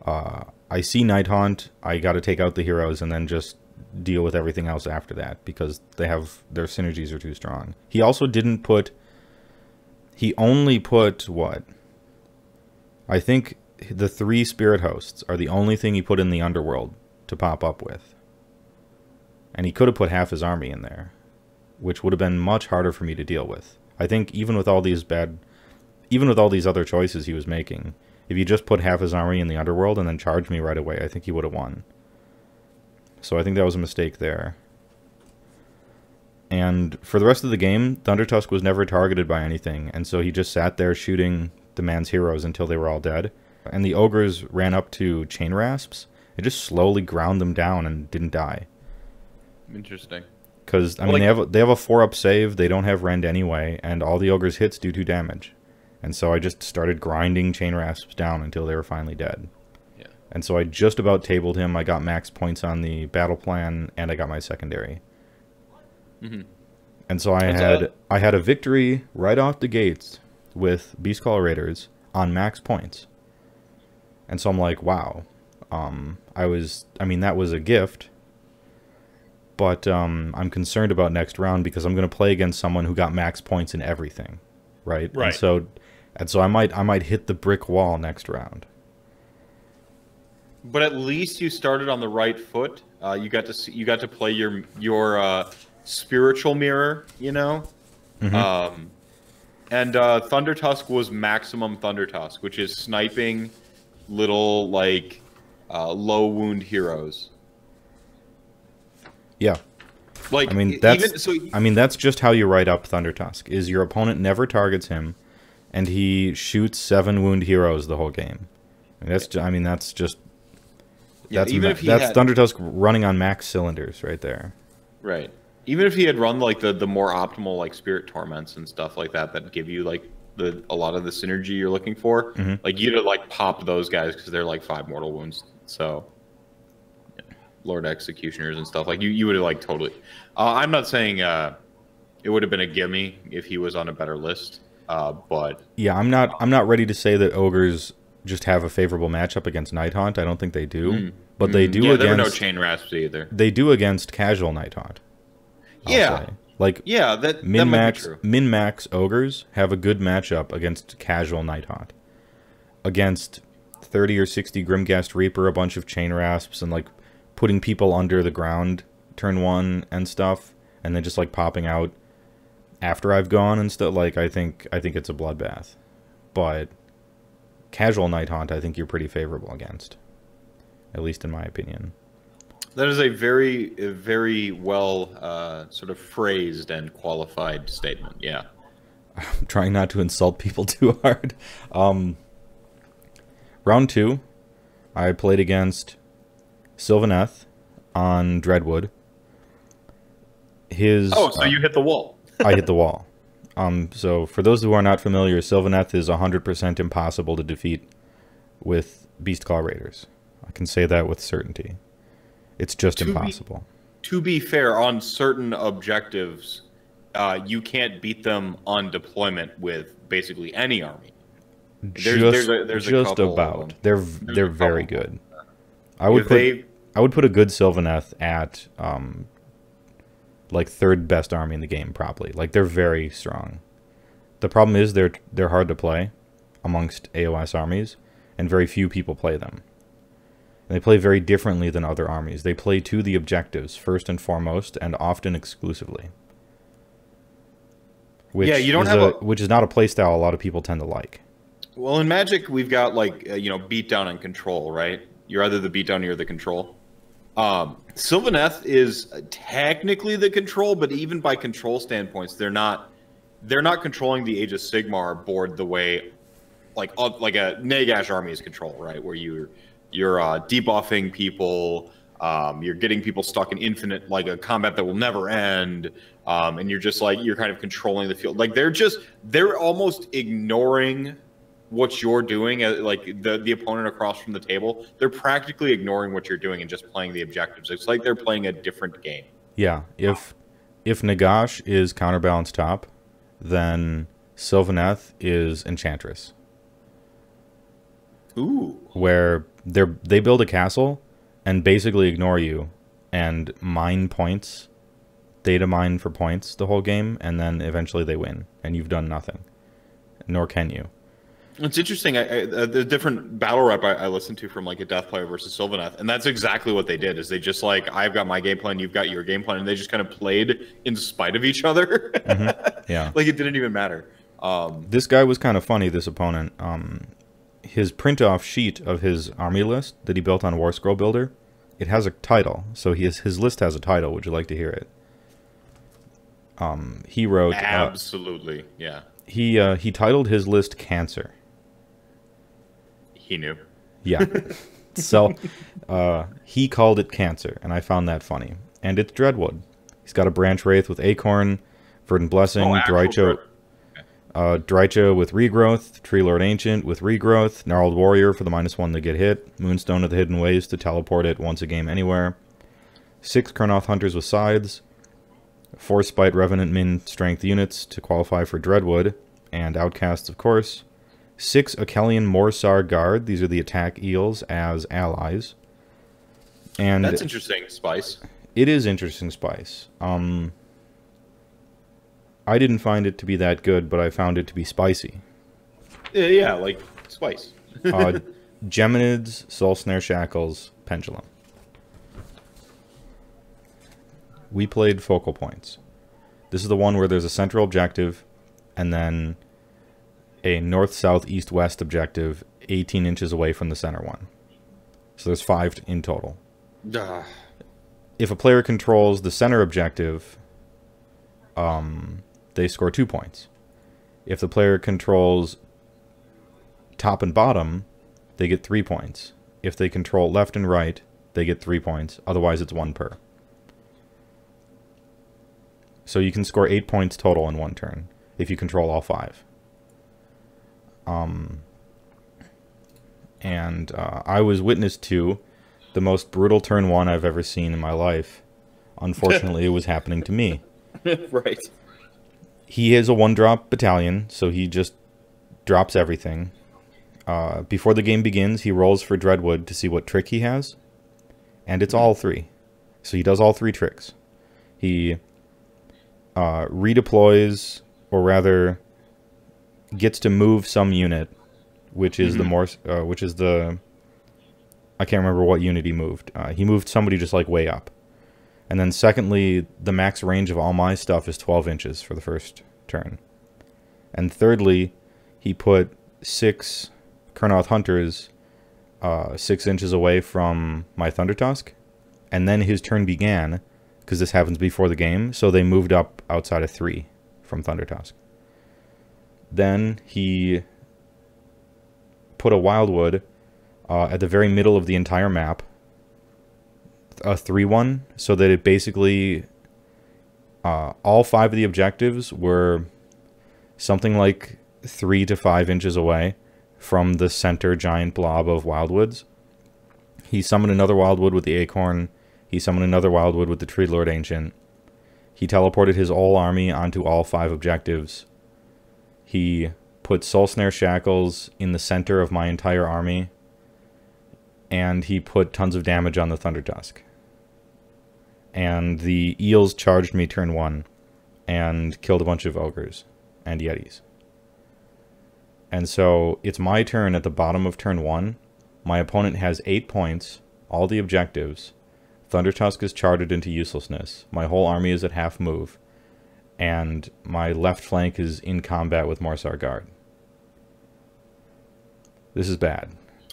I see Night Hunt. I got to take out the heroes and then just deal with everything else after that because their synergies are too strong. He also didn't put. He only put what? I think the 3 Spirit Hosts are the only thing he put in the Underworld to pop up with. And he could have put half his army in there, which would have been much harder for me to deal with. I think even with all these other choices he was making, if he just put half his army in the Underworld and then charged me right away, I think he would have won. So I think that was a mistake there. And for the rest of the game, Thundertusk was never targeted by anything, and so he just sat there shooting the man's heroes until they were all dead. And the ogres ran up to Chain Rasps and just slowly ground them down and didn't die. Interesting. Because, I mean, they have a 4-up save, they don't have rend anyway, and all the ogres' hits do 2 damage. And so I just started grinding Chain Rasps down until they were finally dead. Yeah. And so I just about tabled him. I got max points on the battle plan, and I got my secondary. And so I had a victory right off the gates with Beastclaw Raiders on max points. And so I'm like, wow. I mean, that was a gift. But I'm concerned about next round because I'm going to play against someone who got max points in everything, right? Right. And so I might hit the brick wall next round. But at least you started on the right foot. You got to play your spiritual mirror, you know. Mm-hmm. And Thunder Tusk was maximum Thunder Tusk, which is sniping little like low wound heroes. Yeah. Like I mean that's just how you write up Thunder Tusk. Is your opponent never targets him, and he shoots 7 wound heroes the whole game. That's just. Yeah, That's Thunder Tusk running on max cylinders right there. Right. Even if he had run like the more optimal like Spirit Torments and stuff like that give you like a lot of the synergy you're looking for, like you'd have like popped those guys because they're like 5 mortal wounds. So Lord Executioners and stuff like you would have like totally. I'm not saying it would have been a gimme if he was on a better list, but yeah, I'm not ready to say that ogres just have a favorable matchup against Nighthaunt. I don't think they do. But they do against... there were no chain rasps either. They do against casual Nighthaunt. Yeah. Like, yeah, that might be true. Min-max ogres have a good matchup against casual Nighthaunt. Against 30 or 60 Grimghast Reaper, a bunch of chain rasps, and like putting people under the ground turn 1 and stuff, and then just like popping out after I've gone and stuff. Like, I think it's a bloodbath. But casual Nighthaunt, I think you're pretty favorable against. At least in my opinion. That is a very well sort of phrased and qualified statement. Yeah. I'm trying not to insult people too hard. Round 2, I played against Sylvaneth on Dreadwood. So you hit the wall. I hit the wall. So for those who are not familiar, Sylvaneth is 100% impossible to defeat with Beastclaw Raiders. I can say that with certainty. It's just impossible. To be fair, on certain objectives, you can't beat them on deployment with basically any army. There's a couple about. They're very good. I would put a good Sylvaneth at like 3rd best army in the game probably. Like they're very strong. The problem is they're hard to play amongst AOS armies, and very few people play them. And they play very differently than other armies. They play to the objectives first and foremost, and often exclusively. Which is not a playstyle a lot of people tend to like. Well, in Magic, we've got like beatdown and control, right? You're either the beatdown or you're the control. Sylvaneth is technically the control, but even by control standpoints, they're not controlling the Age of Sigmar board the way like a Nagash army is control, right? Where you're debuffing people, you're getting people stuck in infinite, like a combat that will never end, and you're kind of controlling the field. Like they're almost ignoring what you're doing, like the opponent across from the table. They're practically ignoring what you're doing and just playing the objectives. It's like they're playing a different game. Yeah, if Nagash is counterbalance top, then Sylvaneth is Enchantress. Ooh. Where they build a castle and basically ignore you and mine points, data mine for points the whole game, and then eventually they win, and you've done nothing. Nor can you. It's interesting. The different battle rep I listened to from like a Death Player versus Sylvaneth, and that's exactly what they did. Is they just like, I've got my game plan, you've got your game plan, and they just kind of played in spite of each other. Yeah, like it didn't even matter. This guy was kind of funny. This opponent, his print-off sheet of his army list that he built on War Scroll Builder, it has a title. So his list has a title. Would you like to hear it? He wrote absolutely, yeah. He titled his list Cancer. He knew. Yeah. So he called it Cancer, and I found that funny. And it's Dreadwood. He's got a Branch Wraith with Acorn, Verdant Blessing, Drycha with Regrowth, Tree Lord Ancient with Regrowth, Gnarled Warrior for the -1 to get hit, Moonstone of the Hidden Ways to teleport it once a game anywhere, 6 Kurnoth Hunters with Scythes, 4 Spite Revenant Min Strength units to qualify for Dreadwood, and Outcasts, of course. 6 Akelian Morsar Guard, these are the attack eels as allies. And that's interesting, Spice. It is interesting spice. I didn't find it to be that good, but I found it to be spicy. Yeah, like spice. Geminids, Soul Snare Shackles, Pendulum. We played Focal Points. This is the one where there's a central objective, and then a north, south, east, west objective 18 inches away from the center one. So there's 5 in total. If a player controls the center objective, they score 2 points. If the player controls top and bottom, they get 3 points. If they control left and right, they get 3 points. Otherwise, it's 1 per. So you can score 8 points total in 1 turn if you control all 5. I was witness to the most brutal turn 1 I've ever seen in my life. Unfortunately, it was happening to me. Right. He is a 1-drop battalion, so he just drops everything. Before the game begins, he rolls for Dreadwood to see what trick he has. And it's all 3. So he does all 3 tricks. He redeploys, or rather, gets to move some unit, which is I can't remember what unit he moved. He moved somebody just like way up. And then secondly, the max range of all my stuff is 12 inches for the first turn. And thirdly, he put 6 Kurnoth Hunters 6 inches away from my Thundertusk. And then his turn began, because this happens before the game, so they moved up outside of 3 from Thundertusk. Then he put a Wildwood at the very middle of the entire map, a 3-1, so that it basically all 5 of the objectives were something like 3 to 5 inches away from the center giant blob of Wildwoods. He summoned another Wildwood with the Acorn. He summoned another Wildwood with the Tree Lord Ancient. He teleported his whole army onto all 5 objectives. He put Soul Snare Shackles in the center of my entire army. And he put tons of damage on the Thundertusk. And the Eels charged me turn 1 and killed a bunch of Ogres and Yetis. And so it's my turn at the bottom of turn 1. My opponent has 8 points, all the objectives. Thundertusk is charted into uselessness. My whole army is at half move. And my left flank is in combat with Morsar Guard. This is bad.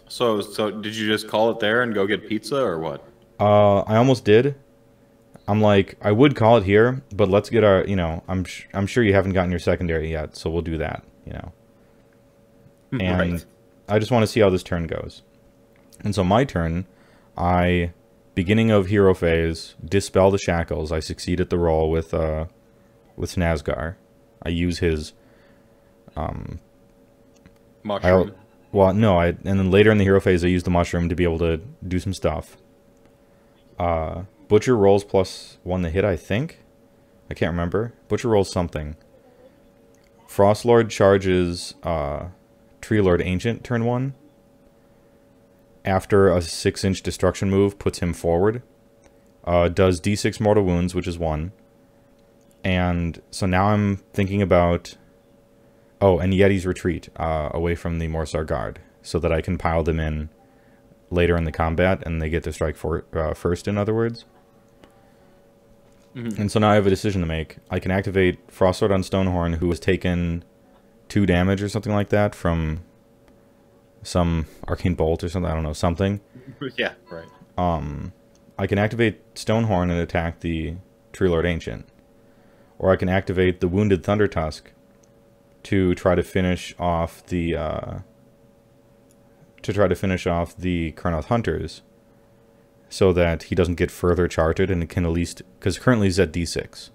So did you just call it there and go get pizza, or what? I almost did. I'm like, I would call it here, but let's get our, I'm sure you haven't gotten your secondary yet, so we'll do that, And right. I just want to see how this turn goes. And so my turn, beginning of hero phase, dispel the shackles. I succeed at the roll with Snazgar. I use his Mushroom. Well, no, and then later in the hero phase, I use the mushroom to be able to do some stuff. Butcher rolls +1 to hit, I think. I can't remember. Butcher rolls something. Frostlord charges Tree Lord Ancient turn 1. After a 6-inch destruction move, puts him forward. Does D6 mortal wounds, which is 1. And so now I'm thinking about... Oh, and Yeti's retreat away from the Morsar Guard, so that I can pile them in later in the combat, and they get to strike first, in other words. Mm-hmm. And so now I have a decision to make. I can activate Frostlord on Stonehorn, who has taken 2 damage or something like that from some Arcane Bolt or something, I don't know, something. Yeah, right. I can activate Stonehorn and attack the Tree Lord Ancient. Or I can activate the Wounded Thundertusk to try to finish off the Kurnoth Hunters, so that he doesn't get further charted and can at least, because currently he's at D6.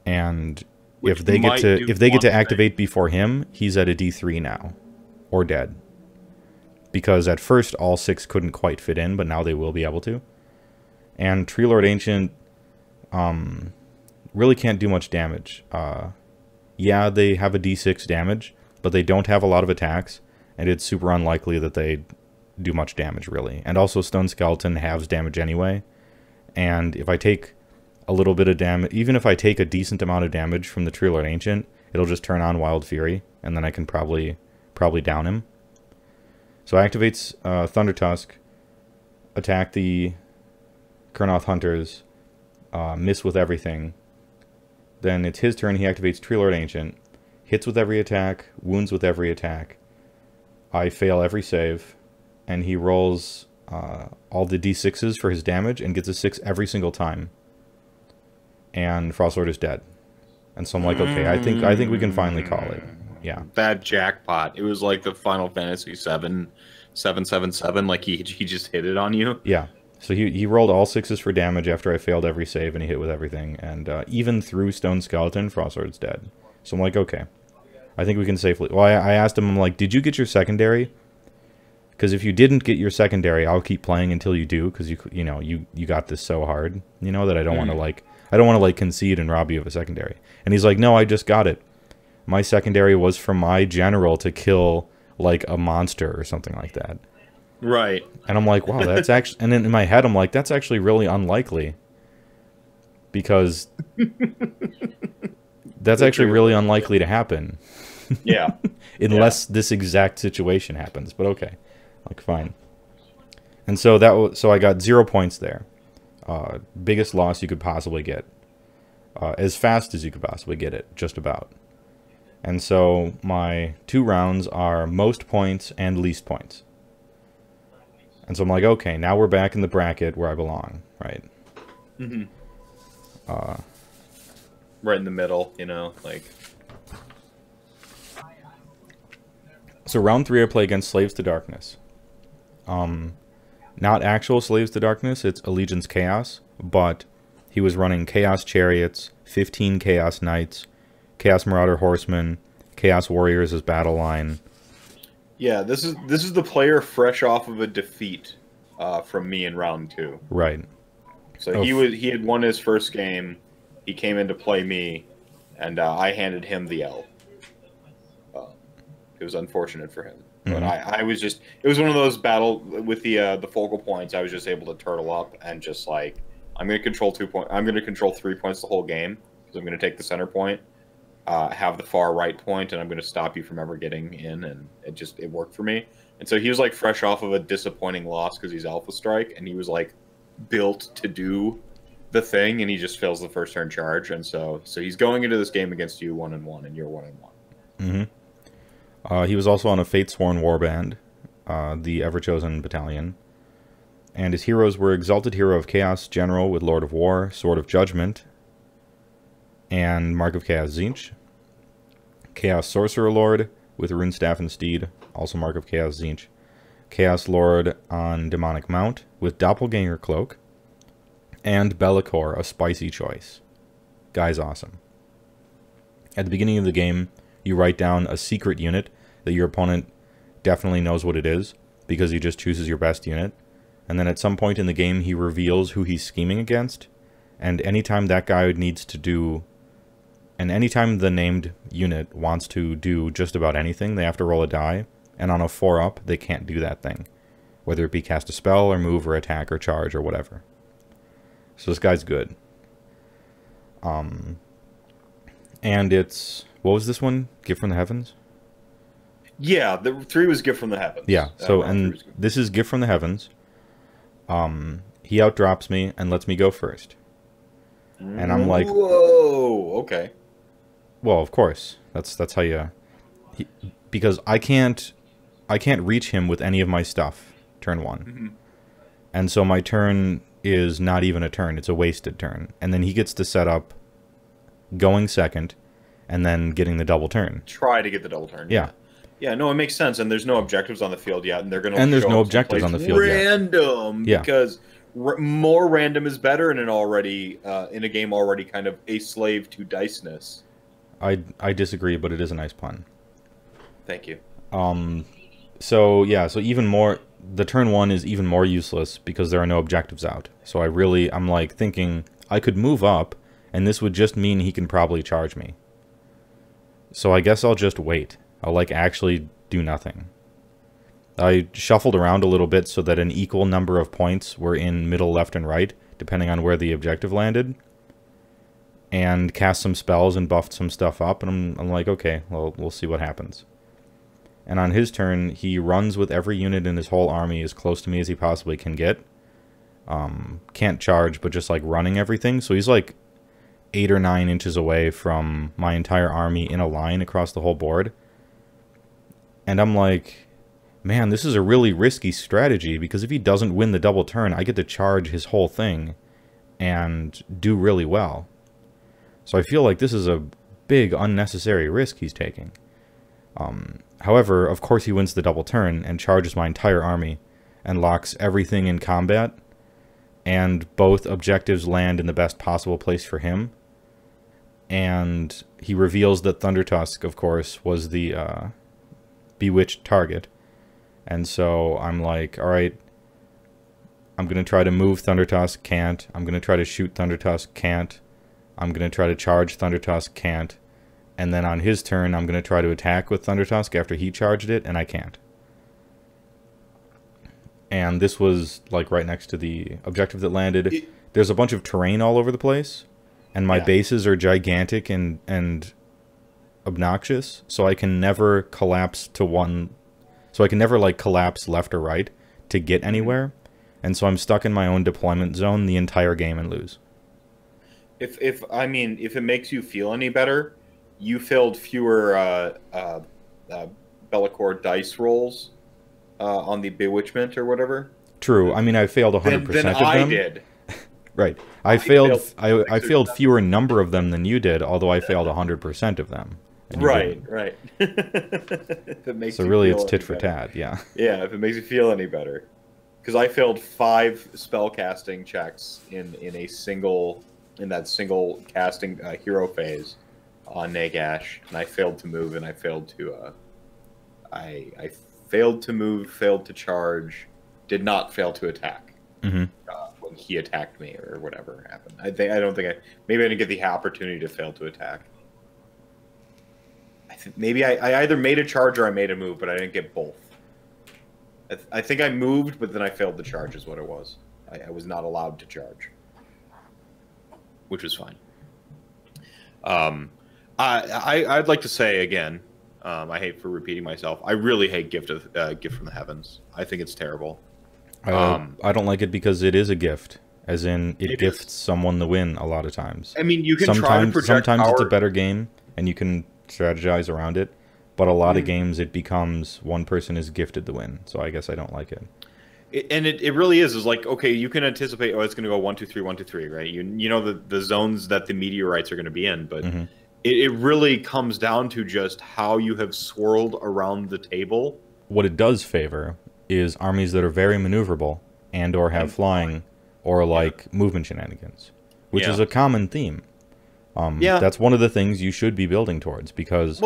And if they get to activate before him, he's at a D3 now, or dead. Because at first all 6 couldn't quite fit in, but now they will be able to. And Tree Lord Ancient really can't do much damage. Yeah, they have a D6 damage, but they don't have a lot of attacks, and it's super unlikely that they do much damage, really. And also Stone Skeleton halves damage anyway, and if I take a little bit of damage, even if I take a decent amount of damage from the Tree Lord Ancient, it'll just turn on Wild Fury, and then I can probably down him. So activates Thunder Tusk, attack the Kurnoth Hunters, miss with everything. Then it's his turn, he activates Tree Lord Ancient, hits with every attack, wounds with every attack. I fail every save, and he rolls all the d6s for his damage and gets a 6 every single time. And Frostlord is dead. And so I'm like, okay, I think we can finally call it. Yeah. That jackpot. It was like the Final Fantasy 777. Like he just hit it on you. Yeah. So he rolled all 6s for damage after I failed every save, and he hit with everything. And even through Stone Skeleton, Frostlord's dead. So I'm like, okay, I think we can safely... Well, I asked him, I'm like, did you get your secondary? Because if you didn't get your secondary, I'll keep playing until you do, because you got this so hard, that I don't want to concede and rob you of a secondary. And he's like, no, I just got it. My secondary was for my general to kill like a monster or something like that. Right. And I'm like, wow, that's actually... And then in my head, I'm like, that's actually really unlikely. Because... that's actually really unlikely to happen. Yeah. Unless this exact situation happens. But okay. Like, fine. And so so I got 0 points there. Biggest loss you could possibly get. As fast as you could possibly get it. Just about. And so my 2 rounds are most points and least points. And so I'm like, okay, now we're back in the bracket where I belong, right? Mm-hmm. Right in the middle, like... So round 3 I play against Slaves to Darkness. Not actual Slaves to Darkness, it's Allegiance Chaos, but he was running Chaos Chariots, 15 Chaos Knights, Chaos Marauder Horsemen, Chaos Warriors as battle line. Yeah, this is the player fresh off of a defeat from me in round 2. Right. So he had won his first game. He came in to play me, and I handed him the L. It was unfortunate for him, but I was just... It was one of those battle with the focal points. I was just able to turtle up and just like, I'm going to control 2 points. I'm going to control 3 points the whole game because I'm going to take the center point, have the far right point, and I'm going to stop you from ever getting in. And it worked for me. And so he was like fresh off of a disappointing loss because he's Alpha Strike, and he was like built to do the thing, and he just fails the first turn charge. And so he's going into this game against you 1-1, and you're 1-1. Mm-hmm. He was also on a Fatesworn Warband, the Everchosen Battalion. And his heroes were Exalted Hero of Chaos General with Lord of War, Sword of Judgment, and Mark of Chaos Tzeentch. Chaos Sorcerer Lord with Runestaff and Steed, also Mark of Chaos Tzeentch. Chaos Lord on Demonic Mount with Doppelganger Cloak. And Bellicor, a spicy choice. Guy's awesome. At the beginning of the game, you write down a secret unit that your opponent definitely knows what it is, because he just chooses your best unit. And then at some point in the game, he reveals who he's scheming against. And anytime that guy needs to do... And anytime the named unit wants to do just about anything, they have to roll a die. And on a 4-up, they can't do that thing. Whether it be cast a spell, or move, or attack, or charge, or whatever. So this guy's good. And it's... What was this one? Gift from the Heavens? Yeah, the 3 was Gift from the Heavens. Yeah, so, and this is Gift from the Heavens. He outdrops me and lets me go first. And I'm like... Whoa, okay. Well, of course. That's how you... because I can't reach him with any of my stuff, turn 1. Mm-hmm. And so my turn is not even a turn, it's a wasted turn. And then he gets to set up going second, and then getting the double turn. Try to get the double turn. Yeah. Yeah, no, it makes sense, and there's no objectives on the field yet, and they're going to... And there's no objectives on the field random, yet. Yeah. Because more random is better in a game already kind of a slave to diceness. I disagree, but it is a nice pun. Thank you. So yeah, so even more... The turn 1 is even more useless because there are no objectives out. So I'm like thinking I could move up, and this would just mean he can probably charge me. So I guess I'll just wait. I'll like actually do nothing. I shuffled around a little bit so that an equal number of points were in middle, left, and right depending on where the objective landed, and cast some spells and buffed some stuff up, and I'm like, okay, well, we'll see what happens. And on his turn, he runs with every unit in his whole army as close to me as he possibly can get. Can't charge, but just like running everything. So he's like 8 or 9 inches away from my entire army in a line across the whole board. And I'm like, man, this is a really risky strategy, because if he doesn't win the double turn, I get to charge his whole thing and do really well. So I feel like this is a big unnecessary risk he's taking. However, of course he wins the double turn and charges my entire army and locks everything in combat, and both objectives land in the best possible place for him. And he reveals that Thundertusk, of course, was the bewitched target. And so I'm like, alright, I'm going to try to move Thundertusk, can't. I'm going to try to shoot Thundertusk, can't. I'm going to try to charge Thundertusk, can't. And then on his turn, I'm going to try to attack with Thundertusk after he charged it, and I can't. And this was like right next to the objective that landed. There's a bunch of terrain all over the place, and my bases are gigantic and obnoxious, so I can never collapse to one. So I can never like collapse left or right to get anywhere, and so I'm stuck in my own deployment zone the entire game and lose. If it makes you feel any better, you failed fewer Bellacore dice rolls on the Bewitchment or whatever. True. I mean, I failed 100% of them. I did. Right. I failed fewer number of them than you did, although I failed 100% of them. Right. If it makes so you really, feel it's tit any for better. tat. Yeah. Yeah. If it makes you feel any better, because I failed 5 spellcasting checks in that single casting hero phase on Nagash, and I failed to move, and I failed to I failed to move, failed to charge, did not fail to attack when he attacked me or whatever happened. Maybe I didn't get the opportunity to fail to attack. Maybe I either made a charge or I made a move, but I didn't get both. I think I moved, but then I failed to charge is what it was. I was not allowed to charge, which was fine. I'd like to say again, I hate for repeating myself, I really hate Gift from the Heavens. I think it's terrible. I don't like it because it is a gift, as in it gifts someone the win a lot of times. I mean, you can try to project sometimes power. It's a better game, and you can strategize around it, but a lot of games it becomes one person is gifted the win, so I guess I don't like it. It really is like, okay, you can anticipate, it's going to go 1, 2, 3, 1, 2, 3, right? You know the zones that the meteorites are going to be in, but it really comes down to just how you have swirled around the table. What it does favor is armies that are very maneuverable and or have flying or like movement shenanigans, which is a common theme. That's one of the things you should be building towards, because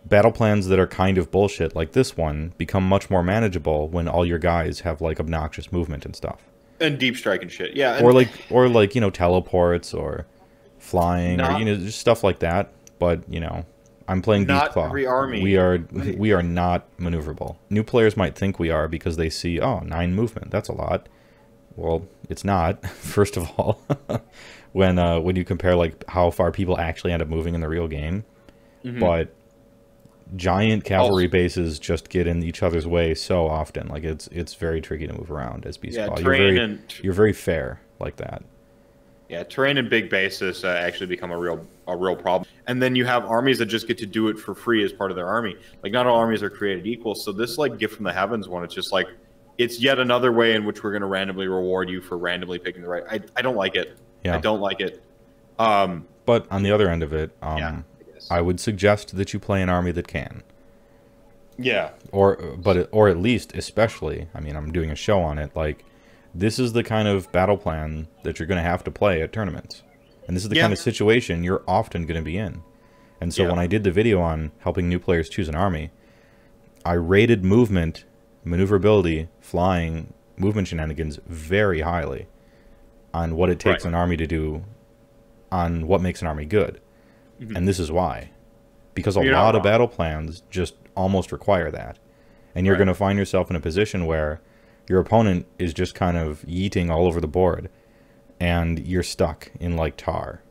battle plans that are kind of bullshit like this one become much more manageable when all your guys have like obnoxious movement and stuff. And deep strike and shit. Yeah. Or like, you know, teleports or flying or, you know, just stuff like that. But, you know, I'm playing Beastclaw. Every army. We are not maneuverable. New players might think we are because they see, 9 movement. That's a lot. Well, it's not. First of all, when you compare like how far people actually end up moving in the real game, but giant cavalry bases just get in each other's way so often. Like it's very tricky to move around as Beastclaw. Yeah, you're very fair like that. Yeah, terrain and big bases actually become a real problem. And then you have armies that just get to do it for free as part of their army. Like, not all armies are created equal. So this like Gift from the Heavens one, it's just like, it's yet another way in which we're going to randomly reward you for randomly picking the right. I don't like it. Yeah. I don't like it. But on the other end of it, I would suggest that you play an army that can. Yeah. Or at least, especially, I mean, I'm doing a show on it, like, this is the kind of battle plan that you're going to have to play at tournaments. And this is the kind of situation you're often going to be in. And so when I did the video on helping new players choose an army, I rated movement, maneuverability, flying, movement shenanigans very highly on what it takes an army to do, on what makes an army good. And this is why. Because a lot of battle plans just almost require that. And you're going to find yourself in a position where your opponent is just kind of yeeting all over the board. and you're stuck in like tar.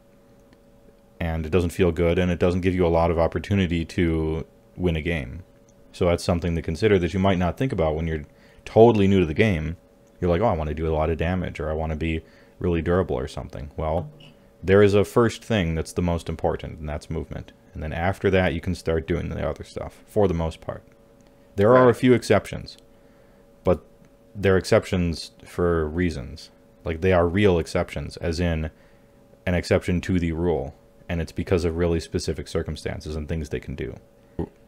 And it doesn't feel good, and it doesn't give you a lot of opportunity to win a game. So that's something to consider that you might not think about when you're totally new to the game. You're like, oh, I want to do a lot of damage, or I want to be really durable or something. Well, there is a first thing that's the most important, and that's movement. And then after that, you can start doing the other stuff, for the most part. There are a few exceptions, but they're exceptions for reasons. Like, they are real exceptions, as in an exception to the rule. And it's because of really specific circumstances and things they can do.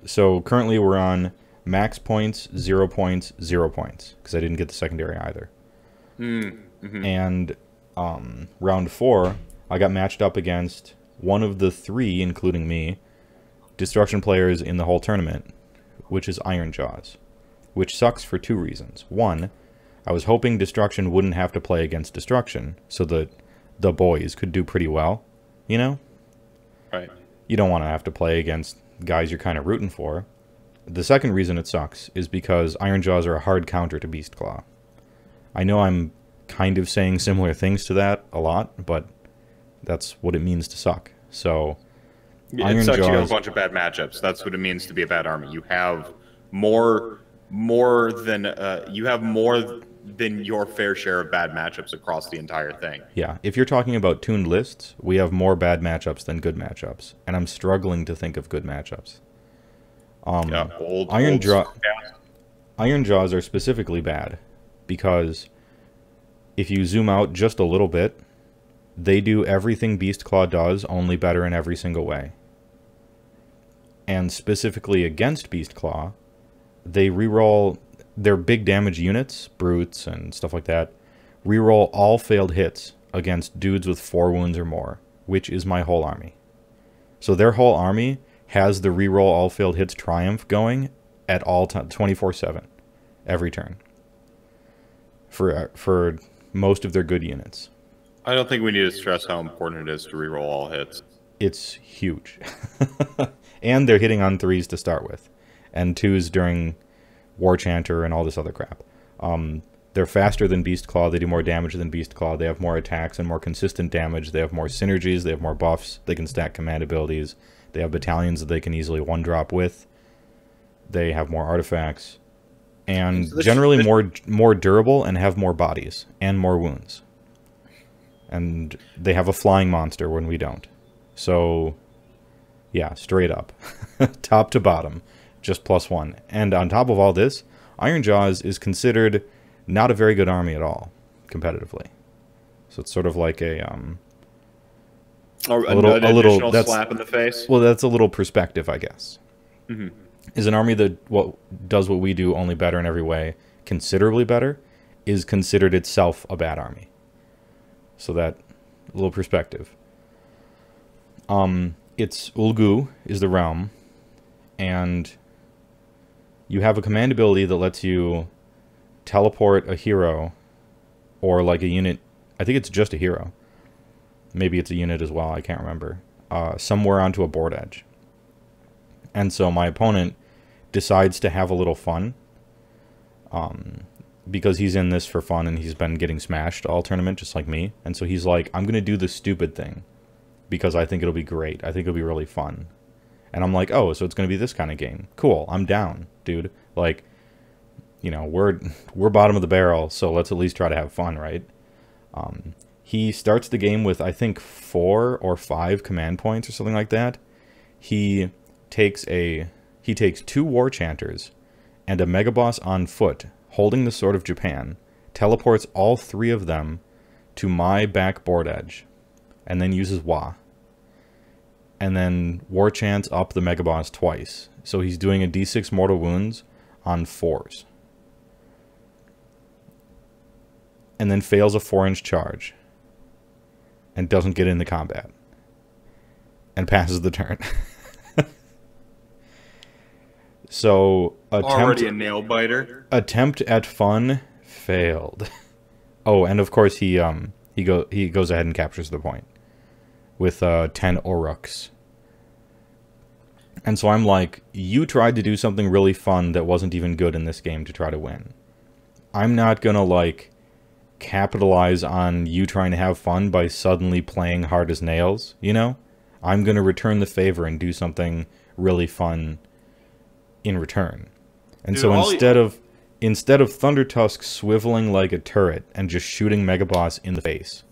So currently we're on max points, 0 points, 0 points, because I didn't get the secondary either. And round 4, I got matched up against one of the 3, including me, destruction players in the whole tournament, which is Ironjaws, which sucks for 2 reasons. 1, I was hoping destruction wouldn't have to play against destruction, so that the boys could do pretty well, you know? Right. You don't want to have to play against guys you're kind of rooting for. The second reason it sucks is because Ironjaws are a hard counter to Beastclaw. I know I'm kind of saying similar things to that a lot, but that's what it means to suck. So, it sucks. You have a bunch of bad matchups. That's what it means to be a bad army. You have more than your fair share of bad matchups across the entire thing. Yeah, if you're talking about tuned lists, we have more bad matchups than good matchups, and I'm struggling to think of good matchups. Ironjaws are specifically bad because if you zoom out just a little bit, they do everything Beastclaw does, only better in every single way. And specifically against Beastclaw, they reroll their big damage units, brutes and stuff like that, reroll all failed hits against dudes with 4 wounds or more, which is my whole army. So their whole army has the reroll all failed hits triumph going at all time, 24/7, every turn, for most of their good units. I don't think we need to stress how important it is to reroll all hits. It's huge. And they're hitting on 3s to start with, and 2s during War Chanter and all this other crap. They're faster than Beastclaw, they do more damage than Beastclaw, they have more attacks and more consistent damage, they have more synergies, they have more buffs, they can stack command abilities, they have battalions that they can easily one-drop with, they have more artifacts, and so generally more durable and have more bodies and more wounds. And they have a flying monster when we don't. So, yeah, straight up. Top to bottom. Just +1. And on top of all this, Ironjaws is considered not a very good army at all, competitively. So it's sort of like a little slap in the face. Well, that's a little perspective, I guess. Is an army that does what we do, only better in every way, considerably better, is considered itself a bad army. So that little perspective. It's Ulgu is the realm, and you have a command ability that lets you teleport a hero, or like a unit. I think it's just a hero. Maybe it's a unit as well. I can't remember. Somewhere onto a board edge. And so my opponent decides to have a little fun. Because he's in this for fun and he's been getting smashed all tournament just like me. And so he's like, I'm going to do the stupid thing because I think it'll be great. I think it'll be really fun. And I'm like, oh, so it's going to be this kind of game. Cool, I'm down, dude. Like, you know, we're bottom of the barrel, so let's at least try to have fun, right? He starts the game with, I think, 4 or 5 command points or something like that. He takes 2 War Chanters and a Mega Boss on foot, holding the Sword of Japan, teleports all 3 of them to my back board edge, and then uses Wa. And then War Chants up the Mega Boss twice. So he's doing a d6 mortal wounds on 4s. And then fails a 4-inch charge. And doesn't get into combat. And passes the turn. So already a nail biter. Attempt at fun failed. Oh, and of course he goes ahead and captures the point with 10 Oruks. And so I'm like, you tried to do something really fun that wasn't even good in this game to try to win. I'm not gonna like capitalize on you trying to have fun by suddenly playing hard as nails, you know? I'm going to return the favor and do something really fun in return. And so instead of Thundertusk swiveling like a turret and just shooting Megaboss in the face,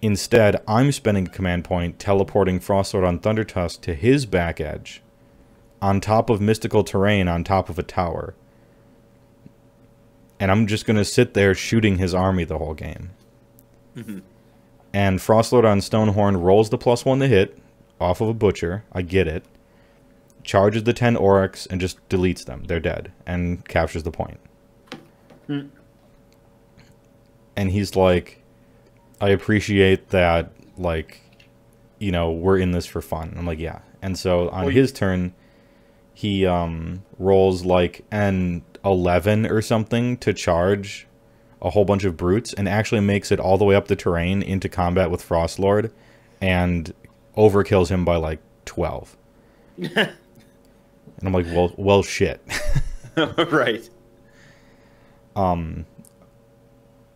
instead I'm spending a command point teleporting Frostlord on Thundertusk to his back edge on top of mystical terrain on top of a tower. And I'm just going to sit there shooting his army the whole game. Mm-hmm. And Frostlord on Stonehorn rolls the +1 to hit off of a Butcher. I get it. Charges the 10 Oryx and just deletes them. They're dead. And captures the point. Mm. And he's like, I appreciate that, like, you know, we're in this for fun. I'm like, yeah. And so on his turn, he rolls like an 11 or something to charge a whole bunch of brutes and actually makes it all the way up the terrain into combat with Frostlord and overkills him by like 12. And I'm like, well shit. Right.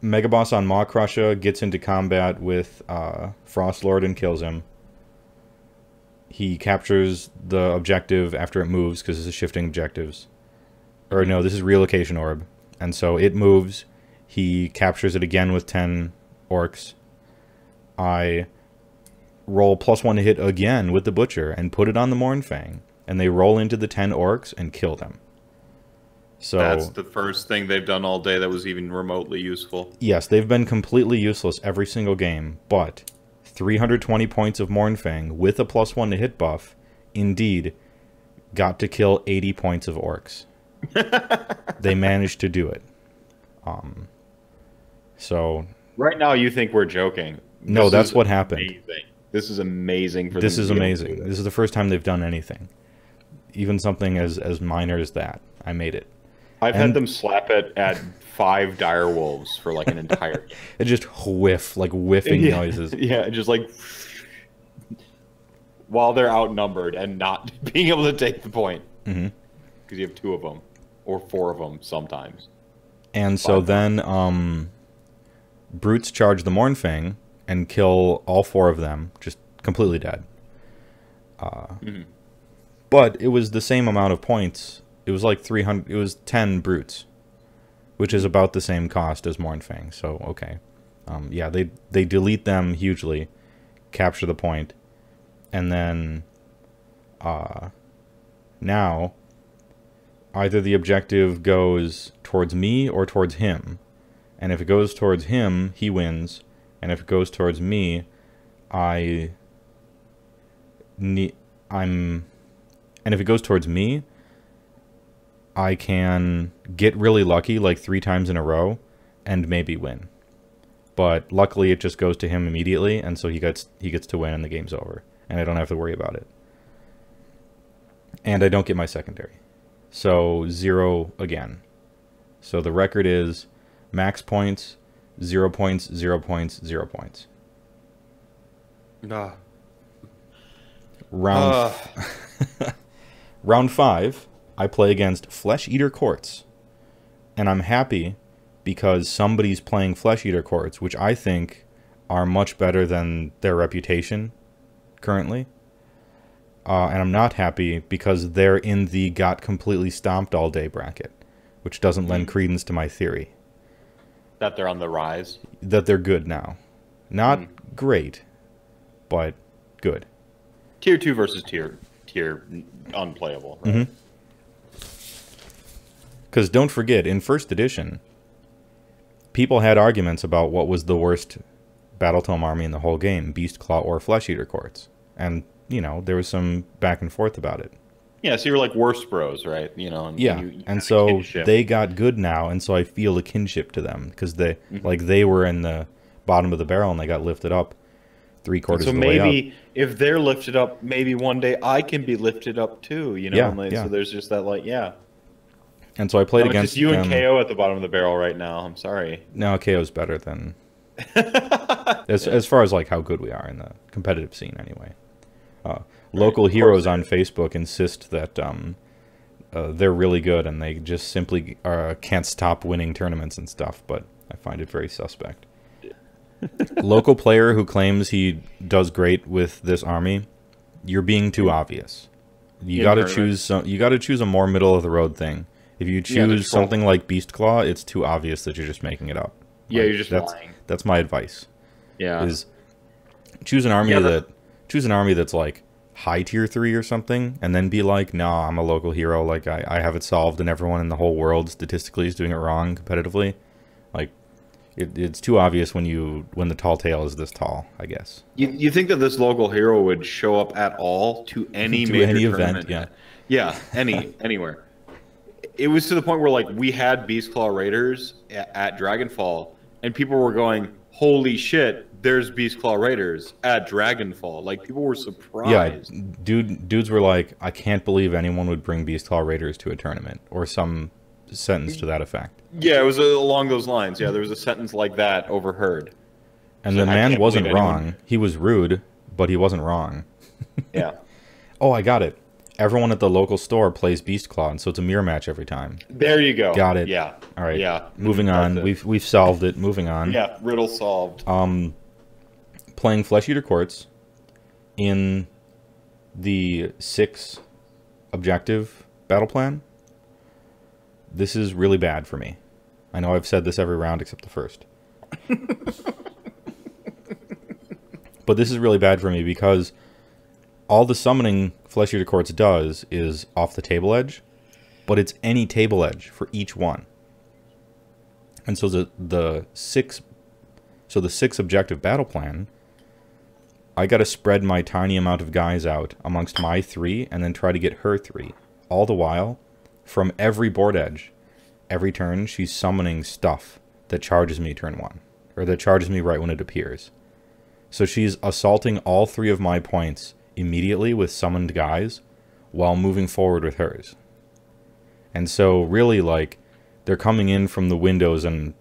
Megaboss on Maw Crusher gets into combat with Frostlord and kills him. He captures the objective after it moves because this is shifting objectives. Or no, this is relocation orb. And so it moves. He captures it again with 10 orcs. I roll +1 to hit again with the Butcher and put it on the Mournfang. And they roll into the 10 orcs and kill them. So that's the first thing they've done all day that was even remotely useful. Yes, they've been completely useless every single game. But 320 points of Mournfang with a +1 to hit buff, indeed, got to kill 80 points of orcs. They managed to do it. So right now you think we're joking. No, that's what happened. Amazing. This is amazing for this is amazing. This is the first time they've done anything. Even something as minor as that. I made it. I've had them slap it at 5 dire wolves for like an entire game. It just whiffing noises. Yeah, just like while they're outnumbered and not being able to take the point. Mm-hmm. Because you have 2 of them. Or 4 of them sometimes. And so then brutes charge the Mournfang and kill all 4 of them, just completely dead. But it was the same amount of points. It was like 300. It was 10 brutes, which is about the same cost as Mournfang. So okay, yeah, they delete them hugely, capture the point, and then now either the objective goes towards me or towards him. And if it goes towards him, he wins. And if it goes towards me, and if it goes towards me, I can get really lucky like 3 times in a row and maybe win. But luckily it just goes to him immediately, and so he gets to win and the game's over. And I don't have to worry about it. And I don't get my secondary. So 0 again. So the record is max points, 0 points, 0 points, 0 points. Round 5, I play against Flesh Eater Courts. And I'm happy because somebody's playing Flesh Eater Courts, which I think are much better than their reputation currently. And I'm not happy because they're in the got completely stomped all day bracket, which doesn't lend credence to my theory. That they're on the rise? That they're good now. Not great, but good. Tier 2 versus tier unplayable. Right? Because don't forget, in first edition, people had arguments about what was the worst Battletome army in the whole game, Beastclaw or Flesh Eater Courts. And, you know, there was some back and forth about it. Yeah, so you were like worst bros, right? You know, and yeah, and so they got good now, and so I feel a kinship to them because they they were in the bottom of the barrel and they got lifted up 3/4 of the way up. So maybe if they're lifted up, maybe one day I can be lifted up too. You know, yeah. So there's just that And so I played against just you and KO at the bottom of the barrel right now. I'm sorry. No, KO's better than as far as like how good we are in the competitive scene anyway. Local heroes on Facebook insist that they're really good and they just simply can't stop winning tournaments and stuff. But I find it very suspect. Local player who claims he does great with this army, you're being too obvious. You got to choose. You got to choose a more middle of the road thing. If you choose something like Beastclaw, it's too obvious that you're just making it up. Yeah, you're just lying. That's my advice. Yeah. Is choose an army that's like high tier 3 or something, and then be like, nah, I'm a local hero. Like I have it solved, and everyone in the whole world statistically is doing it wrong competitively. Like it's too obvious when the tall tale is this tall, I guess. You think that this local hero would show up at all to any major tournament? Event? Yeah, anywhere. It was to the point where like we had Beastclaw Raiders at Dragonfall, and people were going, "Holy shit! There's Beastclaw Raiders at Dragonfall!" Like people were surprised. Yeah, dudes were like, "I can't believe anyone would bring Beastclaw Raiders to a tournament," or some sentence to that effect. Yeah, it was along those lines. Yeah, there was a sentence like that overheard. And so the man wasn't wrong. He was rude, but he wasn't wrong. Yeah. Oh, I got it. Everyone at the local store plays Beastclaw, and so it's a mirror match every time. There you go. Got it. Yeah. All right. Yeah. Moving on. We've solved it. Moving on. Yeah. Riddle solved. Playing Flesh Eater Courts in the 6 objective battle plan. This is really bad for me. I know I've said this every round except the first. But this is really bad for me because all the summoning Flesh Eater Courts does is off the table edge, but it's any table edge for each one. And so the 6 objective battle plan, I got to spread my tiny amount of guys out amongst my 3 and then try to get her 3. All the while, from every board edge, every turn she's summoning stuff that charges me turn 1, or that charges me right when it appears. So she's assaulting all 3 of my points immediately with summoned guys while moving forward with hers. And so really, like, they're coming in from the windows and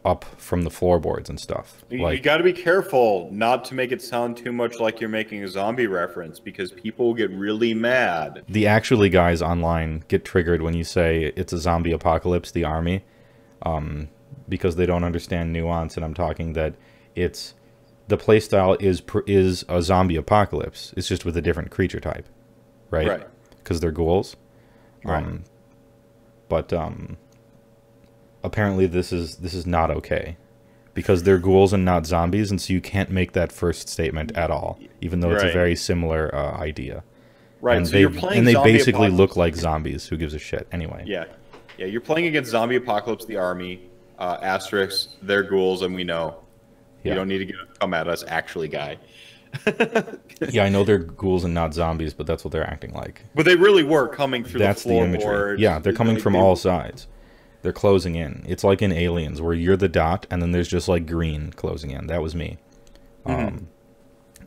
up from the floorboards and stuff. You got to be careful not to make it sound too much like you're making a zombie reference, because people get really mad. The actually guys online get triggered when you say it's a zombie apocalypse, the army, because they don't understand nuance, and I'm talking that it's the playstyle is a zombie apocalypse. It's just with a different creature type, right? Right. Because they're ghouls. Right. But apparently this is not okay, because they're ghouls and not zombies, and so you can't make that first statement at all, even though it's a very similar idea. Right. And so you're playing they zombie basically apocalypse. look like zombies. Who gives a shit anyway? Yeah. Yeah. You're playing against zombie apocalypse, the army, asterisk. They're ghouls, and we know. Yeah. You don't need to come at us, actually, guy. Yeah, I know they're ghouls and not zombies, but that's what they're acting like. But they really were coming through That's the the floorboards. imagery. Yeah, they're coming from all sides. They're closing in. It's like in Aliens, where you're the dot, and then there's just like green closing in. That was me.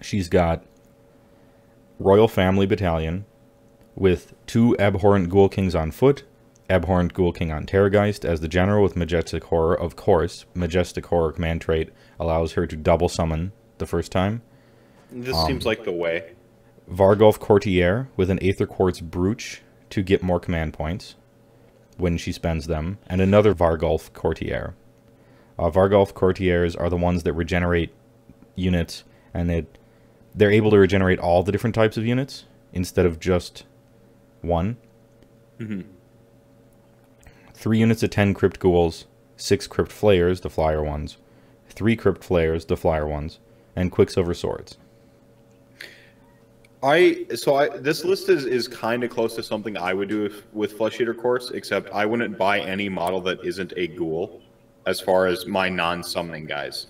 She's got Royal Family Battalion with 2 Abhorrent Ghoul Kings on foot, Abhorrent Ghoul King on Terrorgeist as the general with Majestic Horror. Of course, Majestic Horror command trait allows her to double summon the first time. This seems like the way. Vargulf Courtier with an Aether Quartz Brooch to get more command points when she spends them, and another Vargulf Courtier. Vargulf Courtiers are the ones that regenerate units, and they're able to regenerate all the different types of units instead of just one. 3 units of 10 Crypt Ghouls, 6 Crypt Flayers, the flyer ones, 3 Crypt Flayers, the flyer ones, and Quicksilver Swords. This list is kind of close to something I would do with Flesh Eater Courts, except I wouldn't buy any model that isn't a ghoul as far as my non-summoning guys.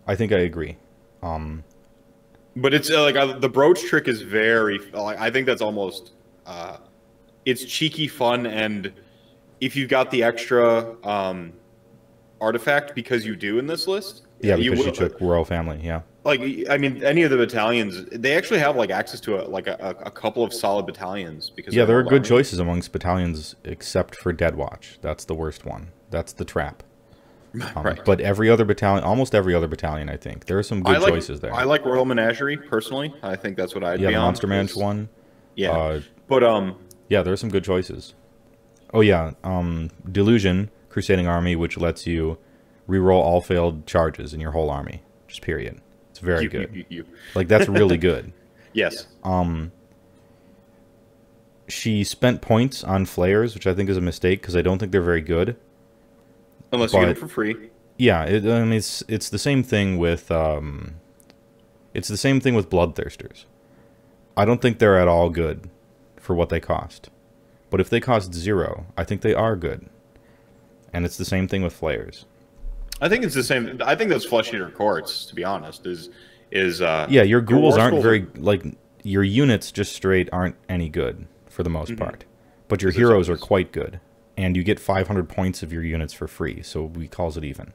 I think I agree. But it's the brooch trick is very. I think that's almost. It's cheeky fun, and if you got the extra artifact, because you do in this list. Yeah, because you took Royal Family. Yeah. Like, I mean, any of the battalions, they actually have like access to a couple of solid battalions, because there are good choices amongst battalions, except for Dead Watch. That's the worst one. That's the trap. Right. But every other battalion, almost every other battalion, I think there are some good choices there. I like Royal Menagerie personally. I think that's what I'd be on. Yeah, the Monster Manch one. Yeah, yeah, there are some good choices. Oh yeah, Delusion Crusading Army, which lets you reroll all failed charges in your whole army. Just period. It's very good. Like, that's really good. Yes. She spent points on flares, which I think is a mistake because I don't think they're very good. Unless you get them for free. Yeah, I mean, it's the same thing with bloodthirsters. I don't think they're at all good for what they cost. But if they cost 0, I think they are good. And it's the same thing with flares. I think it's the same. I think those flesh eater courts, to be honest, is yeah, your ghouls aren't very, like, your units just straight aren't any good for the most part. But your heroes are quite good. And you get 500 points of your units for free, so we calls it even.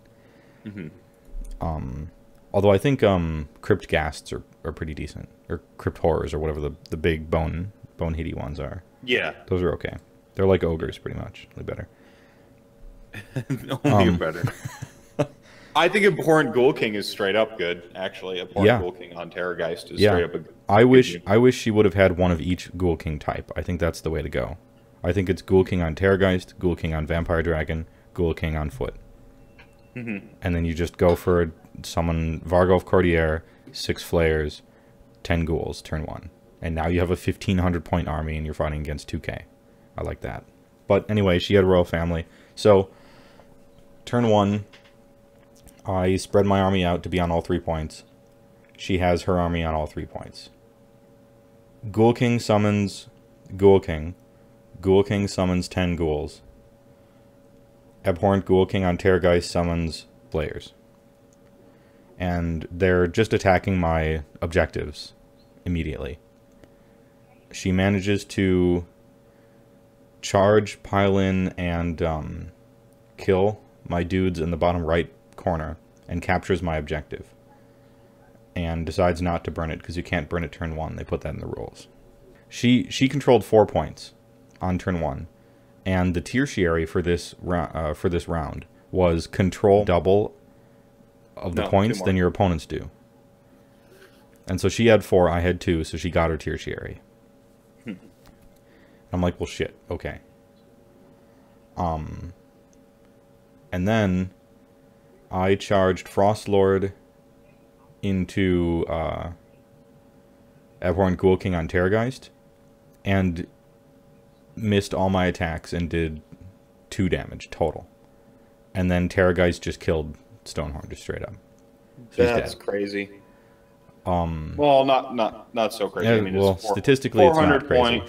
Although I think Crypt Ghasts are pretty decent. Or Crypt Horrors, or whatever the big bone-hitty ones are. Yeah. Those are okay. They're like ogres, pretty much. Only better. Only better. I think Abhorrent Ghoul King is straight up good, actually. Abhorrent Ghoul King on Terrorgeist is straight up a good. I wish she would have had one of each Ghoul King type. I think that's the way to go. I think it's Ghoul King on Terrorgeist, Ghoul King on Vampire Dragon, Ghoul King on foot. And then you just go for summon Varghulf Courtier, 6 flares, 10 ghouls, turn 1. And now you have a 1,500 point army and you're fighting against 2k. I like that. But anyway, she had a royal family. So, turn 1, I spread my army out to be on all 3 points. She has her army on all 3 points. Ghoul King summons Ghoul King. Ghoul King summons 10 ghouls. Abhorrent Ghoul King on Terrorgeist summons players. And they're just attacking my objectives immediately. She manages to charge, pile in, and kill my dudes in the bottom right corner and captures my objective. And decides not to burn it because you can't burn it turn 1. They put that in the rules. She controlled 4 points on turn 1. And the tertiary for this round was control double of the points than your opponents do. And so she had 4, I had 2, so she got her tertiary. I'm like, well, shit, okay. And then I charged Frostlord into Abhorrent Ghoul King on Terrorgeist and missed all my attacks and did 2 damage total. And then Terrorgeist just killed Stonehorn just straight up. That's crazy. Well, not so crazy. Yeah, I mean, well, it's statistically, it's not crazy.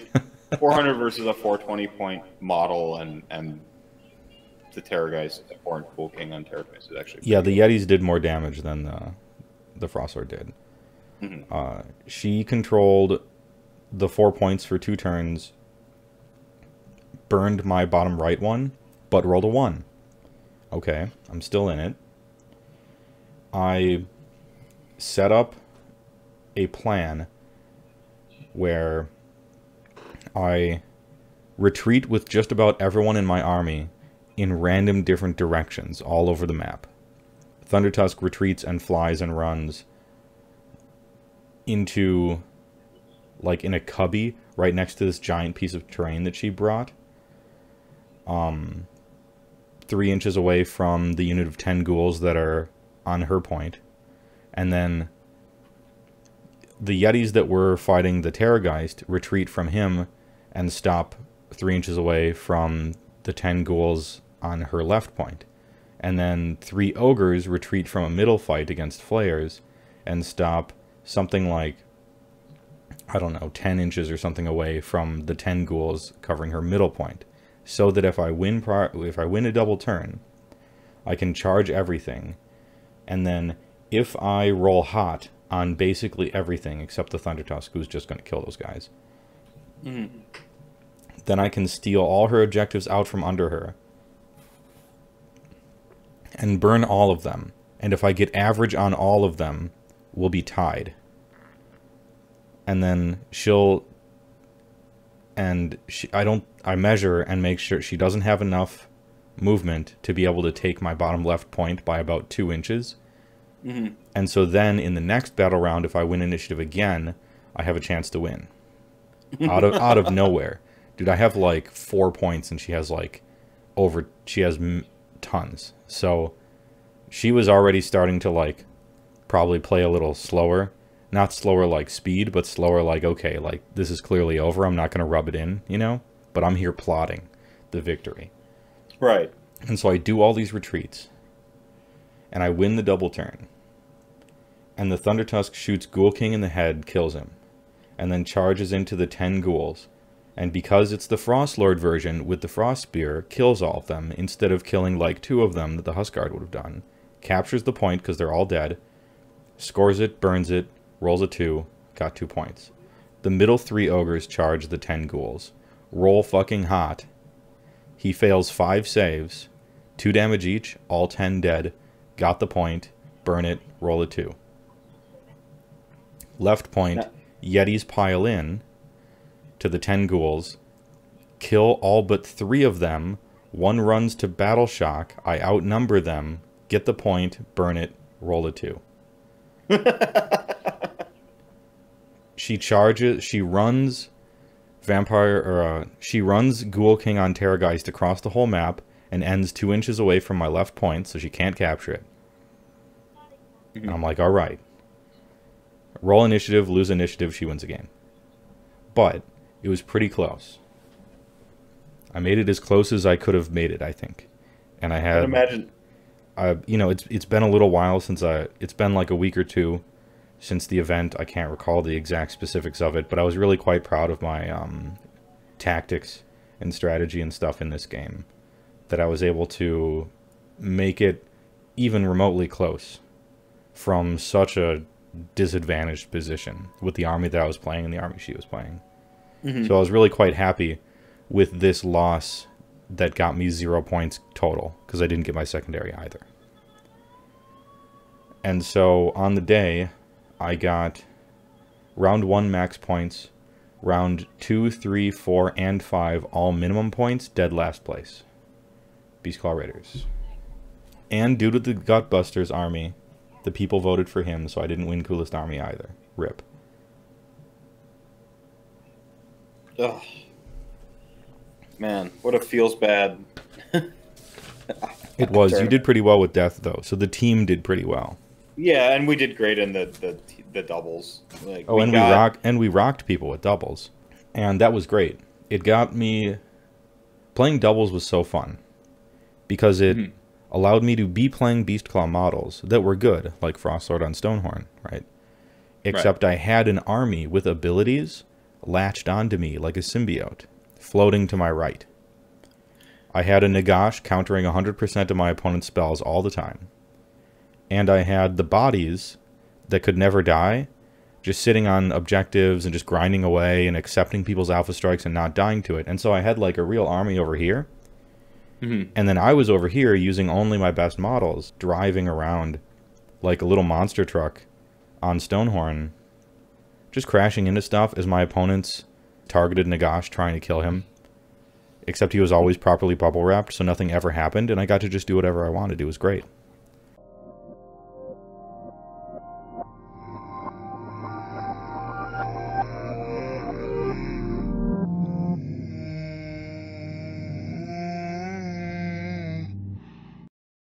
400 versus a 420 point model, and the Terrorgeist, Abhorrent Ghoul King on Terrorgeist is actually the Yetis did more damage than the Frostlord did. She controlled the 4 points for 2 turns, burned my bottom right one, but rolled a 1. Okay, I'm still in it. I set up a plan where I retreat with just about everyone in my army in random different directions all over the map. Thundertusk retreats and flies and runs into, like, in a cubby right next to this giant piece of terrain that she brought. 3 inches away from the unit of 10 ghouls that are on her point. And then the Yetis that were fighting the Terrorgeist retreat from him and stop 3 inches away from the 10 ghouls on her left point. And then 3 ogres retreat from a middle fight against flayers and stop something like, I don't know, 10 inches or something away from the 10 ghouls covering her middle point. So that if I win a double turn, I can charge everything. And then if I roll hot on basically everything except the Thundertusk, who's just going to kill those guys, then I can steal all her objectives out from under her and burn all of them. And if I get average on all of them, we'll be tied. And then I measure and make sure she doesn't have enough movement to be able to take my bottom left point by about 2 inches. And so then in the next battle round, if I win initiative again, I have a chance to win. Out of nowhere. Dude, I have like 4 points and she has like she has tons. So she was already starting to, like, probably play a little slower. Not slower like speed, but slower like, okay, like, this is clearly over. I'm not going to rub it in, you know? But I'm here plotting the victory. Right. And so I do all these retreats. And I win the double turn. And the Thundertusk shoots Ghoul King in the head, kills him. And then charges into the 10 ghouls. And because it's the Frostlord version with the Frost Spear, kills all of them, instead of killing like 2 of them that the Huskard would have done. Captures the point because they're all dead. Scores it, burns it, rolls a 2, got 2 points. The middle 3 ogres charge the 10 ghouls. Roll fucking hot. He fails 5 saves, 2 damage each, all 10 dead. Got the point, burn it, roll a 2. Left point, Yetis pile in to the 10 ghouls, kill all but 3 of them. 1 runs to Battle Shock. I outnumber them, get the point, burn it, roll a 2. She runs she runs Ghoul King on Terrorgeist across the whole map and ends 2 inches away from my left point, so she can't capture it. And I'm like, alright. Roll initiative, lose initiative, she wins a game. But it was pretty close. I made it as close as I could have made it, I think. And I had... I can imagine. You know, it's been a little while since it's been like a week or 2 since the event. I can't recall the exact specifics of it, but I was really quite proud of my tactics and strategy and stuff in this game. That I was able to make it even remotely close from such a disadvantaged position with the army that I was playing and the army she was playing. So I was really quite happy with this loss that got me 0 points total, because I didn't get my secondary either. And so on the day, I got round 1 max points, round 2, 3, 4, and 5 all minimum points, dead last place. Beastclaw Raiders. And due to the Gutbusters army, the people voted for him, so I didn't win coolest army either. RIP. Ugh. Man, what a feels bad. It was. You did pretty well with death, though, so the team did pretty well. Yeah, and we did great in the doubles. Like, oh, we rocked people with doubles, and that was great. It got me... Playing doubles was so fun, because it allowed me to be playing Beastclaw models that were good, like Frostlord on Stonehorn, right? Except I had an army with abilities latched onto me like a symbiote, floating to my right. I had a Nagash countering 100% of my opponent's spells all the time. And I had the bodies that could never die, just sitting on objectives and just grinding away and accepting people's alpha strikes and not dying to it. And so I had like a real army over here. And then I was over here using only my best models, driving around like a little monster truck on Stonehorn, just crashing into stuff as my opponents targeted Nagash trying to kill him. Except he was always properly bubble wrapped, so nothing ever happened, and I got to just do whatever I wanted. It was great.